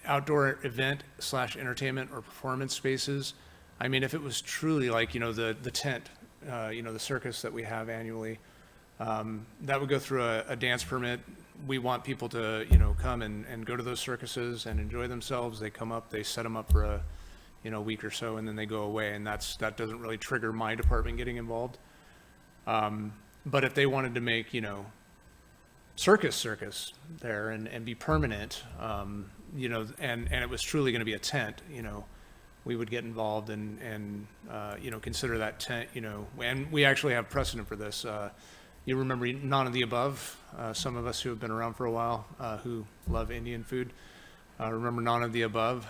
Outdoor event / entertainment or performance spaces. I mean, if it was truly like, the tent, the circus that we have annually, that would go through a dance permit. We want people to, come and go to those circuses and enjoy themselves. They come up, they set them up for a week or so, and then they go away. And that doesn't really trigger my department getting involved. But if they wanted to make, circus there and be permanent, and it was truly going to be a tent, we would get involved and consider that tent, and we actually have precedent for this. You remember None of the Above, some of us who have been around for a while, who love Indian food, remember None of the Above.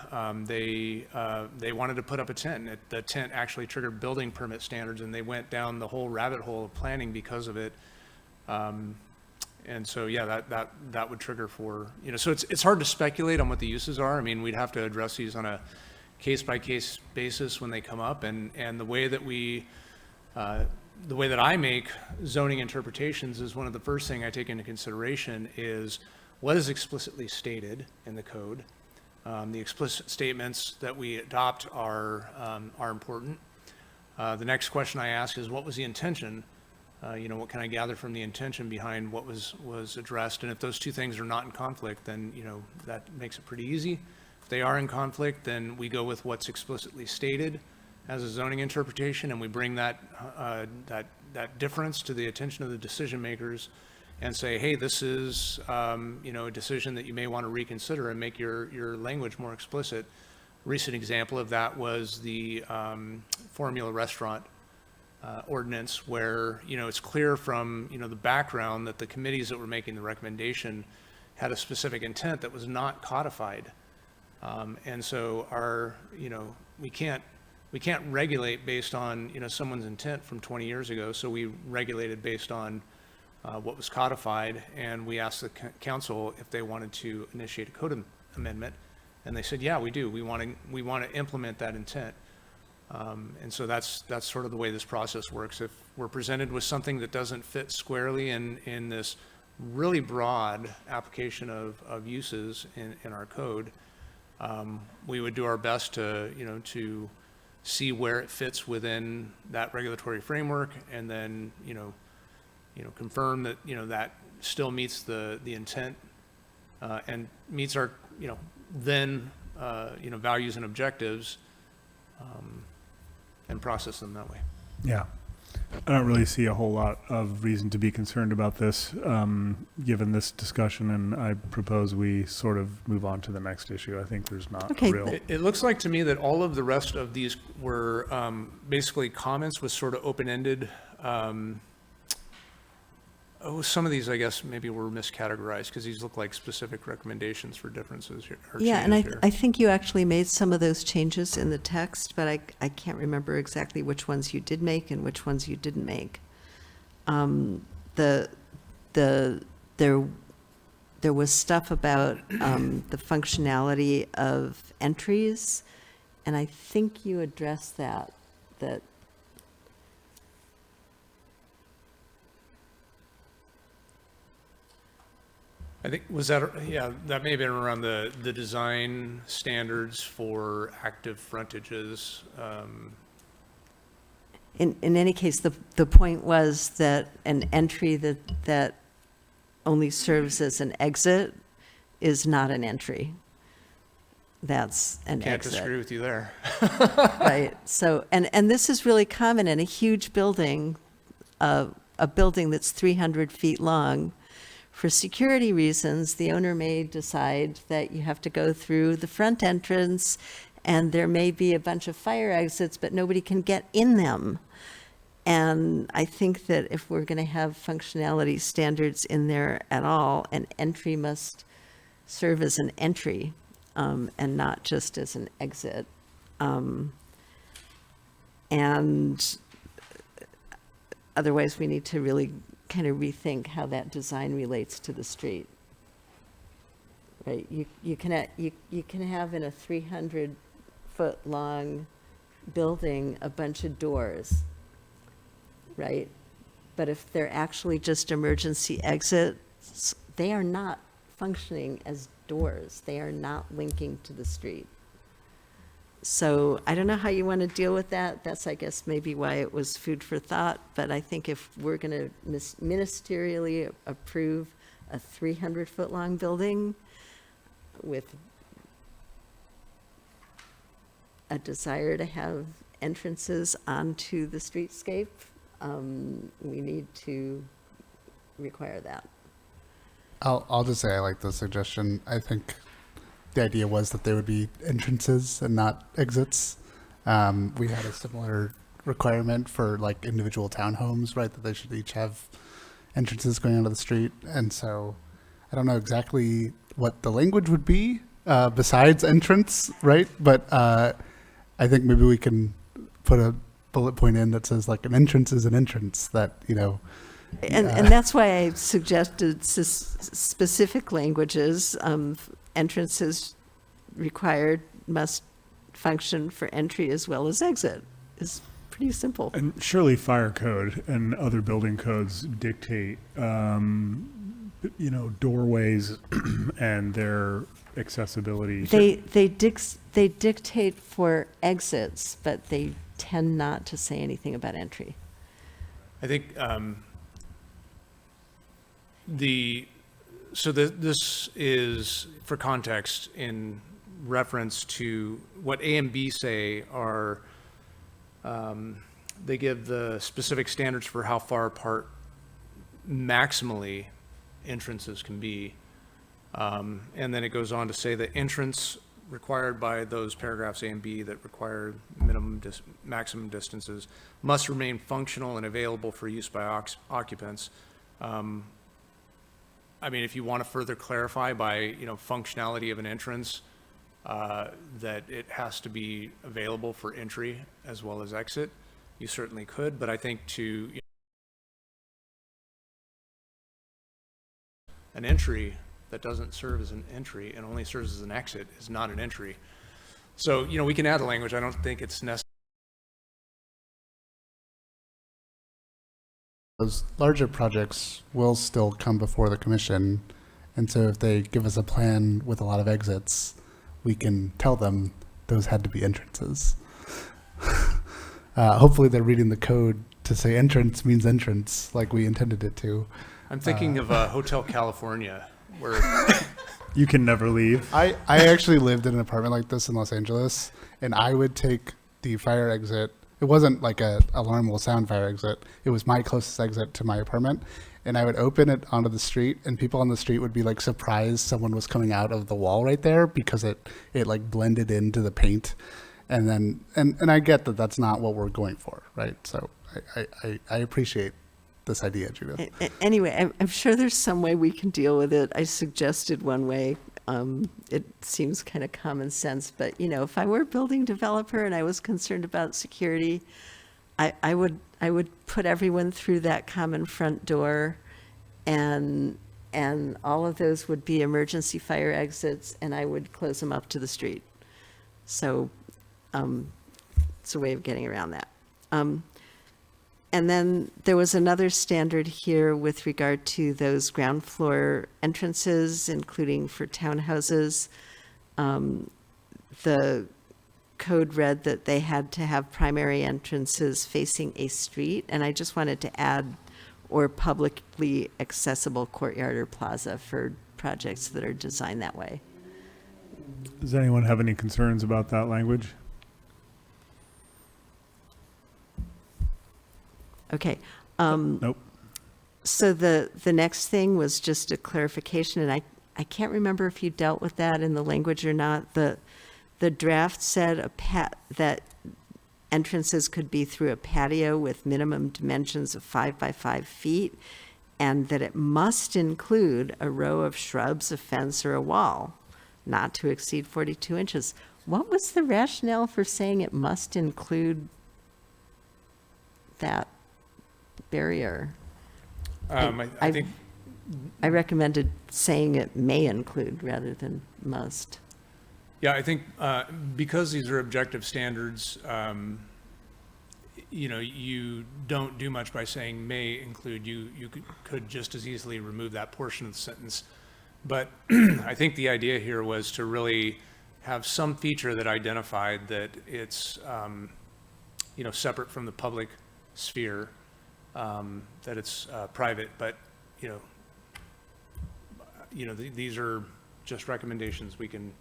They wanted to put up a tent. The tent actually triggered building permit standards, and they went down the whole rabbit hole of planning because of it. And so, yeah, that would trigger for, so it's hard to speculate on what the uses are. I mean, we'd have to address these on a case-by-case basis when they come up, and the way that I make zoning interpretations is one of the first thing I take into consideration is what is explicitly stated in the code. The explicit statements that we adopt are important. The next question I ask is, what was the intention? What can I gather from the intention behind what was addressed? And if those two things are not in conflict, then, that makes it pretty easy. If they are in conflict, then we go with what's explicitly stated as a zoning interpretation, and we bring that difference to the attention of the decision makers and say, hey, this is a decision that you may want to reconsider and make your language more explicit. Recent example of that was the Formula Restaurant ordinance, where it's clear from the background that the committees that were making the recommendation had a specific intent that was not codified, and so we can't regulate based on someone's intent from 20 years ago. So we regulated based on what was codified, and we asked the council if they wanted to initiate a code amendment, and they said, yeah, we do. We want to implement that intent. And so that's sort of the way this process works. If we're presented with something that doesn't fit squarely in this really broad application of uses in our code, we would do our best to see where it fits within that regulatory framework, and then confirm that that still meets the intent and meets our values and objectives, and process them that way. Yeah. I don't really see a whole lot of reason to be concerned about this, given this discussion, and I propose we sort of move on to the next issue. I think there's not real... It looks like to me that all of the rest of these were basically comments with sort of open-ended Some of these, I guess, maybe were miscategorized because these look like specific recommendations for differences here. Or Yeah, and changes here. I think you actually made some of those changes in the text, but I can't remember exactly which ones you did make and which ones you didn't make. There was stuff about the functionality of entries, and I think you addressed that I think, was that, yeah, that may have been around the design standards for active frontages. in any case, the point was that an entry that only serves as an exit is not an entry. That's an Can't exit. disagree with you there. Right. So, and this is really common in a huge building, a building that's 300 feet long. For security reasons, the owner may decide that you have to go through the front entrance, and there may be a bunch of fire exits, but nobody can get in them. And I think that if we're going to have functionality standards in there at all, an entry must serve as an entry and not just as an exit. And otherwise, we need to really kind of rethink how that design relates to the street. Right? You can have in a 300-foot long building a bunch of doors, right? But if they're actually just emergency exits, they are not functioning as doors. They are not linking to the street. So I don't know how you want to deal with that. That's, I guess, maybe why it was food for thought. But I think if we're going to ministerially approve a 300-foot long building with a desire to have entrances onto the streetscape, we need to require that. I'll just say I like the suggestion. I think the idea was that there would be entrances and not exits. We had a similar requirement for like individual townhomes, right? That they should each have entrances going onto the street. And so I don't know exactly what the language would be besides entrance, right? But I think maybe we can put a bullet point in that says like an entrance is an entrance, that, you know. And that's why I suggested specific languages. Entrances required must function for entry as well as exit. It's pretty simple. And surely fire code and other building codes dictate, doorways and their accessibility. They dictate for exits, but they tend not to say anything about entry. I think this is, for context, in reference to what A and B say are, they give the specific standards for how far apart maximally entrances can be. And then it goes on to say that entrance required by those paragraphs A and B that require maximum distances must remain functional and available for use by occupants. I mean, if you want to further clarify by, functionality of an entrance, that it has to be available for entry as well as exit, you certainly could. But I think an entry that doesn't serve as an entry and only serves as an exit is not an entry. So, we can add the language. I don't think it's necessary. Those larger projects will still come before the commission, and so if they give us a plan with a lot of exits, we can tell them those had to be entrances. Hopefully they're reading the code to say entrance means entrance, like we intended it to. I'm thinking of Hotel California, where you can never leave. I actually lived in an apartment like this in Los Angeles, and I would take the fire exit. It wasn't like a alarm will sound fire exit. It was my closest exit to my apartment. And I would open it onto the street, and people on the street would be like surprised someone was coming out of the wall right there because it like blended into the paint. And then, and I get that that's not what we're going for, right? So I appreciate this idea, Judith. Anyway, I'm sure there's some way we can deal with it. I suggested one way. It seems kind of common sense, but if I were a building developer and I was concerned about security, I would put everyone through that common front door, and all of those would be emergency fire exits, and I would close them up to the street. So it's a way of getting around that. And then there was another standard here with regard to those ground floor entrances, including for townhouses. The code read that they had to have primary entrances facing a street, and I just wanted to add, or publicly accessible courtyard or plaza for projects that are designed that way. Does anyone have any concerns about that language? Okay. Nope. So the next thing was just a clarification, and I can't remember if you dealt with that in the language or not. The draft said that entrances could be through a patio with minimum dimensions of 5 by 5 feet, and that it must include a row of shrubs, a fence, or a wall, not to exceed 42 inches. What was the rationale for saying it must include that barrier? I think, I recommended saying it may include rather than must. yeah, I think because these are objective standards, you don't do much by saying may include. You could just as easily remove that portion of the sentence. But I think the idea here was to really have some feature that identified that it's, separate from the public sphere, that it's private, but, these are just recommendations. We can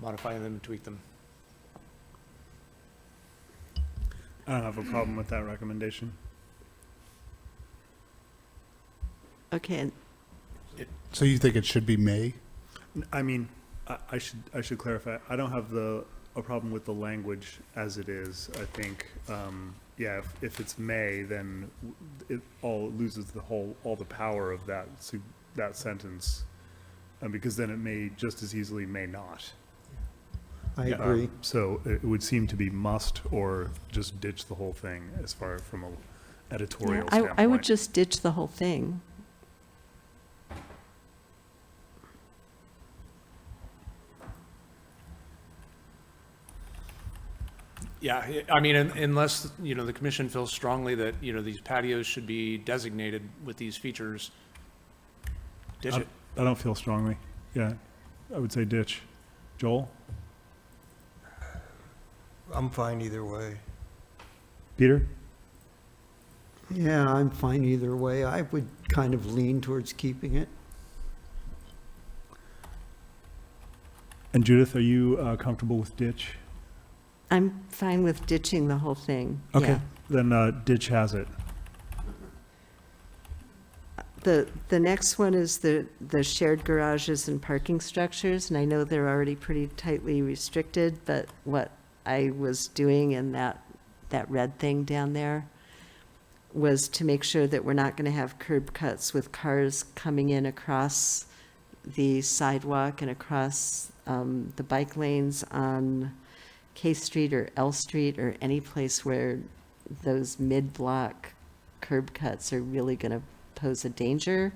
modify them and tweak them. I don't have a problem with that recommendation. Okay. So you think it should be may? I mean, I should clarify. I don't have a problem with the language as it is. I think, if it's may, then it all loses all the power of that sentence, because then it may just as easily may not. I agree. So it would seem to be must, or just ditch the whole thing as far from an editorial standpoint. I would just ditch the whole thing. Yeah, I mean, unless, the commission feels strongly that, these patios should be designated with these features, ditch it. I don't feel strongly. Yeah, I would say ditch. Joel? I'm fine either way. Peter? Yeah, I'm fine either way. I would kind of lean towards keeping it. And Judith, are you comfortable with ditch? I'm fine with ditching the whole thing. Okay, Yeah. then ditch has it. The next one is the shared garages and parking structures, and I know they're already pretty tightly restricted, but what I was doing in that red thing down there was to make sure that we're not going to have curb cuts with cars coming in across the sidewalk and across the bike lanes on K Street or L Street or any place where those mid-block curb cuts are really going to pose a danger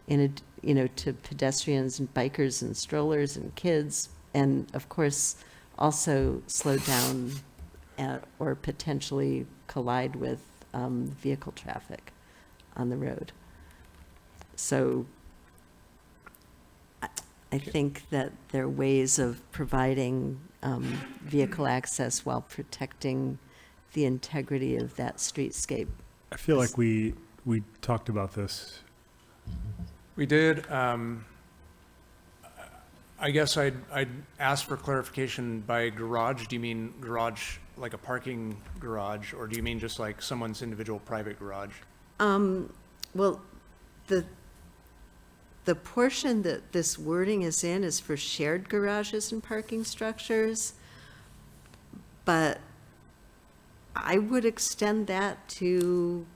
to pedestrians and bikers and strollers and kids, and of course also slow down or potentially collide with vehicle traffic on the road. So I think that there are ways of providing vehicle access while protecting the integrity of that streetscape. I feel like we talked about this. We did. I guess I'd ask for clarification by garage. Do you mean garage like a parking garage, or do you mean just like someone's individual private garage? Well, the portion that this wording is in is for shared garages and parking structures, but I would extend that to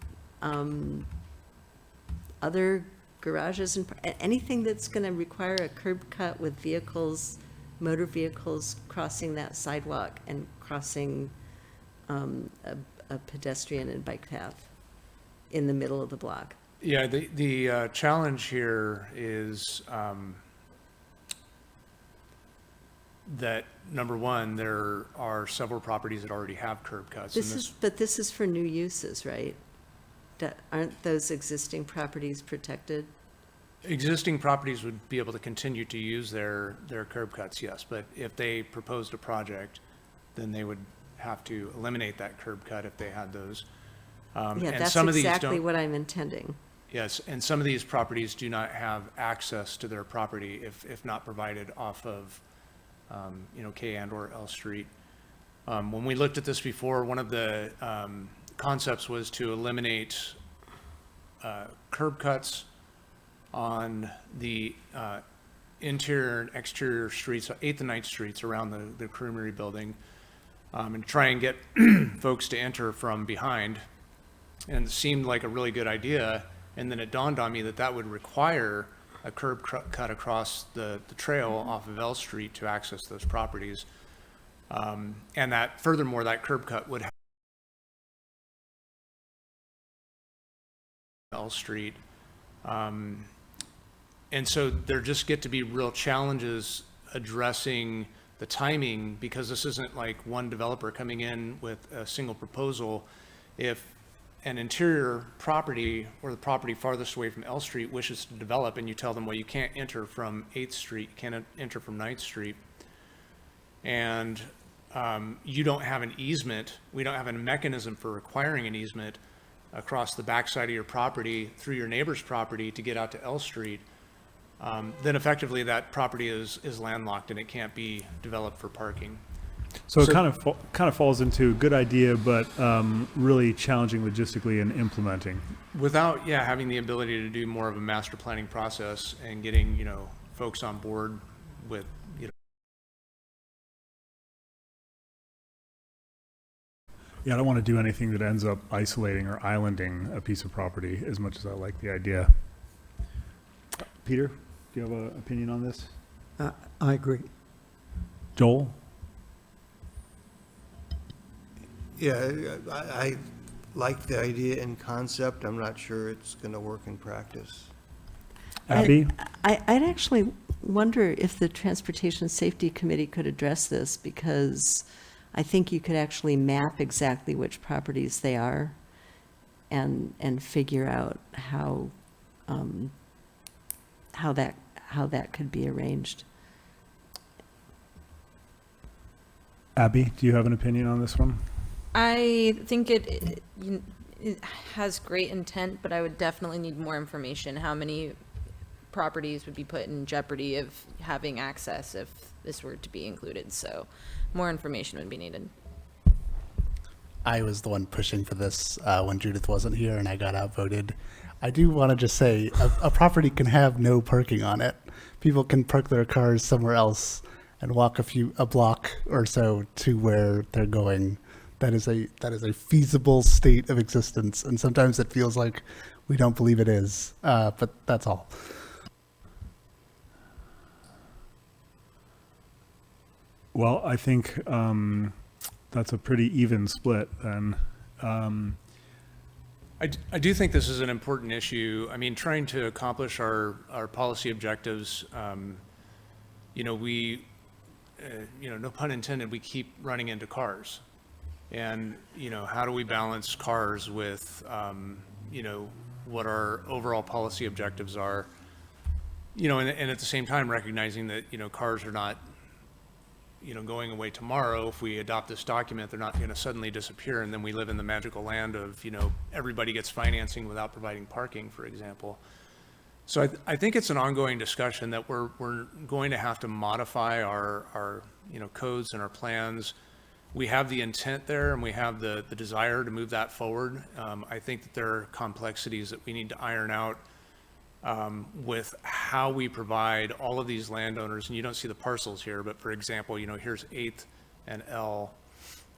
other garages and anything that's going to require a curb cut with vehicles, motor vehicles crossing that sidewalk and crossing a pedestrian and bike path in the middle of the block. Yeah, the challenge here is that, number one, there are several properties that already have curb cuts. But this is for new uses, right? Aren't those existing properties protected? Existing properties would be able to continue to use their curb cuts, yes, but if they proposed a project, then they would have to eliminate that curb cut if they had those. Yeah, and that's some of these exactly don't- what I'm intending. Yes, and some of these properties do not have access to their property if not provided off of, K and or L Street. When we looked at this before, one of the concepts was to eliminate curb cuts on the interior and exterior streets, 8th and 9th streets around the Creamery building, and try and get folks to enter from behind. And it seemed like a really good idea. And then it dawned on me that that would require a curb cut across the trail off of L Street to access those properties. And that furthermore, that curb cut would have L Street. And so there just get to be real challenges addressing the timing, because this isn't like one developer coming in with a single proposal. If an interior property or the property farthest away from L Street wishes to develop, and you tell them, well, you can't enter from 8th Street, you can't enter from 9th Street, and you don't have an easement, we don't have a mechanism for requiring an easement across the backside of your property through your neighbor's property to get out to L Street, then effectively that property is landlocked and it can't be developed for parking. So it kind of falls into good idea, but really challenging logistically in implementing. Without, having the ability to do more of a master planning process and getting, folks on board with, Yeah, I don't want to do anything that ends up isolating or islanding a piece of property as much as I like the idea. Peter, do you have an opinion on this? I agree. Joel? Yeah, I like the idea in concept. I'm not sure it's going to work in practice. Abby? I'd actually wonder if the Transportation Safety Committee could address this, because I think you could actually map exactly which properties they are and figure out how that could be arranged. Abby, do you have an opinion on this one? I think it has great intent, but I would definitely need more information. How many properties would be put in jeopardy of having access if this were to be included? So more information would be needed. I was the one pushing for this when Judith wasn't here and I got outvoted. I do want to just say a property can have no parking on it. People can park their cars somewhere else and walk a block or so to where they're going. That is a feasible state of existence, and sometimes it feels like we don't believe it is, but that's all. Well, I think that's a pretty even split then. I do think this is an important issue. I mean, trying to accomplish our policy objectives, we, no pun intended, we keep running into cars. And, how do we balance cars with, what our overall policy objectives are? And at the same time, recognizing that, cars are not, going away tomorrow. If we adopt this document, they're not going to suddenly disappear, and then we live in the magical land of, everybody gets financing without providing parking, for example. So I think it's an ongoing discussion that we're going to have to modify our codes and our plans. We have the intent there, and we have the desire to move that forward. I think that there are complexities that we need to iron out with how we provide all of these landowners. And you don't see the parcels here, but for example, here's 8th and L,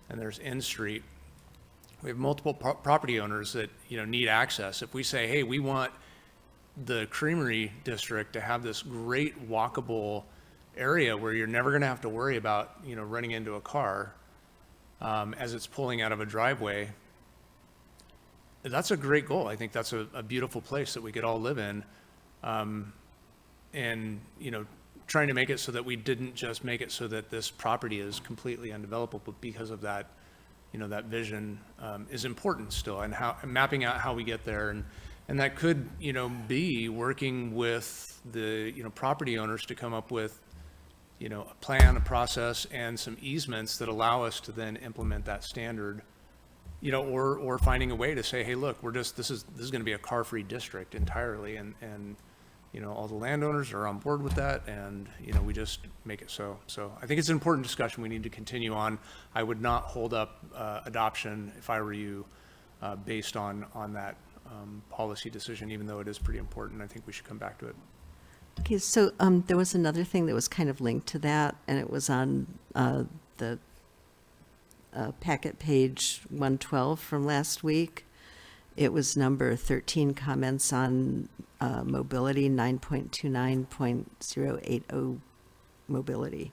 and there's N Street. We have multiple property owners that need access. If we say, hey, we want the Creamery District to have this great walkable area where you're never going to have to worry about, running into a car as it's pulling out of a driveway. That's a great goal. I think that's a beautiful place that we could all live in. And, trying to make it so that we didn't just make it so that this property is completely undevelopable, but because of that, that vision is important still, and mapping out how we get there. And that could, be working with the, property owners to come up with, a plan, a process, and some easements that allow us to then implement that standard, or finding a way to say, hey, look, this is going to be a car-free district entirely. And all the landowners are on board with that, and, we just make it so. So I think it's an important discussion we need to continue on. I would not hold up adoption, if I were you, based on that policy decision, even though it is pretty important. I think we should come back to it. Okay, so there was another thing that was kind of linked to that, and it was on the packet page 112 from last week. It was number 13, comments on mobility, 9.29.080 mobility.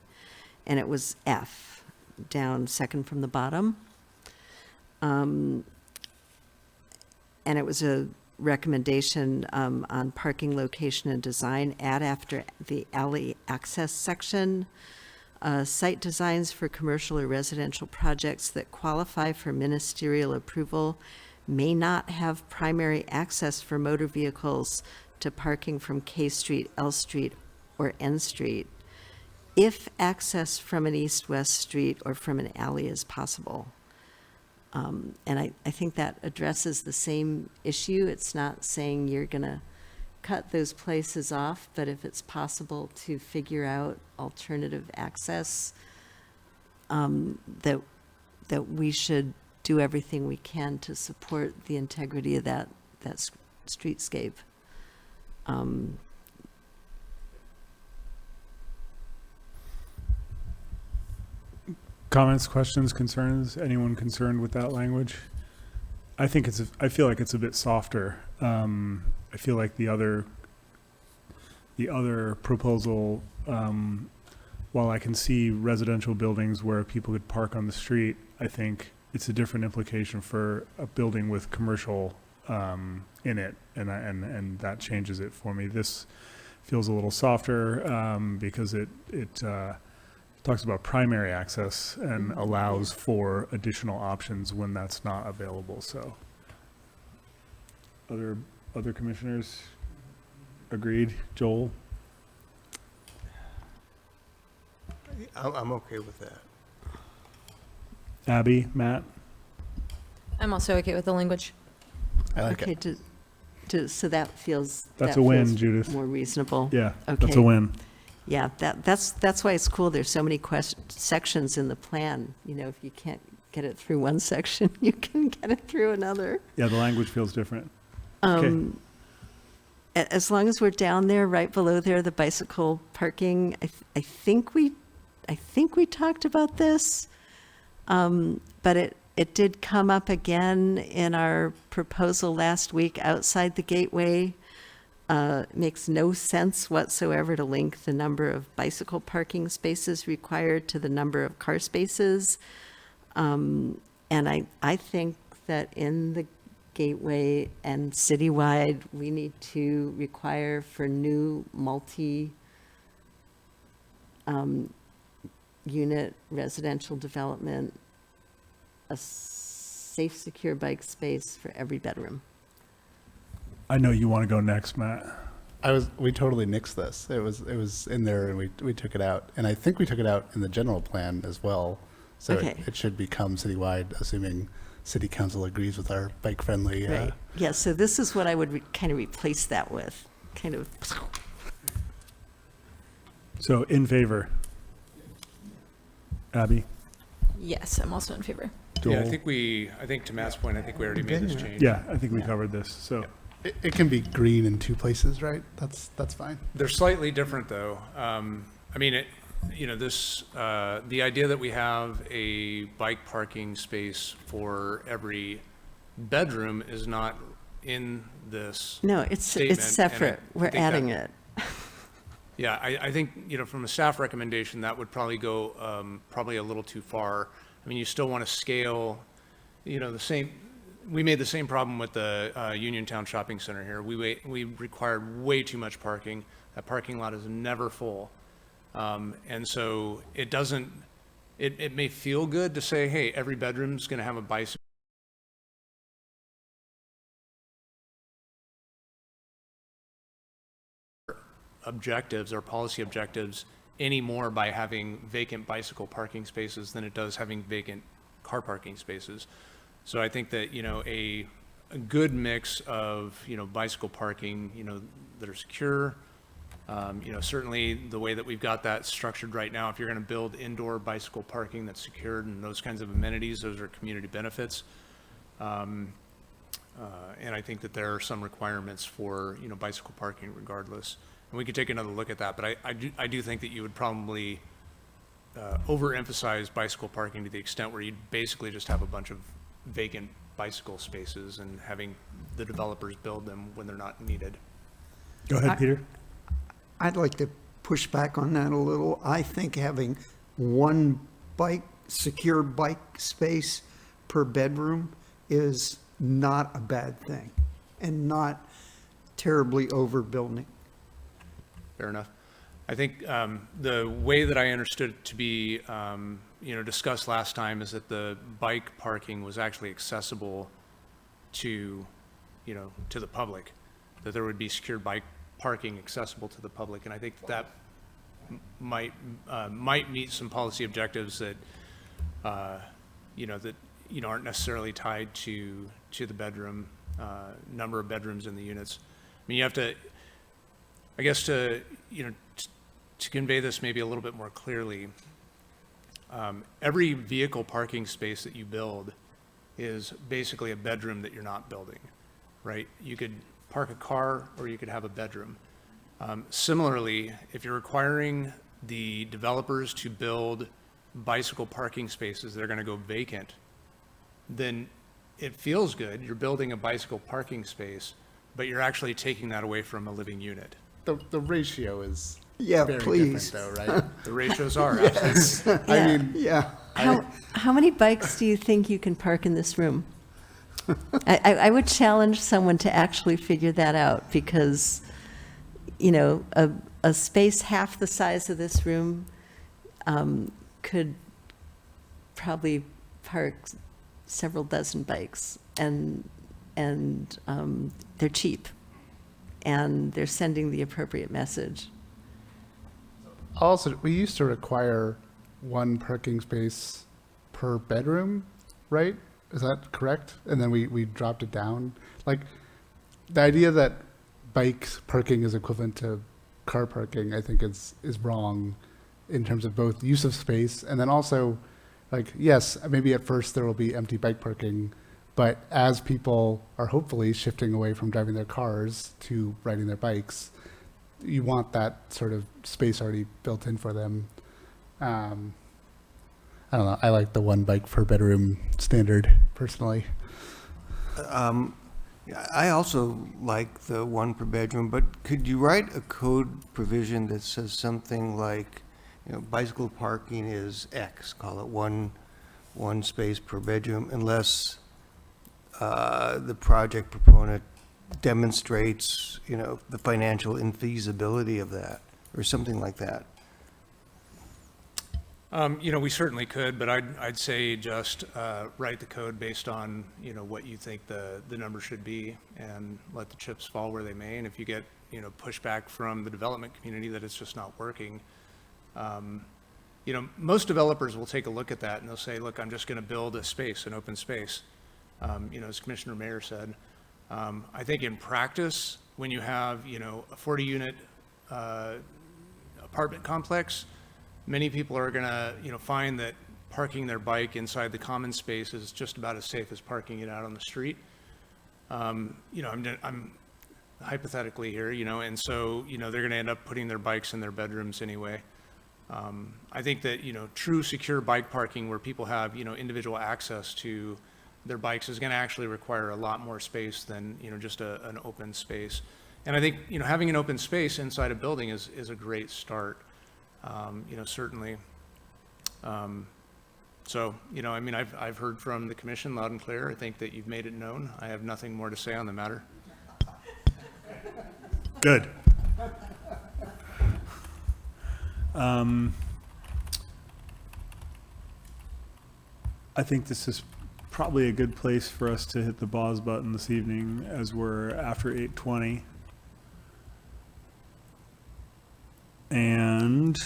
And it was F, down second from the bottom. And it was a recommendation on parking location and design, add after the alley access section, site designs for commercial or residential projects that qualify for ministerial approval may not have primary access for motor vehicles to parking from K Street, L Street, or N Street, if access from an east-west street or from an alley is possible. And I think that addresses the same issue. It's not saying you're going to cut those places off, but if it's possible to figure out alternative access, that we should do everything we can to support the integrity of that streetscape. Comments, questions, concerns? Anyone concerned with that language? I feel like it's a bit softer. I feel like the other proposal, while I can see residential buildings where people could park on the street, I think it's a different implication for a building with commercial in it, and that changes it for me. This feels a little softer because it talks about primary access and allows for additional options when that's not available. So, other commissioners agreed? Joel? I'm okay with that. Abby? Matt? I'm also okay with the language. I like Okay, it. so that feels. That's that a win, feels Judith. More reasonable. Yeah, Okay. that's a win. Yeah, that's why it's cool. There's so many sections in the plan. If you can't get it through one section, you can get it through another. Yeah, the language feels different. Okay. As long as we're down there, right below there, the bicycle parking, I think we talked about this, but it did come up again in our proposal last week outside the gateway. Makes no sense whatsoever to link the number of bicycle parking spaces required to the number of car spaces. And I think that in the gateway and citywide, we need to require for new multi-unit residential development, a safe, secure bike space for every bedroom. I know you want to go next, Matt. We totally nixed this. It was in there and we took it out. And I think we took it out in the general plan as well. So Okay. it should become citywide, assuming city council agrees with our bike-friendly. Right. Yeah, so this is what I would kind of replace that with, kind of. So in favor? Abby? Yes, I'm also in favor. Yeah, Joel? I think to Matt's point, I think we already made this change. Yeah, I think we covered this, so. It can be green in two places, right? That's fine. They're slightly different, though. I mean, the idea that we have a bike parking space for every bedroom is not, in this No, it's statement, and separate. I We're think adding that- it. Yeah, I think, from a staff recommendation, that would probably go, probably a little too far. I mean, you still want to scale, we made the same problem with the Uniontown Shopping Center here. We required way too much parking. That parking lot is never full. And so it doesn't, it may feel good to say, hey, every bedroom's going to have a bicycle objectives or policy objectives anymore by having vacant bicycle parking spaces than it does having vacant car parking spaces. So I think that, a good mix of, bicycle parking, that are secure. Certainly the way that we've got that structured right now, if you're going to build indoor bicycle parking that's secured and those kinds of amenities, those are community benefits. And I think that there are some requirements for, bicycle parking regardless. And we could take another look at that, but I do think that you would probably overemphasize bicycle parking to the extent where you'd basically just have a bunch of vacant bicycle spaces and having the developers build them when they're not needed. Go ahead, Peter. I'd like to push back on that a little. I think having one secure bike space per bedroom is not a bad thing and not terribly overbuilding. Fair enough. I think the way that I understood it to be, discussed last time is that the bike parking was actually accessible to, to the public, that there would be secured bike parking accessible to the public. And I think that might meet some policy objectives that, aren't necessarily tied to the bedroom, number of bedrooms in the units. I mean, you have to, I guess to convey this maybe a little bit more clearly, every vehicle parking space that you build is basically a bedroom that you're not building, right? You could park a car or you could have a bedroom. Similarly, if you're requiring the developers to build bicycle parking spaces that are going to go vacant, then it feels good. You're building a bicycle parking space, but you're actually taking that away from a living unit. The ratio is Yeah, very please. different though, right? The ratios are, Yes. I mean, Yeah. How many bikes do you think you can park in this room? I would challenge someone to actually figure that out because, a space half the size of this room could probably park several dozen bikes, and they're cheap, and they're sending the appropriate message. also, we used to require one parking space per bedroom, right? Is that correct? And then we dropped it down. Like, the idea that bike parking is equivalent to car parking, I think is wrong in terms of both use of space and then also, like, yes, maybe at first there will be empty bike parking, but as people are hopefully shifting away from driving their cars to riding their bikes, you want that sort of space already built in for them. I don't know. I like the one bike per bedroom standard personally. I also like the one per bedroom, but could you write a code provision that says something like, bicycle parking is X, call it one space per bedroom, unless the project proponent demonstrates, the financial infeasibility of that, or something like that. We certainly could, but I'd say just write the code based on, what you think the number should be and let the chips fall where they may. And if you get, pushback from the development community that it's just not working, most developers will take a look at that and they'll say, look, I'm just going to build a space, an open space. As Commissioner Mayer said, I think in practice, when you have, a 40-unit apartment complex, many people are going to, find that parking their bike inside the common space is just about as safe as parking it out on the street. I'm hypothetically here, and so, they're going to end up putting their bikes in their bedrooms anyway. I think that, true secure bike parking where people have, individual access to their bikes is going to actually require a lot more space than, just an open space. And I think, having an open space inside a building is a great start, certainly. So, I mean, I've heard from the commission loud and clear. I think that you've made it known. I have nothing more to say on the matter. Good. I think this is probably a good place for us to hit the pause button this evening as we're after 8:20. And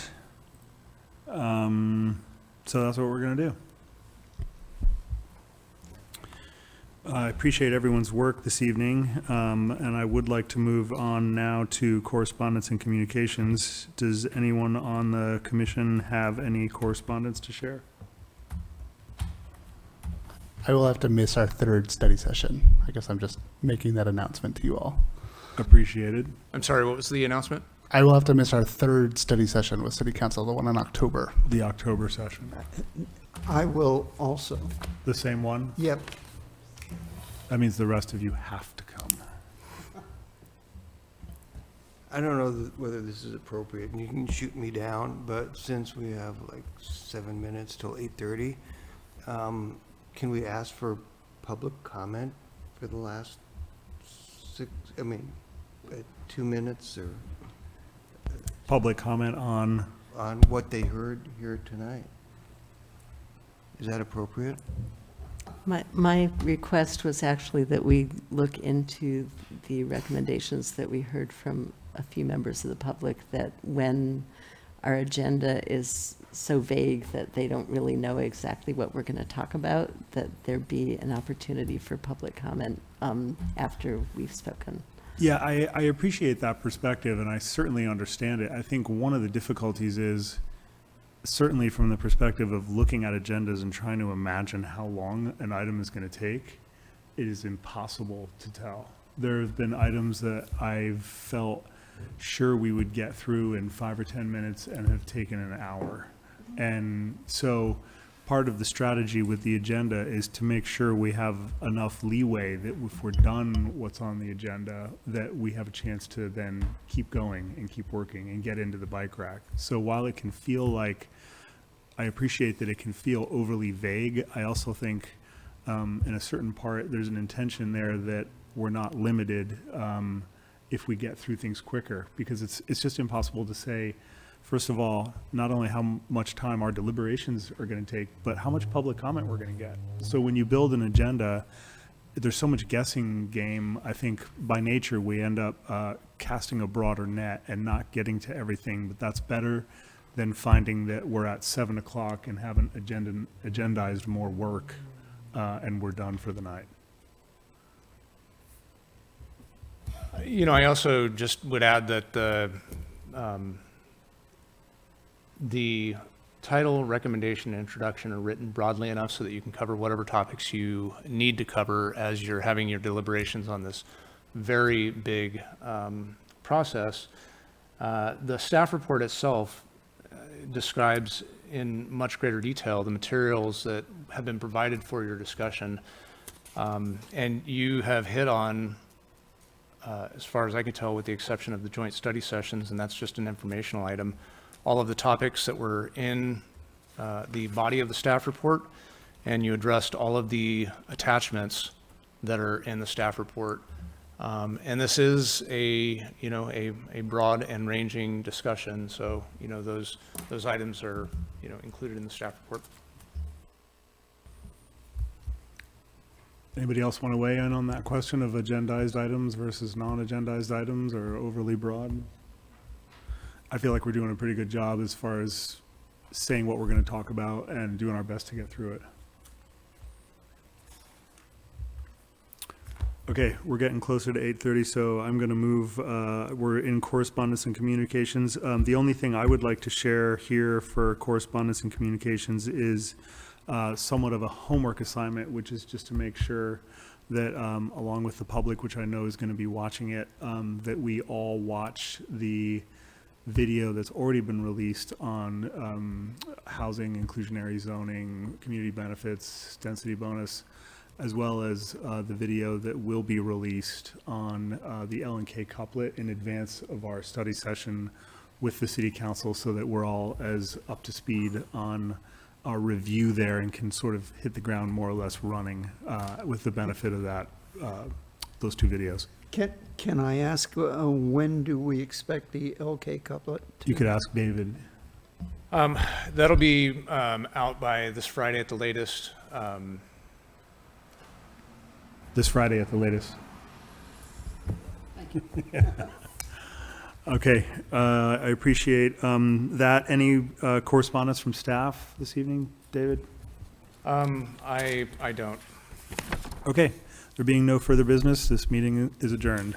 so that's what we're going to do. I appreciate everyone's work this evening, and I would like to move on now to correspondence and communications. Does anyone on the commission have any correspondence to share? I will have to miss our third study session. I guess I'm just making that announcement to you all. Appreciated. I'm sorry, what was the announcement? I will have to miss our third study session with City Council, the one in October. The October session. I will also. The same one? Yep. That means the rest of you have to come. I don't know whether this is appropriate, and you can shoot me down, but since we have like 7 minutes till 8:30, can we ask for public comment for the last 2 minutes or? Public comment on what they heard here tonight. Is that appropriate? My request was actually that we look into the recommendations that we heard from a few members of the public, that when our agenda is so vague that they don't really know exactly what we're going to talk about, that there be an opportunity for public comment after we've spoken. Yeah, I appreciate that perspective, and I certainly understand it. I think one of the difficulties is, certainly from the perspective of looking at agendas and trying to imagine how long an item is going to take, it is impossible to tell. There have been items that I've felt sure we would get through in 5 or 10 minutes and have taken an hour. And so part of the strategy with the agenda is to make sure we have enough leeway that if we're done what's on the agenda, that we have a chance to then keep going and keep working and get into the bike rack. So while it can feel like, I appreciate that it can feel overly vague, I also think in a certain part there's an intention there that we're not limited if we get through things quicker, because it's just impossible to say, first of all, not only how much time our deliberations are going to take, but how much public comment we're going to get. So when you build an agenda, there's so much guessing game. I think by nature we end up casting a broader net and not getting to everything, but that's better than finding that we're at 7 o'clock and haven't agendized more work and we're done for the night. I also just would add that the title, recommendation, and introduction are written broadly enough so that you can cover whatever topics you need to cover as you're having your deliberations on this very big process. The staff report itself describes in much greater detail the materials that have been provided for your discussion. And you have hit on, as far as I can tell, with the exception of the joint study sessions, and that's just an informational item, all of the topics that were in the body of the staff report, and you addressed all of the attachments that are in the staff report. And this is a broad and ranging discussion, so those items are included in the staff report. Anybody else want to weigh in on that question of agendized items versus non-agendized items, or overly broad? I feel like we're doing a pretty good job as far as saying what we're going to talk about and doing our best to get through it. Okay, we're getting closer to 8:30, so I'm going to move. We're in correspondence and communications. The only thing I would like to share here for correspondence and communications is somewhat of a homework assignment, which is just to make sure that along with the public, which I know is going to be watching it, that we all watch the video that's already been released on housing, inclusionary zoning, community benefits, density bonus. as well as the video that will be released on the L&K couplet in advance of our study session with the city council, so that we're all as up to speed on our review there and can sort of hit the ground more or less running with the benefit of that, those two videos. Can I ask, when do we expect the LK couplet? You could ask David. That'll be out by this Friday at the latest. This Friday at the latest. Okay, I appreciate that. Any correspondence from staff this evening, David? I don't. Okay, there being no further business, this meeting is adjourned.